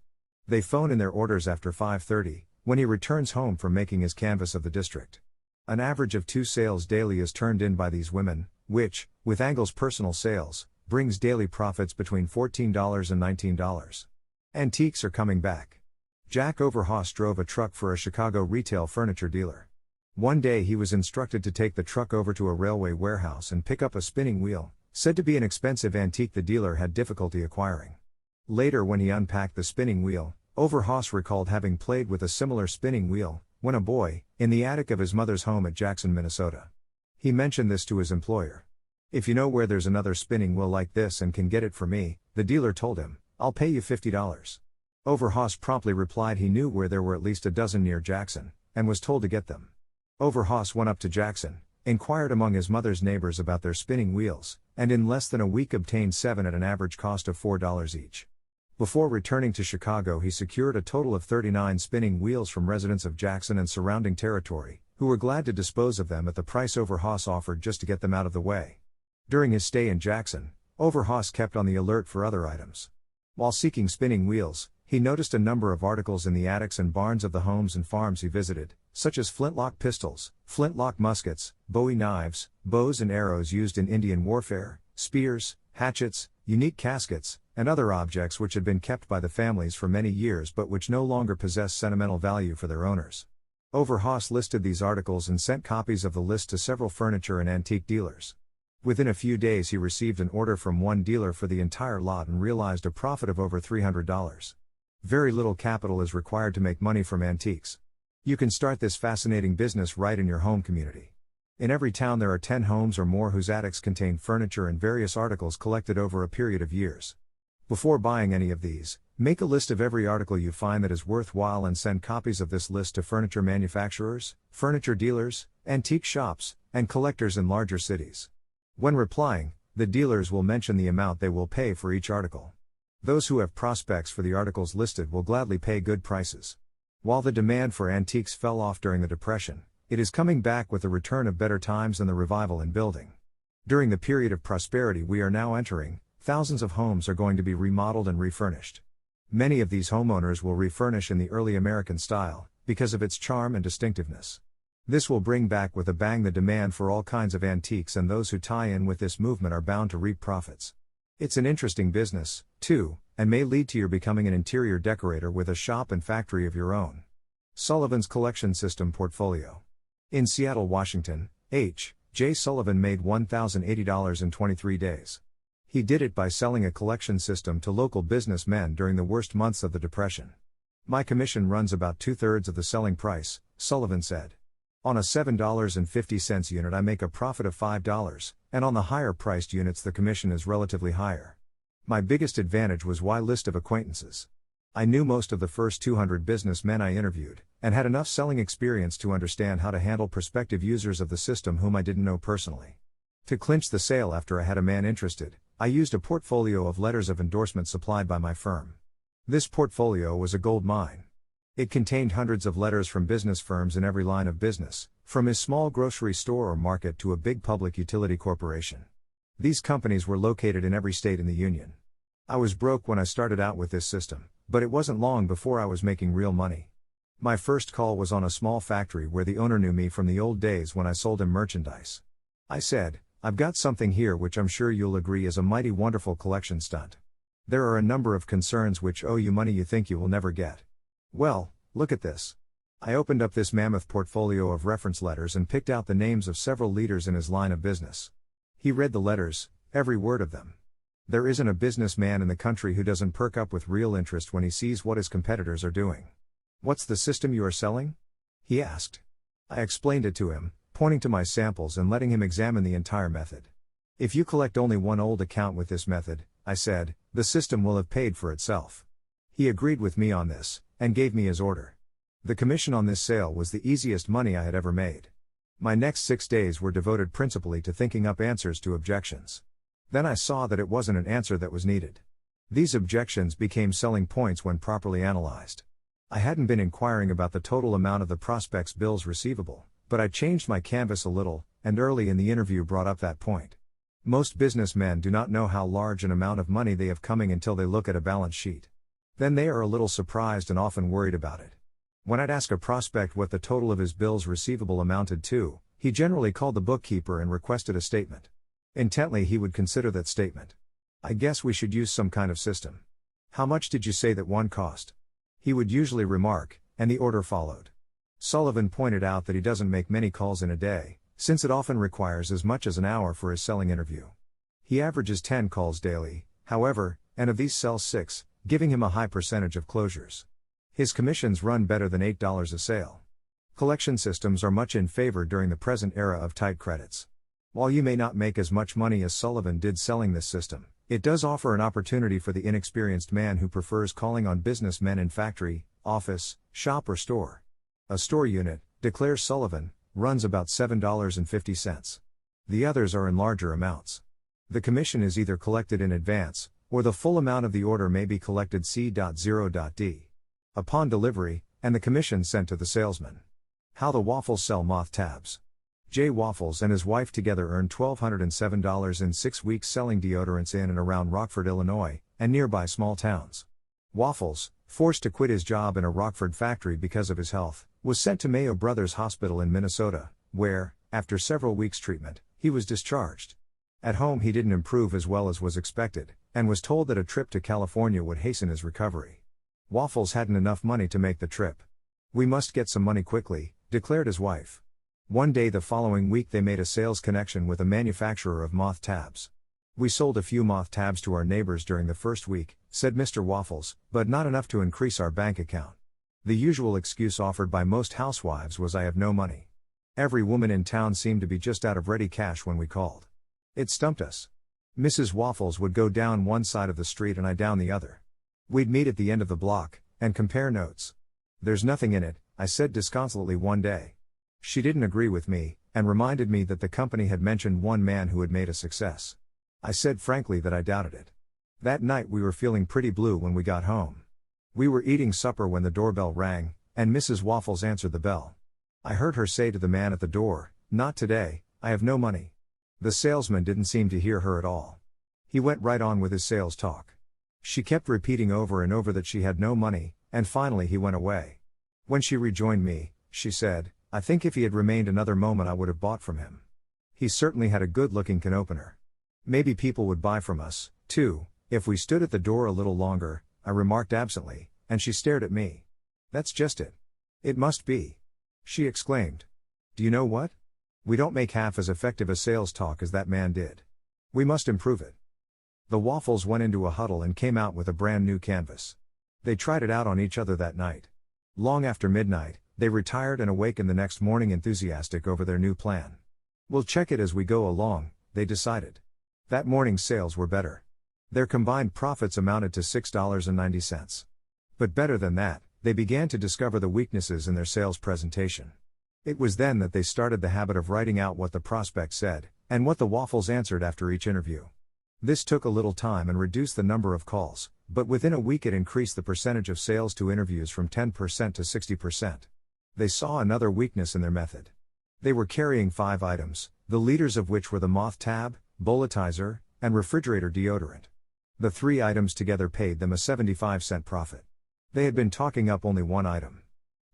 They phone in their orders after 5:30, when he returns home from making his canvass of the district. An average of 2 sales daily is turned in by these women, which, with Angle's personal sales, brings daily profits between $14 and $19. Antiques are coming back. Jack Overhaus drove a truck for a Chicago retail furniture dealer. One day he was instructed to take the truck over to a railway warehouse and pick up a spinning wheel, said to be an expensive antique the dealer had difficulty acquiring. Later, when he unpacked the spinning wheel, Overhaus recalled having played with a similar spinning wheel, when a boy, in the attic of his mother's home at Jackson, Minnesota. He mentioned this to his employer. "If you know where there's another spinning wheel like this and can get it for me," the dealer told him, "I'll pay you $50. Overhaus promptly replied he knew where there were at least a dozen near Jackson, and was told to get them. Overhaus went up to Jackson, inquired among his mother's neighbors about their spinning wheels, and in less than a week obtained 7 at an average cost of $4 each. Before returning to Chicago, he secured a total of 39 spinning wheels from residents of Jackson and surrounding territory, who were glad to dispose of them at the price Overhaus offered just to get them out of the way. During his stay in Jackson, Overhaus kept on the alert for other items. While seeking spinning wheels, he noticed a number of articles in the attics and barns of the homes and farms he visited, such as flintlock pistols, flintlock muskets, Bowie knives, bows and arrows used in Indian warfare, spears, hatchets, unique caskets, and other objects which had been kept by the families for many years but which no longer possess sentimental value for their owners. Overhaus listed these articles and sent copies of the list to several furniture and antique dealers. Within a few days he received an order from one dealer for the entire lot and realized a profit of over $300. Very little capital is required to make money from antiques. You can start this fascinating business right in your home community. In every town there are 10 homes or more whose attics contain furniture and various articles collected over a period of years. Before buying any of these, make a list of every article you find that is worthwhile and send copies of this list to furniture manufacturers, furniture dealers, antique shops, and collectors in larger cities. When replying, the dealers will mention the amount they will pay for each article. Those who have prospects for the articles listed will gladly pay good prices. While the demand for antiques fell off during the Depression, it is coming back with the return of better times and the revival in building. During the period of prosperity we are now entering, thousands of homes are going to be remodeled and refurnished. Many of these homeowners will refurnish in the early American style, because of its charm and distinctiveness. This will bring back with a bang the demand for all kinds of antiques, and those who tie in with this movement are bound to reap profits. It's an interesting business, too, and may lead to your becoming an interior decorator with a shop and factory of your own. Sullivan's Collection System Portfolio. In Seattle, Washington, H. J. Sullivan made $1,080 in 23 days. He did it by selling a collection system to local businessmen during the worst months of the Depression. My commission runs about 2/3 of the selling price, Sullivan said. On a $7.50 unit I make a profit of $5, and on the higher priced units the commission is relatively higher. My biggest advantage was my list of acquaintances. I knew most of the first 200 businessmen I interviewed, and had enough selling experience to understand how to handle prospective users of the system whom I didn't know personally. To clinch the sale after I had a man interested, I used a portfolio of letters of endorsement supplied by my firm. This portfolio was a gold mine. It contained hundreds of letters from business firms in every line of business, from a small grocery store or market to a big public utility corporation. These companies were located in every state in the Union. I was broke when I started out with this system, but it wasn't long before I was making real money. My first call was on a small factory where the owner knew me from the old days when I sold him merchandise. I said, "I've got something here which I'm sure you'll agree is a mighty wonderful collection stunt. There are a number of concerns which owe you money you think you will never get. Well, look at this." I opened up this mammoth portfolio of reference letters and picked out the names of several leaders in his line of business. He read the letters, every word of them. There isn't a businessman in the country who doesn't perk up with real interest when he sees what his competitors are doing. "What's the system you are selling?" he asked. I explained it to him, pointing to my samples and letting him examine the entire method. "If you collect only one old account with this method," I said, "the system will have paid for itself." He agreed with me on this, and gave me his order. The commission on this sale was the easiest money I had ever made. My next 6 days were devoted principally to thinking up answers to objections. Then I saw that it wasn't an answer that was needed. These objections became selling points when properly analyzed. I hadn't been inquiring about the total amount of the prospect's bills receivable, but I changed my canvas a little, and early in the interview brought up that point. Most businessmen do not know how large an amount of money they have coming until they look at a balance sheet. Then they are a little surprised and often worried about it. When I'd ask a prospect what the total of his bills receivable amounted to, he generally called the bookkeeper and requested a statement. Intently he would consider that statement. "I guess we should use some kind of system. How much did you say that one cost?" he would usually remark, and the order followed. Sullivan pointed out that he doesn't make many calls in a day, since it often requires as much as an hour for his selling interview. He averages 10 calls daily, however, and of these sells 6, giving him a high percentage of closures. His commissions run better than $8 a sale. Collection systems are much in favor during the present era of tight credits. While you may not make as much money as Sullivan did selling this system, it does offer an opportunity for the inexperienced man who prefers calling on businessmen in factory, office, shop or store. A store unit, declares Sullivan, runs about $7.50. The others are in larger amounts. The commission is either collected in advance, or the full amount of the order may be collected C.0.D. upon delivery, and the commission sent to the salesman. How the Waffles sell moth tabs. Jay Waffles and his wife together earned $1,207 in 6 weeks selling deodorants in and around Rockford, Illinois, and nearby small towns. Waffles, forced to quit his job in a Rockford factory because of his health, was sent to Mayo Brothers Hospital in Minnesota, where, after several weeks' treatment, he was discharged. At home he didn't improve as well as was expected, and was told that a trip to California would hasten his recovery. Waffles hadn't enough money to make the trip. "We must get some money quickly," declared his wife. One day the following week they made a sales connection with a manufacturer of moth tabs. "We sold a few moth tabs to our neighbors during the first week," said Mr. Waffles, "but not enough to increase our bank account." The usual excuse offered by most housewives was, "I have no money." Every woman in town seemed to be just out of ready cash when we called. It stumped us. Mrs. Waffles would go down one side of the street and I down the other. We'd meet at the end of the block, and compare notes. "There's nothing in it," I said disconsolately one day. She didn't agree with me, and reminded me that the company had mentioned one man who had made a success. I said frankly that I doubted it. That night we were feeling pretty blue when we got home. We were eating supper when the doorbell rang, and Mrs. Waffles answered the bell. I heard her say to the man at the door, "Not today, I have no money." The salesman didn't seem to hear her at all. He went right on with his sales talk. She kept repeating over and over that she had no money, and finally he went away. When she rejoined me, she said, "I think if he had remained another moment I would have bought from him. He certainly had a good-looking can opener. Maybe people would buy from us, too, if we stood at the door a little longer," I remarked absently, and she stared at me. "That's just it. It must be," she exclaimed. "Do you know what? We don't make half as effective a sales talk as that man did. We must improve it." The Waffles went into a huddle and came out with a brand new canvas. They tried it out on each other that night. Long after midnight, they retired and awakened the next morning enthusiastic over their new plan. "We'll check it as we go along," they decided. That morning's sales were better. Their combined profits amounted to $6.90. But better than that, they began to discover the weaknesses in their sales presentation. It was then that they started the habit of writing out what the prospect said, and what the Waffles answered after each interview. This took a little time and reduced the number of calls, but within a week it increased the percentage of sales to interviews from 10% to 60%. They saw another weakness in their method. They were carrying 5 items, the leaders of which were the moth tab, Bolitizer, and refrigerator deodorant. The 3 items together paid them a 75-cent profit. They had been talking up only one item.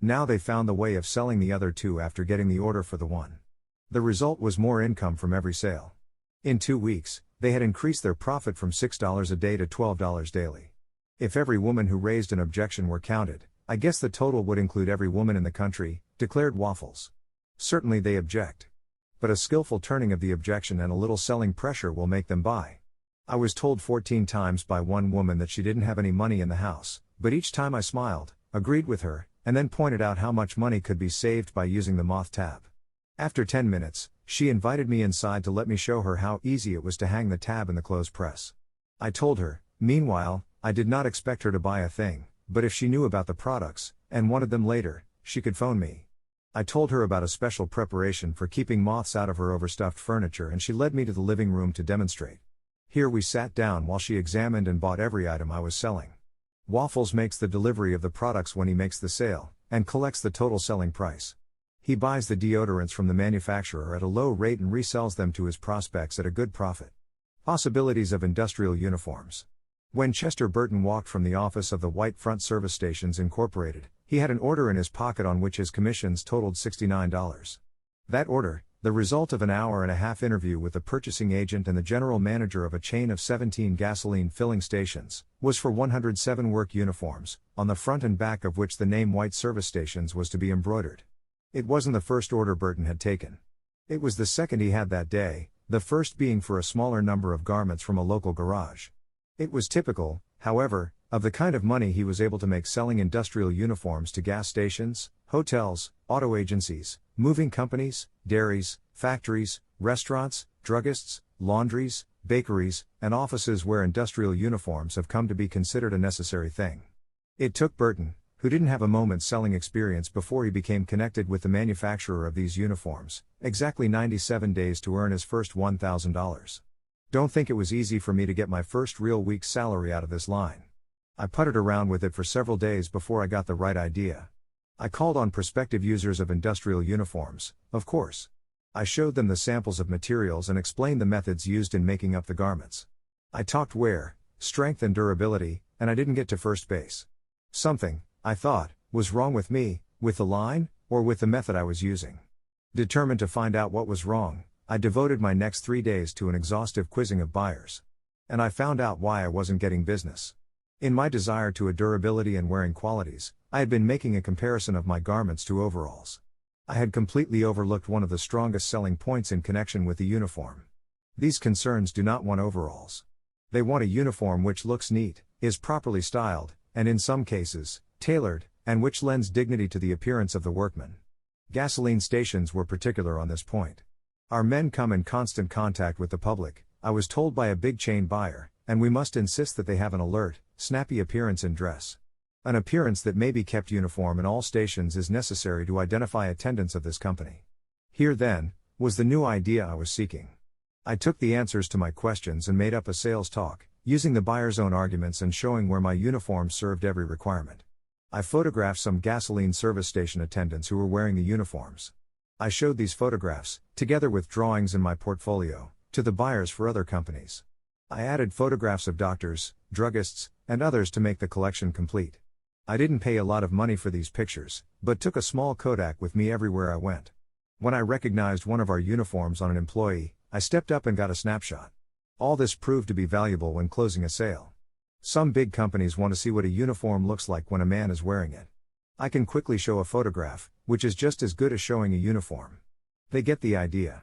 Now they found the way of selling the other 2 after getting the order for the one. The result was more income from every sale. In 2 weeks, they had increased their profit from $6 a day to $12 daily. If every woman who raised an objection were counted, I guess the total would include every woman in the country, declared Waffles. Certainly they object. But a skillful turning of the objection and a little selling pressure will make them buy. I was told 14 times by one woman that she didn't have any money in the house, but each time I smiled, agreed with her, and then pointed out how much money could be saved by using the moth tab. After 10 minutes, she invited me inside to let me show her how easy it was to hang the tab in the clothes press. I told her, meanwhile, I did not expect her to buy a thing, but if she knew about the products, and wanted them later, she could phone me. I told her about a special preparation for keeping moths out of her overstuffed furniture, and she led me to the living room to demonstrate. Here we sat down while she examined and bought every item I was selling. Waffles makes the delivery of the products when he makes the sale, and collects the total selling price. He buys the deodorants from the manufacturer at a low rate and resells them to his prospects at a good profit. Possibilities of industrial uniforms. When Chester Burton walked from the office of the White Front Service Stations Incorporated, he had an order in his pocket on which his commissions totaled $69. That order, the result of an hour-and-a-half interview with the purchasing agent and the general manager of a chain of 17 gasoline filling stations, was for 107 work uniforms, on the front and back of which the name White Service Stations was to be embroidered. It wasn't the first order Burton had taken. It was the second he had that day, the first being for a smaller number of garments from a local garage. It was typical, however, of the kind of money he was able to make selling industrial uniforms to gas stations, hotels, auto agencies, moving companies, dairies, factories, restaurants, druggists, laundries, bakeries, and offices where industrial uniforms have come to be considered a necessary thing. It took Burton, who didn't have a moment's selling experience before he became connected with the manufacturer of these uniforms, exactly 97 days to earn his first $1,000. Don't think it was easy for me to get my first real week's salary out of this line. I puttered around with it for several days before I got the right idea. I called on prospective users of industrial uniforms, of course. I showed them the samples of materials and explained the methods used in making up the garments. I talked wear, strength and durability, and I didn't get to first base. Something, I thought, was wrong with me, with the line, or with the method I was using. Determined to find out what was wrong, I devoted my next 3 days to an exhaustive quizzing of buyers. And I found out why I wasn't getting business. In my desire to a durability and wearing qualities, I had been making a comparison of my garments to overalls. I had completely overlooked one of the strongest selling points in connection with the uniform. These concerns do not want overalls. They want a uniform which looks neat, is properly styled, and in some cases, tailored, and which lends dignity to the appearance of the workman. Gasoline stations were particular on this point. Our men come in constant contact with the public, I was told by a big chain buyer, and we must insist that they have an alert, snappy appearance in dress. An appearance that may be kept uniform in all stations is necessary to identify attendants of this company. Here then, was the new idea I was seeking. I took the answers to my questions and made up a sales talk, using the buyer's own arguments and showing where my uniform served every requirement. I photographed some gasoline service station attendants who were wearing the uniforms. I showed these photographs, together with drawings in my portfolio, to the buyers for other companies. I added photographs of doctors, druggists, and others to make the collection complete. I didn't pay a lot of money for these pictures, but took a small Kodak with me everywhere I went. When I recognized one of our uniforms on an employee, I stepped up and got a snapshot. All this proved to be valuable when closing a sale. Some big companies want to see what a uniform looks like when a man is wearing it. I can quickly show a photograph, which is just as good as showing a uniform. They get the idea.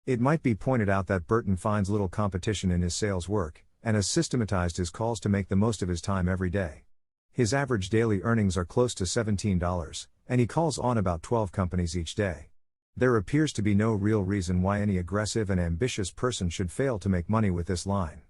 It might be pointed out that Burton finds little competition in his sales work, and has systematized his calls to make the most of his time every day. His average daily earnings are close to $17, and he calls on about 12 companies each day. There appears to be no real reason why any aggressive and ambitious person should fail to make money with this line.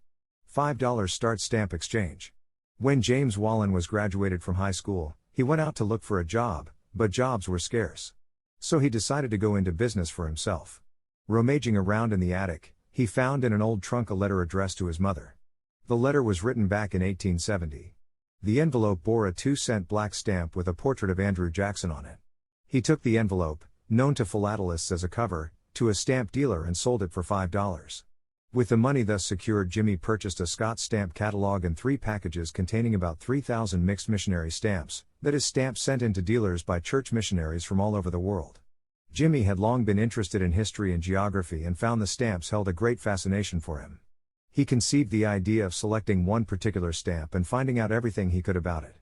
$5 Start Stamp Exchange. When James Wallen was graduated from high school, he went out to look for a job, but jobs were scarce. So he decided to go into business for himself. Rummaging around in the attic, he found in an old trunk a letter addressed to his mother. The letter was written back in 1870. The envelope bore a 2-cent black stamp with a portrait of Andrew Jackson on it. He took the envelope, known to philatelists as a cover, to a stamp dealer and sold it for $5. With the money thus secured, Jimmy purchased a Scott stamp catalog and 3 packages containing about 3,000 mixed missionary stamps, that is, stamps sent into dealers by church missionaries from all over the world. Jimmy had long been interested in history and geography and found the stamps held a great fascination for him. He conceived the idea of selecting one particular stamp and finding out everything he could about it.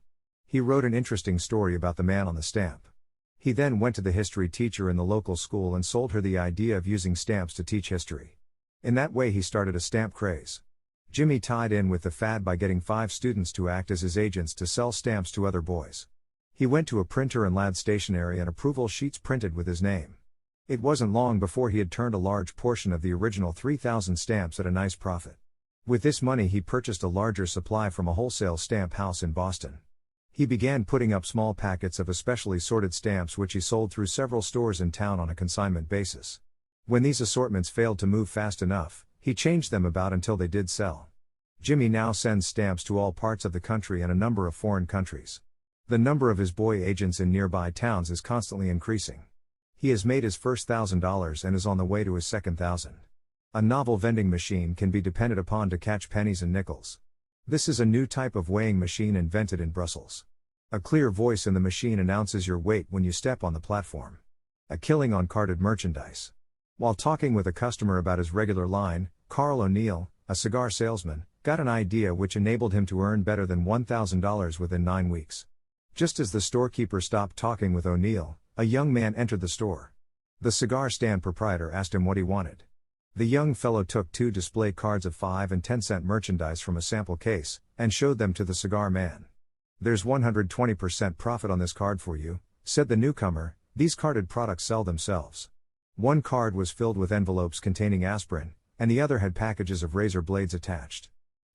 He wrote an interesting story about the man on the stamp. He then went to the history teacher in the local school and sold her the idea of using stamps to teach history. In that way he started a stamp craze. Jimmy tied in with the fad by getting 5 students to act as his agents to sell stamps to other boys. He went to a printer and Ladd Stationery and approval sheets printed with his name. It wasn't long before he had turned a large portion of the original 3,000 stamps at a nice profit. With this money he purchased a larger supply from a wholesale stamp house in Boston. He began putting up small packets of especially sorted stamps which he sold through several stores in town on a consignment basis. When these assortments failed to move fast enough, he changed them about until they did sell. Jimmy now sends stamps to all parts of the country and a number of foreign countries. The number of his boy agents in nearby towns is constantly increasing. He has made his first $1,000 and is on the way to his second 1,000. A novel vending machine can be depended upon to catch pennies and nickels. This is a new type of weighing machine invented in Brussels. A clear voice in the machine announces your weight when you step on the platform. A killing on carded merchandise. While talking with a customer about his regular line, Carl O'Neill, a cigar salesman, got an idea which enabled him to earn better than $1,000 within 9 weeks. Just as the storekeeper stopped talking with O'Neill, a young man entered the store. The cigar stand proprietor asked him what he wanted. The young fellow took 2 display cards of 5 and 10-cent merchandise from a sample case, and showed them to the cigar man. "There's 120% profit on this card for you," said the newcomer. "These carded products sell themselves." One card was filled with envelopes containing aspirin, and the other had packages of razor blades attached.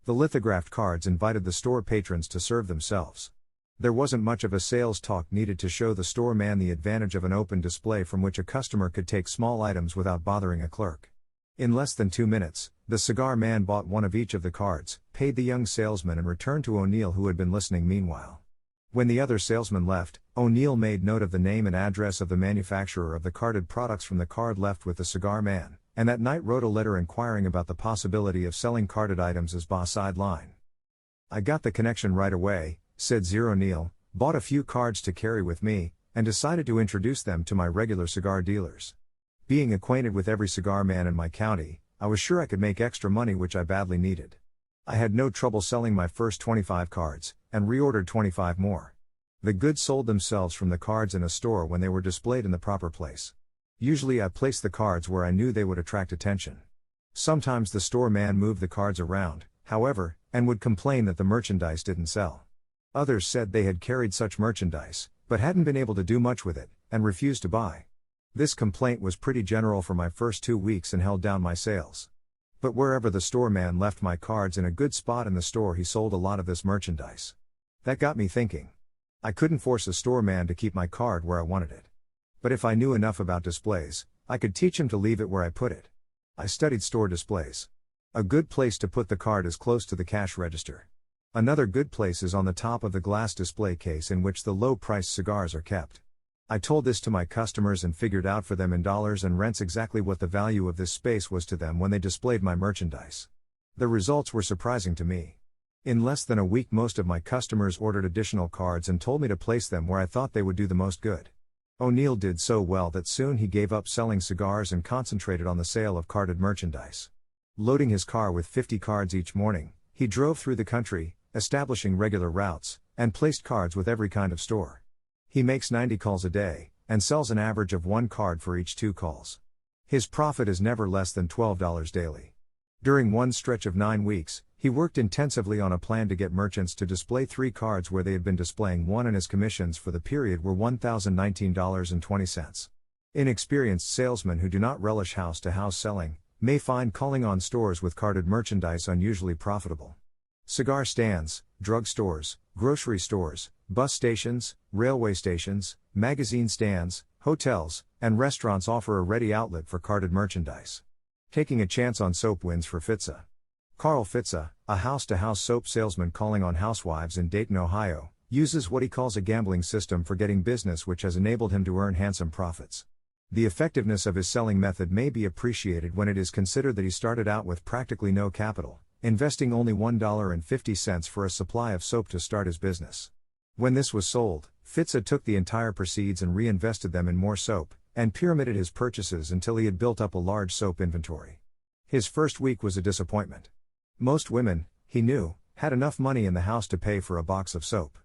The lithographed cards invited the store patrons to serve themselves. There wasn't much of a sales talk needed to show the store man the advantage of an open display from which a customer could take small items without bothering a clerk. In less than 2 minutes, the cigar man bought one of each of the cards, paid the young salesman and returned to O'Neill, who had been listening meanwhile. When the other salesman left, O'Neill made note of the name and address of the manufacturer of the carded products from the card left with the cigar man, and that night wrote a letter inquiring about the possibility of selling carded items as sideline. "I got the connection right away," said Zero O'Neill, "bought a few cards to carry with me, and decided to introduce them to my regular cigar dealers. Being acquainted with every cigar man in my county, I was sure I could make extra money, which I badly needed. I had no trouble selling my first 25 cards, and reordered 25 more. The goods sold themselves from the cards in a store when they were displayed in the proper place. Usually I placed the cards where I knew they would attract attention. Sometimes the store man moved the cards around, however, and would complain that the merchandise didn't sell. Others said they had carried such merchandise, but hadn't been able to do much with it, and refused to buy. This complaint was pretty general for my first 2 weeks and held down my sales. But wherever the store man left my cards in a good spot in the store, he sold a lot of this merchandise. That got me thinking. I couldn't force a store man to keep my card where I wanted it. But if I knew enough about displays, I could teach him to leave it where I put it. I studied store displays. A good place to put the card is close to the cash register. Another good place is on the top of the glass display case in which the low-priced cigars are kept. I told this to my customers and figured out for them in dollars and rents exactly what the value of this space was to them when they displayed my merchandise. The results were surprising to me. In less than a week, most of my customers ordered additional cards and told me to place them where I thought they would do the most good. O'Neill did so well that soon he gave up selling cigars and concentrated on the sale of carded merchandise. Loading his car with 50 cards each morning, he drove through the country, establishing regular routes, and placed cards with every kind of store. He makes 90 calls a day, and sells an average of 1 card for each 2 calls. His profit is never less than $12 daily. During one stretch of 9 weeks, he worked intensively on a plan to get merchants to display 3 cards where they had been displaying 1, and his commissions for the period were $1,019.20. Inexperienced salesmen who do not relish house-to-house selling may find calling on stores with carded merchandise unusually profitable. Cigar stands, drug stores, grocery stores, bus stations, railway stations, magazine stands, hotels, and restaurants offer a ready outlet for carded merchandise. Taking a chance on soap wins for Fitza. Carl Fitza, a house-to-house soap salesman calling on housewives in Dayton, Ohio, uses what he calls a gambling system for getting business, which has enabled him to earn handsome profits. The effectiveness of his selling method may be appreciated when it is considered that he started out with practically no capital, investing only $1.50 for a supply of soap to start his business. When this was sold, Fitza took the entire proceeds and reinvested them in more soap, and pyramided his purchases until he had built up a large soap inventory. His first week was a disappointment. Most women, he knew, had enough money in the house to pay for a box of soap.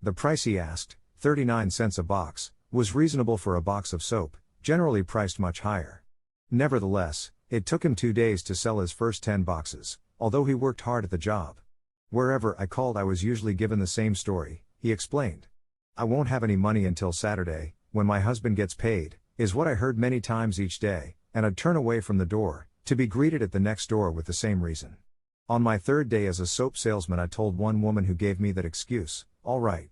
The price he asked, 39 cents a box, was reasonable for a box of soap, generally priced much higher. Nevertheless, it took him 2 days to sell his first 10 boxes, although he worked hard at the job. Wherever I called, I was usually given the same story, he explained. "I won't have any money until Saturday, when my husband gets paid," is what I heard many times each day, and I'd turn away from the door, to be greeted at the next door with the same reason. On my 3rd day as a soap salesman, I told one woman who gave me that excuse, "All right.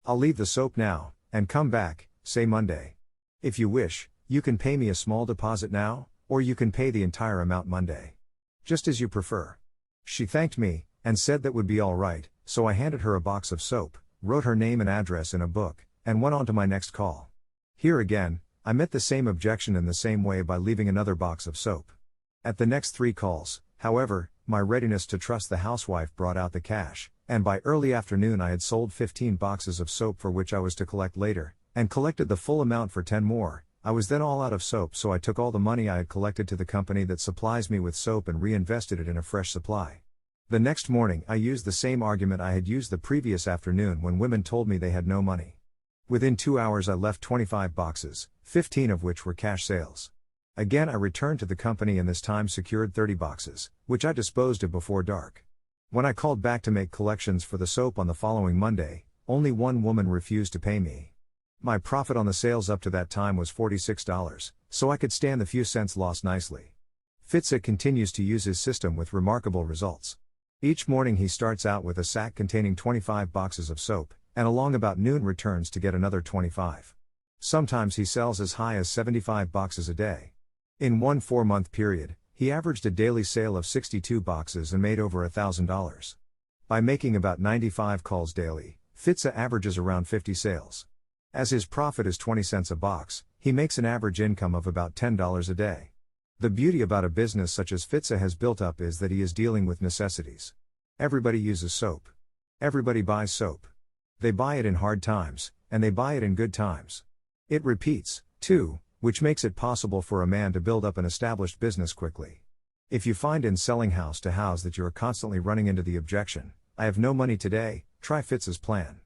I'll leave the soap now, and come back, say Monday. If you wish, you can pay me a small deposit now, or you can pay the entire amount Monday. Just as you prefer." She thanked me, and said that would be all right, so I handed her a box of soap, wrote her name and address in a book, and went on to my next call. Here again, I met the same objection in the same way by leaving another box of soap. At the next 3 calls, however, my readiness to trust the housewife brought out the cash, and by early afternoon I had sold 15 boxes of soap for which I was to collect later, and collected the full amount for 10 more. I was then all out of soap, so I took all the money I had collected to the company that supplies me with soap and reinvested it in a fresh supply. The next morning I used the same argument I had used the previous afternoon when women told me they had no money. Within 2 hours I left 25 boxes, 15 of which were cash sales. Again I returned to the company and this time secured 30 boxes, which I disposed of before dark. When I called back to make collections for the soap on the following Monday, only one woman refused to pay me. My profit on the sales up to that time was $46, so I could stand the few cents lost nicely. Fitza continues to use his system with remarkable results. Each morning he starts out with a sack containing 25 boxes of soap, and along about noon returns to get another 25. Sometimes he sells as high as 75 boxes a day. In one 4-month period, he averaged a daily sale of 62 boxes and made over $1,000. By making about 95 calls daily, Fitza averages around 50 sales. As his profit is 20 cents a box, he makes an average income of about $10 a day. The beauty about a business such as Fitza has built up is that he is dealing with necessities. Everybody uses soap. Everybody buys soap. They buy it in hard times, and they buy it in good times. It repeats, too, which makes it possible for a man to build up an established business quickly. If you find in selling house to house that you are constantly running into the objection, "I have no money today," try Fitza's plan.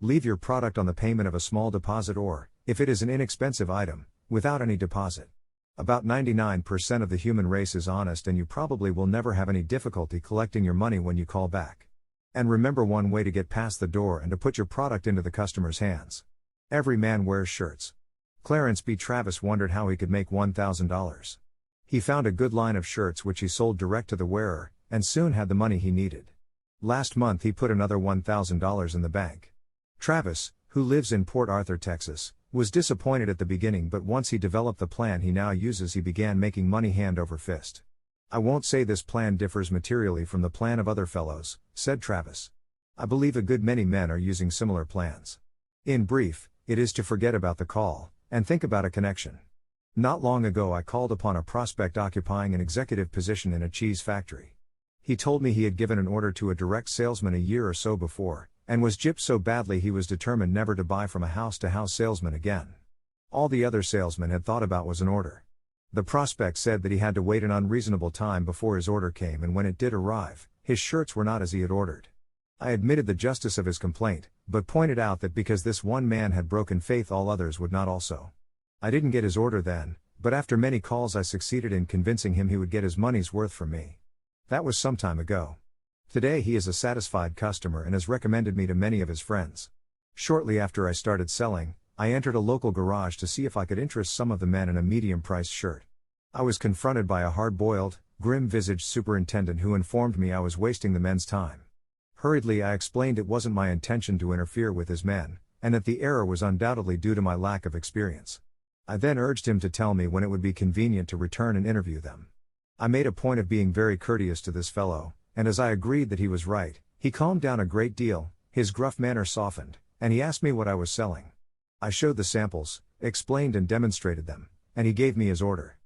Leave your product on the payment of a small deposit or, if it is an inexpensive item, without any deposit. About 99% of the human race is honest, and you probably will never have any difficulty collecting your money when you call back. And remember one way to get past the door and to put your product into the customer's hands. Every man wears shirts. Clarence B. Travis wondered how he could make $1,000. He found a good line of shirts which he sold direct to the wearer, and soon had the money he needed. Last month he put another $1,000 in the bank. Travis, who lives in Port Arthur, Texas, Was disappointed at the beginning, but once he developed the plan he now uses, he began making money hand over fist. I won't say this plan differs materially from the plan of other fellows, said Travis. I believe a good many men are using similar plans. In brief, it is to forget about the call, and think about a connection. Not long ago I called upon a prospect occupying an executive position in a cheese factory. He told me he had given an order to a direct salesman a year or so before, and was gypped so badly he was determined never to buy from a house-to-house salesman again. All the other salesman had thought about was an order. The prospect said that he had to wait an unreasonable time before his order came, and when it did arrive, his shirts were not as he had ordered. I admitted the justice of his complaint, but pointed out that because this one man had broken faith, all others would not also. I didn't get his order then, but after many calls I succeeded in convincing him he would get his money's worth from me. That was some time ago. Today he is a satisfied customer and has recommended me to many of his friends. Shortly after I started selling, I entered a local garage to see if I could interest some of the men in a medium-priced shirt. I was confronted by a hard-boiled, grim-visaged superintendent who informed me I was wasting the men's time. Hurriedly I explained it wasn't my intention to interfere with his men, and that the error was undoubtedly due to my lack of experience. I then urged him to tell me when it would be convenient to return and interview them. I made a point of being very courteous to this fellow, and as I agreed that he was right, he calmed down a great deal, his gruff manner softened, and he asked me what I was selling. I showed the samples, explained and demonstrated them, and he gave me his order.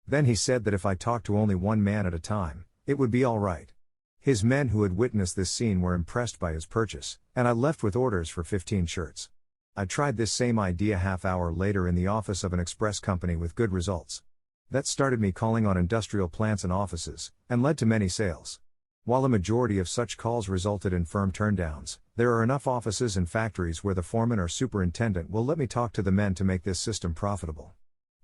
Then he said that if I talked to only one man at a time, it would be all right. His men who had witnessed this scene were impressed by his purchase, and I left with orders for 15 shirts. I tried this same idea half-hour later in the office of an express company with good results. That started me calling on industrial plants and offices, and led to many sales. While a majority of such calls resulted in firm turndowns, there are enough offices and factories where the foreman or superintendent will let me talk to the men to make this system profitable.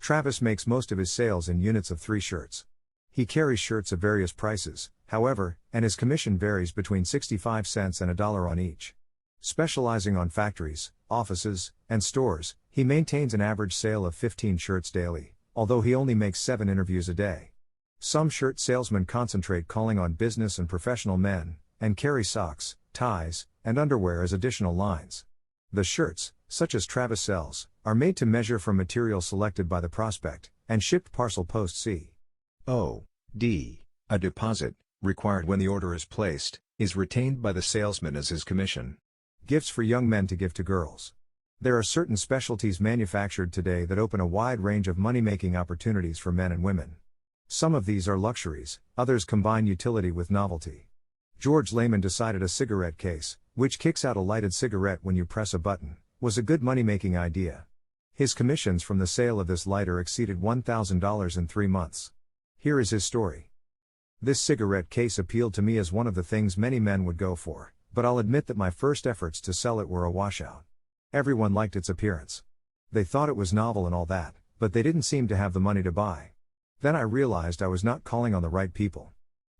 Travis makes most of his sales in units of 3 shirts. He carries shirts of various prices, however, and his commission varies between 65 cents and $1 on each. Specializing on factories, offices, and stores, he maintains an average sale of 15 shirts daily, although he only makes 7 interviews a day. Some shirt salesmen concentrate calling on business and professional men, and carry socks, ties, and underwear as additional lines. The shirts, such as Travis sells, are made to measure from material selected by the prospect, and shipped parcel post C.O.D. A deposit, required when the order is placed, is retained by the salesman as his commission. Gifts for young men to give to girls. There are certain specialties manufactured today that open a wide range of money-making opportunities for men and women. Some of these are luxuries, others combine utility with novelty. George Lehman decided a cigarette case, which kicks out a lighted cigarette when you press a button, was a good money-making idea. His commissions from the sale of this lighter exceeded $1,000 in 3 months. Here is his story. This cigarette case appealed to me as one of the things many men would go for, but I'll admit that my first efforts to sell it were a washout. Everyone liked its appearance. They thought it was novel and all that, but they didn't seem to have the money to buy. Then I realized I was not calling on the right people.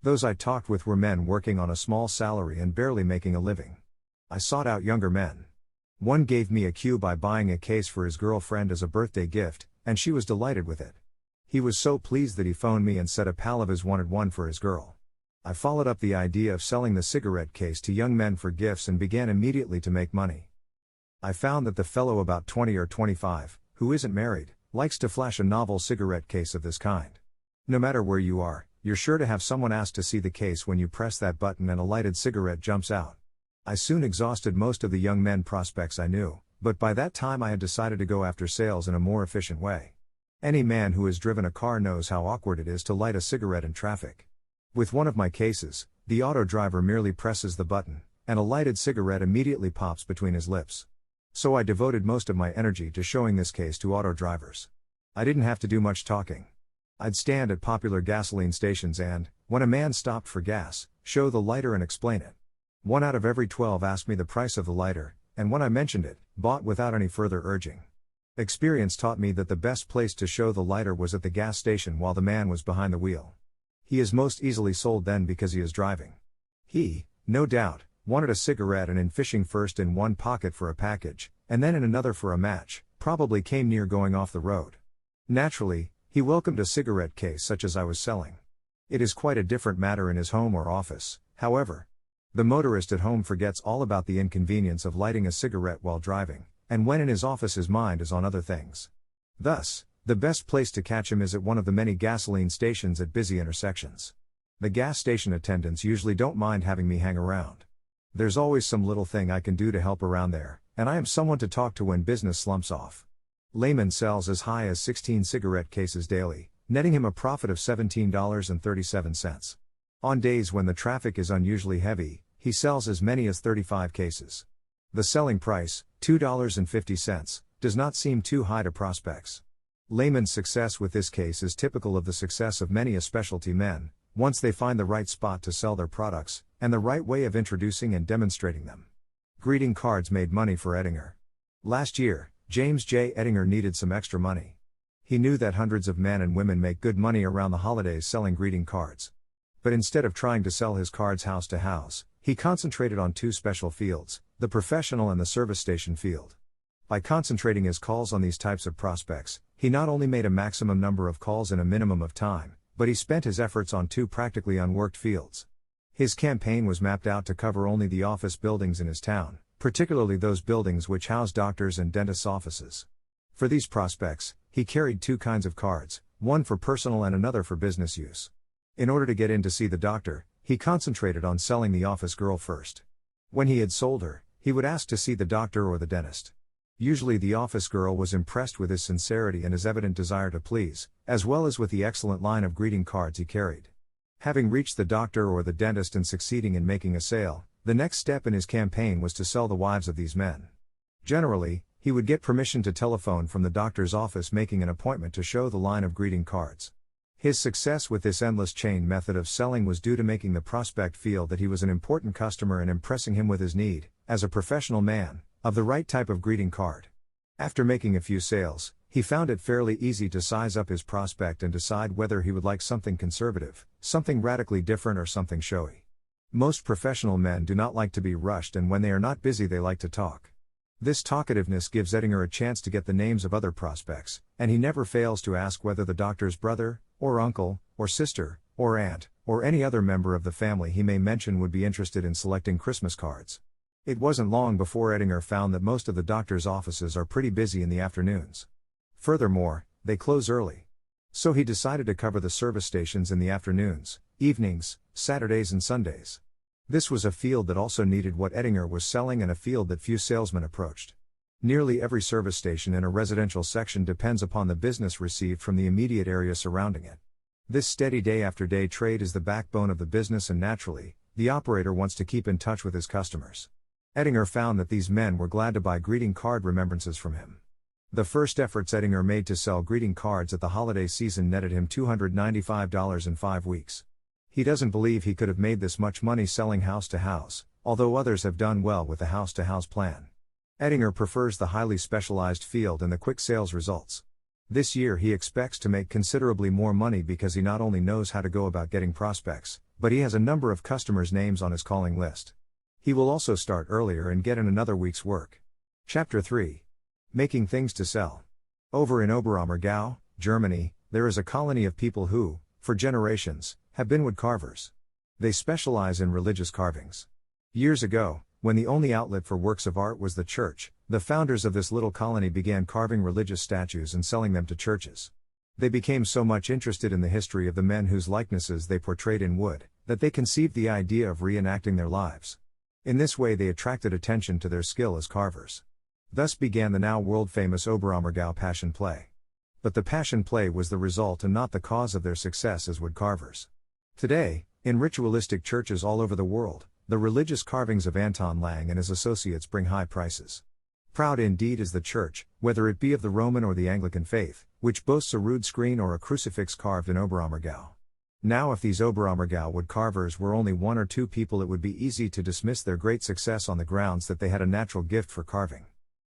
Those I talked with were men working on a small salary and barely making a living. I sought out younger men. One gave me a cue by buying a case for his girlfriend as a birthday gift, and she was delighted with it. He was so pleased that he phoned me and said a pal of his wanted one for his girl. I followed up the idea of selling the cigarette case to young men for gifts and began immediately to make money. I found that the fellow about 20 or 25, who isn't married, likes to flash a novel cigarette case of this kind. No matter where you are, you're sure to have someone ask to see the case when you press that button and a lighted cigarette jumps out. I soon exhausted most of the young men prospects I knew, but by that time I had decided to go after sales in a more efficient way. Any man who has driven a car knows how awkward it is to light a cigarette in traffic. With one of my cases, the auto driver merely presses the button, and a lighted cigarette immediately pops between his lips. So I devoted most of my energy to showing this case to auto drivers. I didn't have to do much talking. I'd stand at popular gasoline stations and, when a man stopped for gas, show the lighter and explain it. 1 out of every 12 asked me the price of the lighter, and when I mentioned it, bought without any further urging. Experience taught me that the best place to show the lighter was at the gas station while the man was behind the wheel. He is most easily sold then because he is driving. He, no doubt, wanted a cigarette and in fishing first in one pocket for a package, and then in another for a match, probably came near going off the road. Naturally, he welcomed a cigarette case such as I was selling. It is quite a different matter in his home or office, however. The motorist at home forgets all about the inconvenience of lighting a cigarette while driving, and when in his office his mind is on other things. Thus, the best place to catch him is at one of the many gasoline stations at busy intersections. The gas station attendants usually don't mind having me hang around. There's always some little thing I can do to help around there, and I am someone to talk to when business slumps off. Lehman sells as high as 16 cigarette cases daily, netting him a profit of $17.37. On days when the traffic is unusually heavy, he sells as many as 35 cases. The selling price, $2.50, does not seem too high to prospects. Lehman's success with this case is typical of the success of many specialty men, once they find the right spot to sell their products, and the right way of introducing and demonstrating them. Greeting cards made money for Ettinger. Last year, James J. Ettinger needed some extra money. He knew that hundreds of men and women make good money around the holidays selling greeting cards. But instead of trying to sell his cards house to house, he concentrated on two special fields, the professional and the service station field. By concentrating his calls on these types of prospects, he not only made a maximum number of calls in a minimum of time, but he spent his efforts on two practically unworked fields. His campaign was mapped out to cover only the office buildings in his town, particularly those buildings which house doctors' and dentists' offices. For these prospects, he carried two kinds of cards, one for personal and another for business use. In order to get in to see the doctor, he concentrated on selling the office girl first. When he had sold her, he would ask to see the doctor or the dentist. Usually the office girl was impressed with his sincerity and his evident desire to please, as well as with the excellent line of greeting cards he carried. Having reached the doctor or the dentist and succeeding in making a sale, the next step in his campaign was to sell the wives of these men. Generally, he would get permission to telephone from the doctor's office, making an appointment to show the line of greeting cards. His success with this endless chain method of selling was due to making the prospect feel that he was an important customer and impressing him with his need, as a professional man, of the right type of greeting card. After making a few sales, he found it fairly easy to size up his prospect and decide whether he would like something conservative, something radically different, or something showy. Most professional men do not like to be rushed, and when they are not busy they like to talk. This talkativeness gives Ettinger a chance to get the names of other prospects, and he never fails to ask whether the doctor's brother, or uncle, or sister, or aunt, or any other member of the family he may mention would be interested in selecting Christmas cards. It wasn't long before Ettinger found that most of the doctor's offices are pretty busy in the afternoons. Furthermore, they close early. So he decided to cover the service stations in the afternoons, evenings, Saturdays and Sundays. This was a field that also needed what Ettinger was selling, and a field that few salesmen approached. Nearly every service station in a residential section depends upon the business received from the immediate area surrounding it. This steady day-after-day trade is the backbone of the business, and naturally, the operator wants to keep in touch with his customers. Ettinger found that these men were glad to buy greeting card remembrances from him. The first efforts Ettinger made to sell greeting cards at the holiday season netted him $295 in 5 weeks. He doesn't believe he could have made this much money selling house to house, although others have done well with the house-to-house plan. Ettinger prefers the highly specialized field and the quick sales results. This year he expects to make considerably more money because he not only knows how to go about getting prospects, but he has a number of customers' names on his calling list. He will also start earlier and get in another week's work. Chapter 3. Making things to sell. Over in Oberammergau, Germany, there is a colony of people who, for generations, have been wood carvers. They specialize in religious carvings. Years ago, when the only outlet for works of art was the church, the founders of this little colony began carving religious statues and selling them to churches. They became so much interested in the history of the men whose likenesses they portrayed in wood, that they conceived the idea of reenacting their lives. In this way they attracted attention to their skill as carvers. Thus began the now world-famous Oberammergau Passion Play. But the Passion Play was the result and not the cause of their success as wood carvers. Today, in ritualistic churches all over the world, the religious carvings of Anton Lang and his associates bring high prices. Proud indeed is the church, whether it be of the Roman or the Anglican faith, which boasts a rood screen or a crucifix carved in Oberammergau. Now if these Oberammergau wood carvers were only one or two people, it would be easy to dismiss their great success on the grounds that they had a natural gift for carving.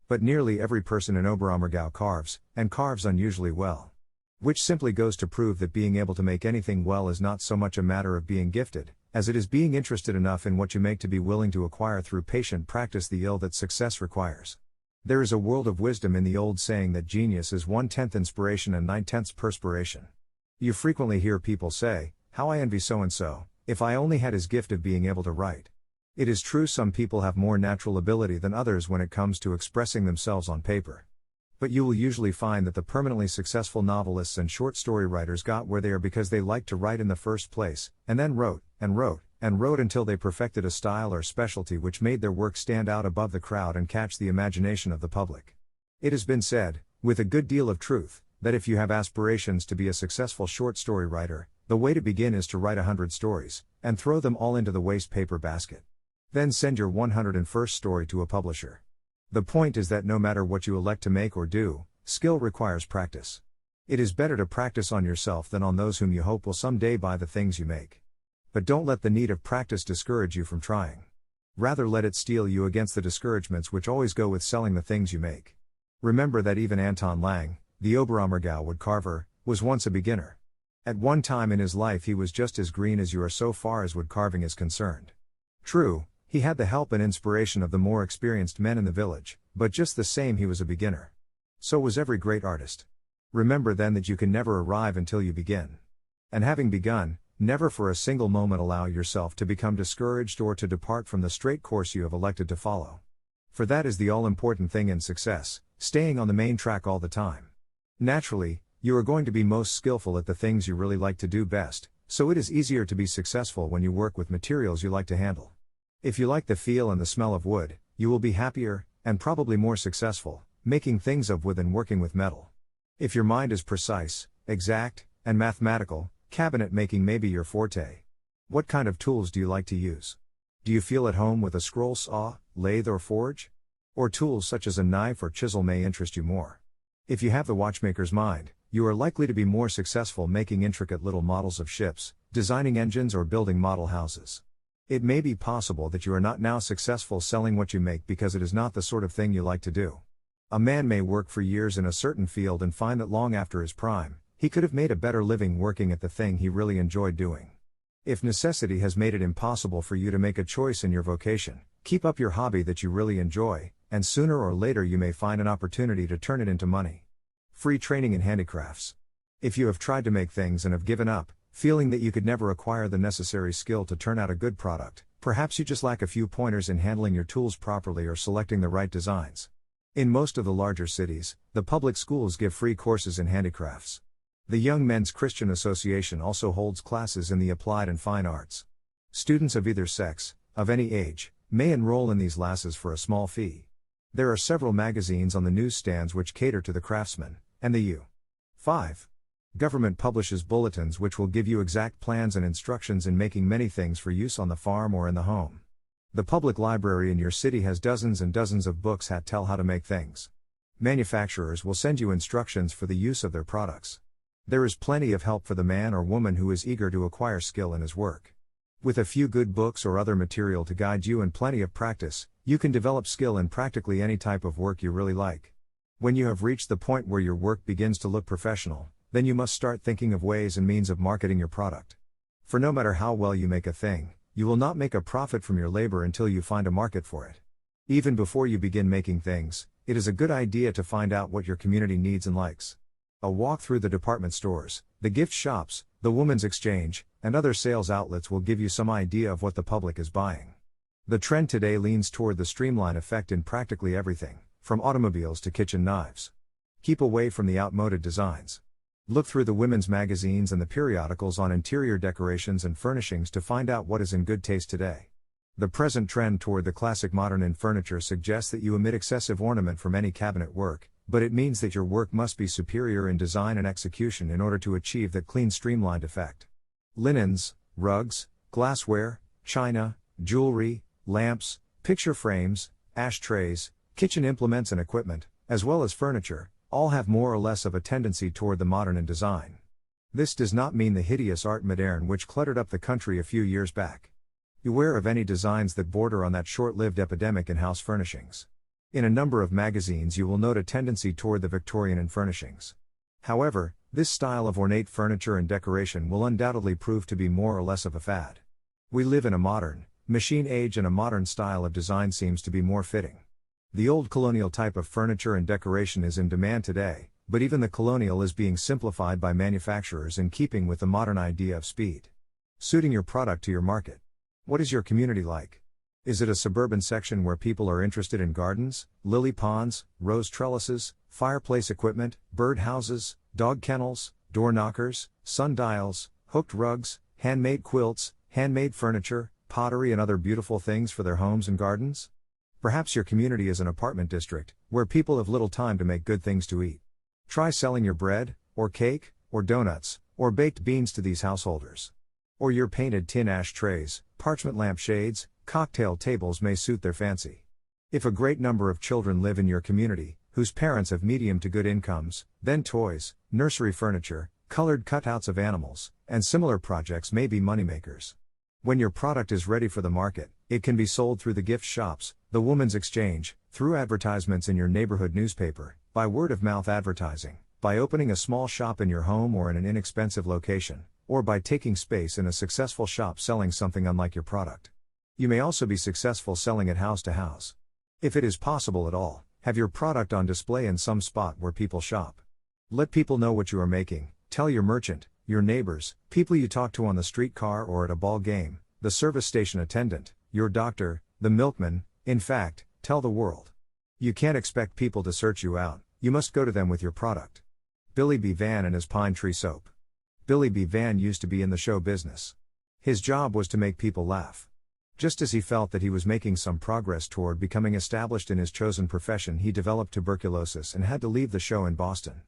But nearly every person in Oberammergau carves, and carves unusually well. Which simply goes to prove that being able to make anything well is not so much a matter of being gifted, as it is being interested enough in what you make to be willing to acquire through patient practice the skill that success requires. There is a world of wisdom in the old saying that genius is 1/10 inspiration and 9/10 perspiration. You frequently hear people say, "How I envy so-and-so, if I only had his gift of being able to write." It is true some people have more natural ability than others when it comes to expressing themselves on paper. But you will usually find that the permanently successful novelists and short story writers got where they are because they liked to write in the first place, and then wrote, and wrote, and wrote until they perfected a style or specialty which made their work stand out above the crowd and catch the imagination of the public. It has been said, with a good deal of truth, that if you have aspirations to be a successful short story writer, the way to begin is to write 100 stories, and throw them all into the waste paper basket. Then send your 101st story to a publisher. The point is that no matter what you elect to make or do, skill requires practice. It is better to practice on yourself than on those whom you hope will someday buy the things you make. But don't let the need of practice discourage you from trying. Rather let it steel you against the discouragements which always go with selling the things you make. Remember that even Anton Lang, the Oberammergau wood carver, was once a beginner. At one time in his life he was just as green as you are so far as wood carving is concerned. True, he had the help and inspiration of the more experienced men in the village, but just the same he was a beginner. So was every great artist. Remember then that you can never arrive until you begin. And having begun, never for a single moment allow yourself to become discouraged or to depart from the straight course you have elected to follow. For that is the all-important thing in success, staying on the main track all the time. Naturally, you are going to be most skillful at the things you really like to do best, so it is easier to be successful when you work with materials you like to handle. If you like the feel and the smell of wood, you will be happier, and probably more successful, making things of wood than working with metal. If your mind is precise, exact, and mathematical, cabinet making may be your forte. What kind of tools do you like to use? Do you feel at home with a scroll saw, lathe or forge? Or tools such as a knife or chisel may interest you more. If you have the watchmaker's mind, you are likely to be more successful making intricate little models of ships, designing engines or building model houses. It may be possible that you are not now successful selling what you make because it is not the sort of thing you like to do. A man may work for years in a certain field and find that long after his prime, he could have made a better living working at the thing he really enjoyed doing. If necessity has made it impossible for you to make a choice in your vocation, keep up your hobby that you really enjoy, and sooner or later you may find an opportunity to turn it into money. Free training in handicrafts. If you have tried to make things and have given up, feeling that you could never acquire the necessary skill to turn out a good product, perhaps you just lack a few pointers in handling your tools properly or selecting the right designs. In most of the larger cities, the public schools give free courses in handicrafts. The Young Men's Christian Association also holds classes in the applied and fine arts. Students of either sex, of any age, may enroll in these classes for a small fee. There are several magazines on the newsstands which cater to the craftsman, and the U5. Government publishes bulletins which will give you exact plans and instructions in making many things for use on the farm or in the home. The public library in your city has dozens and dozens of books that tell how to make things. Manufacturers will send you instructions for the use of their products. There is plenty of help for the man or woman who is eager to acquire skill in his work. With a few good books or other material to guide you and plenty of practice, you can develop skill in practically any type of work you really like. When you have reached the point where your work begins to look professional, then you must start thinking of ways and means of marketing your product. For no matter how well you make a thing, you will not make a profit from your labor until you find a market for it. Even before you begin making things, it is a good idea to find out what your community needs and likes. A walk through the department stores, the gift shops, the women's exchange, and other sales outlets will give you some idea of what the public is buying. The trend today leans toward the streamline effect in practically everything, from automobiles to kitchen knives. Keep away from the outmoded designs. Look through the women's magazines and the periodicals on interior decorations and furnishings to find out what is in good taste today. The present trend toward the classic modern in furniture suggests that you omit excessive ornament from any cabinet work, but it means that your work must be superior in design and execution in order to achieve that clean streamlined effect. Linens, rugs, glassware, china, jewelry, lamps, picture frames, ashtrays, kitchen implements and equipment, as well as furniture, all have more or less of a tendency toward the modern in design. This does not mean the hideous art moderne which cluttered up the country a few years back. Beware of any designs that border on that short-lived epidemic in house furnishings. In a number of magazines you will note a tendency toward the Victorian in furnishings. However, this style of ornate furniture and decoration will undoubtedly prove to be more or less of a fad. We live in a modern, machine age and a modern style of design seems to be more fitting. The old colonial type of furniture and decoration is in demand today, but even the colonial is being simplified by manufacturers in keeping with the modern idea of speed. Suiting your product to your market. What is your community like? Is it a suburban section where people are interested in gardens, lily ponds, rose trellises, fireplace equipment, bird houses, dog kennels, door knockers, sundials, hooked rugs, handmade quilts, handmade furniture, pottery and other beautiful things for their homes and gardens? Perhaps your community is an apartment district, where people have little time to make good things to eat. Try selling your bread, or cake, or donuts, or baked beans to these householders. Or your painted tin ashtrays, parchment lampshades, cocktail tables may suit their fancy. If a great number of children live in your community, whose parents have medium to good incomes, then toys, nursery furniture, colored cutouts of animals, and similar projects may be moneymakers. When your product is ready for the market, it can be sold through the gift shops, the woman's exchange, through advertisements in your neighborhood newspaper, by word-of-mouth advertising, by opening a small shop in your home or in an inexpensive location, or by taking space in a successful shop selling something unlike your product. You may also be successful selling it house to house. If it is possible at all, have your product on display in some spot where people shop. Let people know what you are making. Tell your merchant, your neighbors, people you talk to on the streetcar or at a ball game, the service station attendant, your doctor, the milkman, in fact, tell the world. You can't expect people to search you out, you must go to them with your product. Billy B. Van and his Pine Tree Soap. Billy B. Van used to be in the show business. His job was to make people laugh. Just as he felt that he was making some progress toward becoming established in his chosen profession, he developed tuberculosis and had to leave the show in Boston.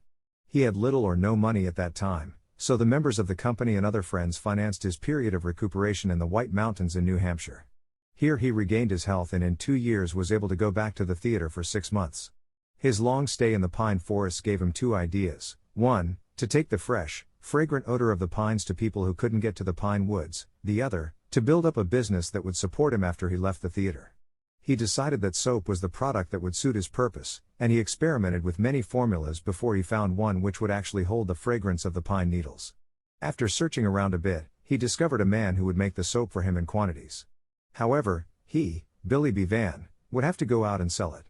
He had little or no money at that time, so the members of the company and other friends financed his period of recuperation in the White Mountains in New Hampshire. Here he regained his health and in 2 years was able to go back to the theater for 6 months. His long stay in the pine forests gave him 2 ideas. 1, to take the fresh, fragrant odor of the pines to people who couldn't get to the pine woods. The other, to build up a business that would support him after he left the theater. He decided that soap was the product that would suit his purpose, and he experimented with many formulas before he found one which would actually hold the fragrance of the pine needles. After searching around a bit, he discovered a man who would make the soap for him in quantities. However, he, Billy B. Van, would have to go out and sell it.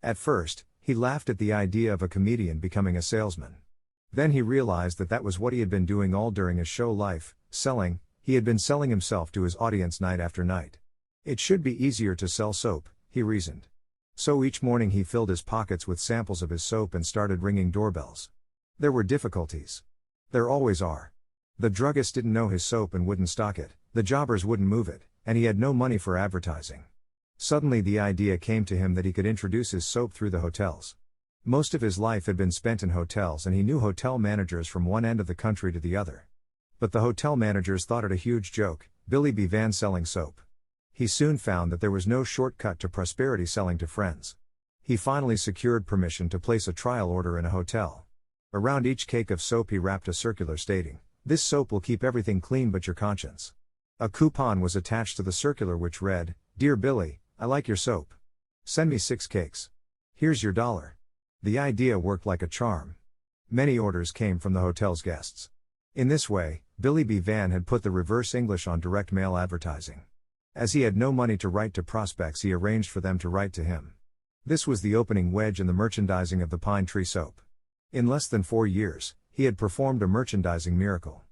At first, he laughed at the idea of a comedian becoming a salesman. Then he realized that that was what he had been doing all during his show life, selling. He had been selling himself to his audience night after night. It should be easier to sell soap, he reasoned. So each morning he filled his pockets with samples of his soap and started ringing doorbells. There were difficulties. There always are. The druggist didn't know his soap and wouldn't stock it, the jobbers wouldn't move it, and he had no money for advertising. Suddenly the idea came to him that he could introduce his soap through the hotels. Most of his life had been spent in hotels and he knew hotel managers from one end of the country to the other. But the hotel managers thought it a huge joke, Billy B. Van selling soap. He soon found that there was no shortcut to prosperity selling to friends. He finally secured permission to place a trial order in a hotel. Around each cake of soap he wrapped a circular stating, "This soap will keep everything clean but your conscience." A coupon was attached to the circular which read, "Dear Billy, I like your soap. Send me 6 cakes. Here's your $1." The idea worked like a charm. Many orders came from the hotel's guests. In this way, Billy B. Van had put the reverse English on direct mail advertising. As he had no money to write to prospects, he arranged for them to write to him. This was the opening wedge in the merchandising of the Pine Tree Soap. In less than 4 years, he had performed a merchandising miracle.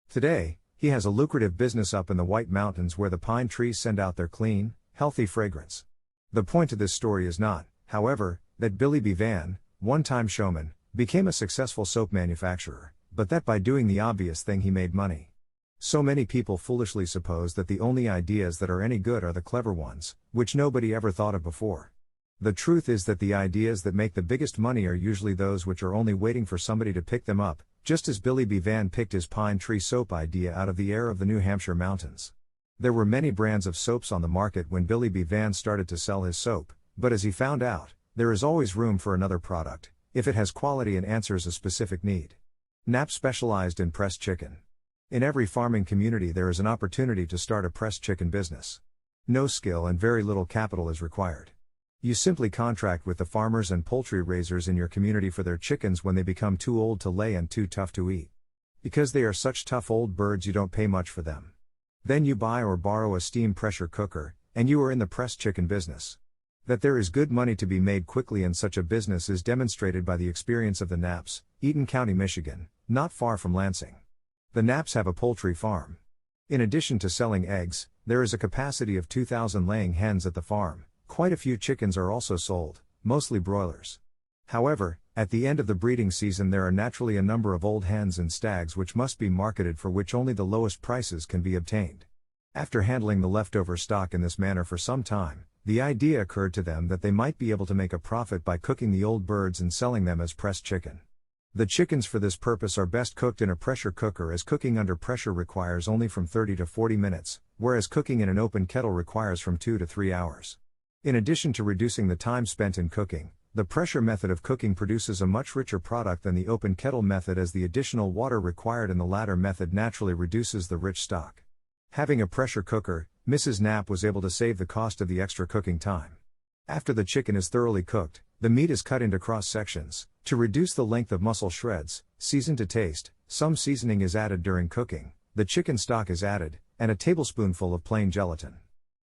Today, he has a lucrative business up in the White Mountains where the pine trees send out their clean, healthy fragrance. The point of this story is not, however, that Billy B. Van, one-time showman, became a successful soap manufacturer, but that by doing the obvious thing he made money. So many people foolishly suppose that the only ideas that are any good are the clever ones, which nobody ever thought of before. The truth is that the ideas that make the biggest money are usually those which are only waiting for somebody to pick them up, just as Billy B. Van picked his Pine Tree Soap idea out of the air of the New Hampshire mountains. There were many brands of soaps on the market when Billy B. Van started to sell his soap, but as he found out, there is always room for another product, if it has quality and answers a specific need. Knapp specialized in pressed chicken. In every farming community there is an opportunity to start a pressed chicken business. No skill and very little capital is required. You simply contract with the farmers and poultry raisers in your community for their chickens when they become too old to lay and too tough to eat. Because they are such tough old birds, you don't pay much for them. Then you buy or borrow a steam pressure cooker, and you are in the pressed chicken business. That there is good money to be made quickly in such a business is demonstrated by the experience of the Knapps, Eaton County, Michigan, not far from Lansing. The Knapps have a poultry farm. In addition to selling eggs, There is a capacity of 2,000 laying hens at the farm. Quite a few chickens are also sold, mostly broilers. However, at the end of the breeding season there are naturally a number of old hens and stags which must be marketed, for which only the lowest prices can be obtained. After handling the leftover stock in this manner for some time, the idea occurred to them that they might be able to make a profit by cooking the old birds and selling them as pressed chicken. The chickens for this purpose are best cooked in a pressure cooker, as cooking under pressure requires only from 30 to 40 minutes, whereas cooking in an open kettle requires from 2 to 3 hours. In addition to reducing the time spent in cooking, the pressure method of cooking produces a much richer product than the open kettle method, as the additional water required in the latter method naturally reduces the rich stock. Having a pressure cooker, Mrs. Knapp was able to save the cost of the extra cooking time. After the chicken is thoroughly cooked, the meat is cut into cross sections. To reduce the length of muscle shreds, season to taste, some seasoning is added during cooking, the chicken stock is added, and a tablespoonful of plain gelatin.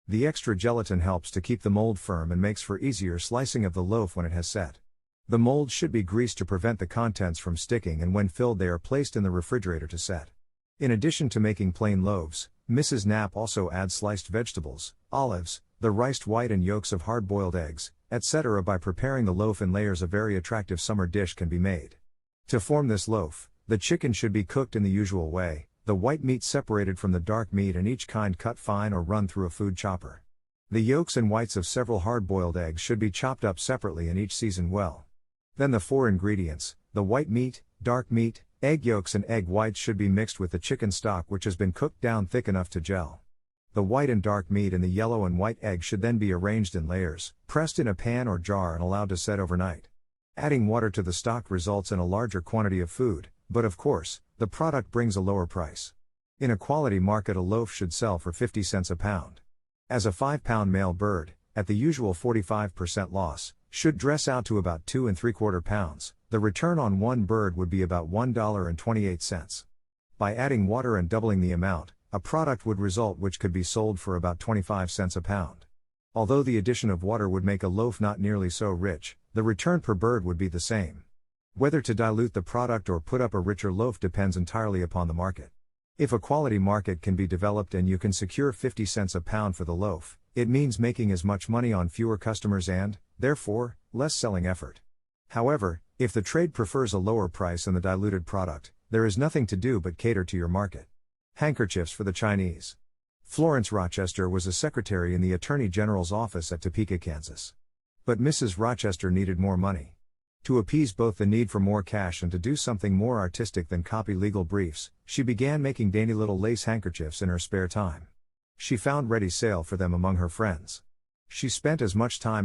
The extra gelatin helps to keep the mold firm and makes for easier slicing of the loaf when it has set. The molds should be greased to prevent the contents from sticking, and when filled they are placed in the refrigerator to set. In addition to making plain loaves, Mrs. Knapp also adds sliced vegetables, olives, the riced white and yolks of hard-boiled eggs, etc. By preparing the loaf in layers, a very attractive summer dish can be made. To form this loaf, the chicken should be cooked in the usual way, the white meat separated from the dark meat and each kind cut fine or run through a food chopper. The yolks and whites of several hard-boiled eggs should be chopped up separately and each seasoned well. Then the 4 ingredients, the white meat, dark meat, egg yolks and egg whites should be mixed with the chicken stock, which has been cooked down thick enough to gel. The white and dark meat and the yellow and white egg should then be arranged in layers, pressed in a pan or jar and allowed to set overnight. Adding water to the stock results in a larger quantity of food, but of course, the product brings a lower price. In a quality market, a loaf should sell for 50 cents a pound. As a 5-pound male bird, at the usual 45% loss, should dress out to about 2 3/4 pounds, the return on one bird would be about $1.28. By adding water and doubling the amount, a product would result which could be sold for about 25 cents a pound. Although the addition of water would make a loaf not nearly so rich, the return per bird would be the same. Whether to dilute the product or put up a richer loaf depends entirely upon the market. If a quality market can be developed and you can secure 50 cents a pound for the loaf, it means making as much money on fewer customers and, therefore, less selling effort. However, if the trade prefers a lower price and the diluted product, there is nothing to do but cater to your market. Handkerchiefs for the Chinese. Florence Rochester was a secretary in the Attorney General's office at Topeka, Kansas. But Mrs. Rochester needed more money. To appease both the need for more cash and to do something more artistic than copy legal briefs, she began making dainty little lace handkerchiefs in her spare time. She found ready sale for them among her friends. She spent as much time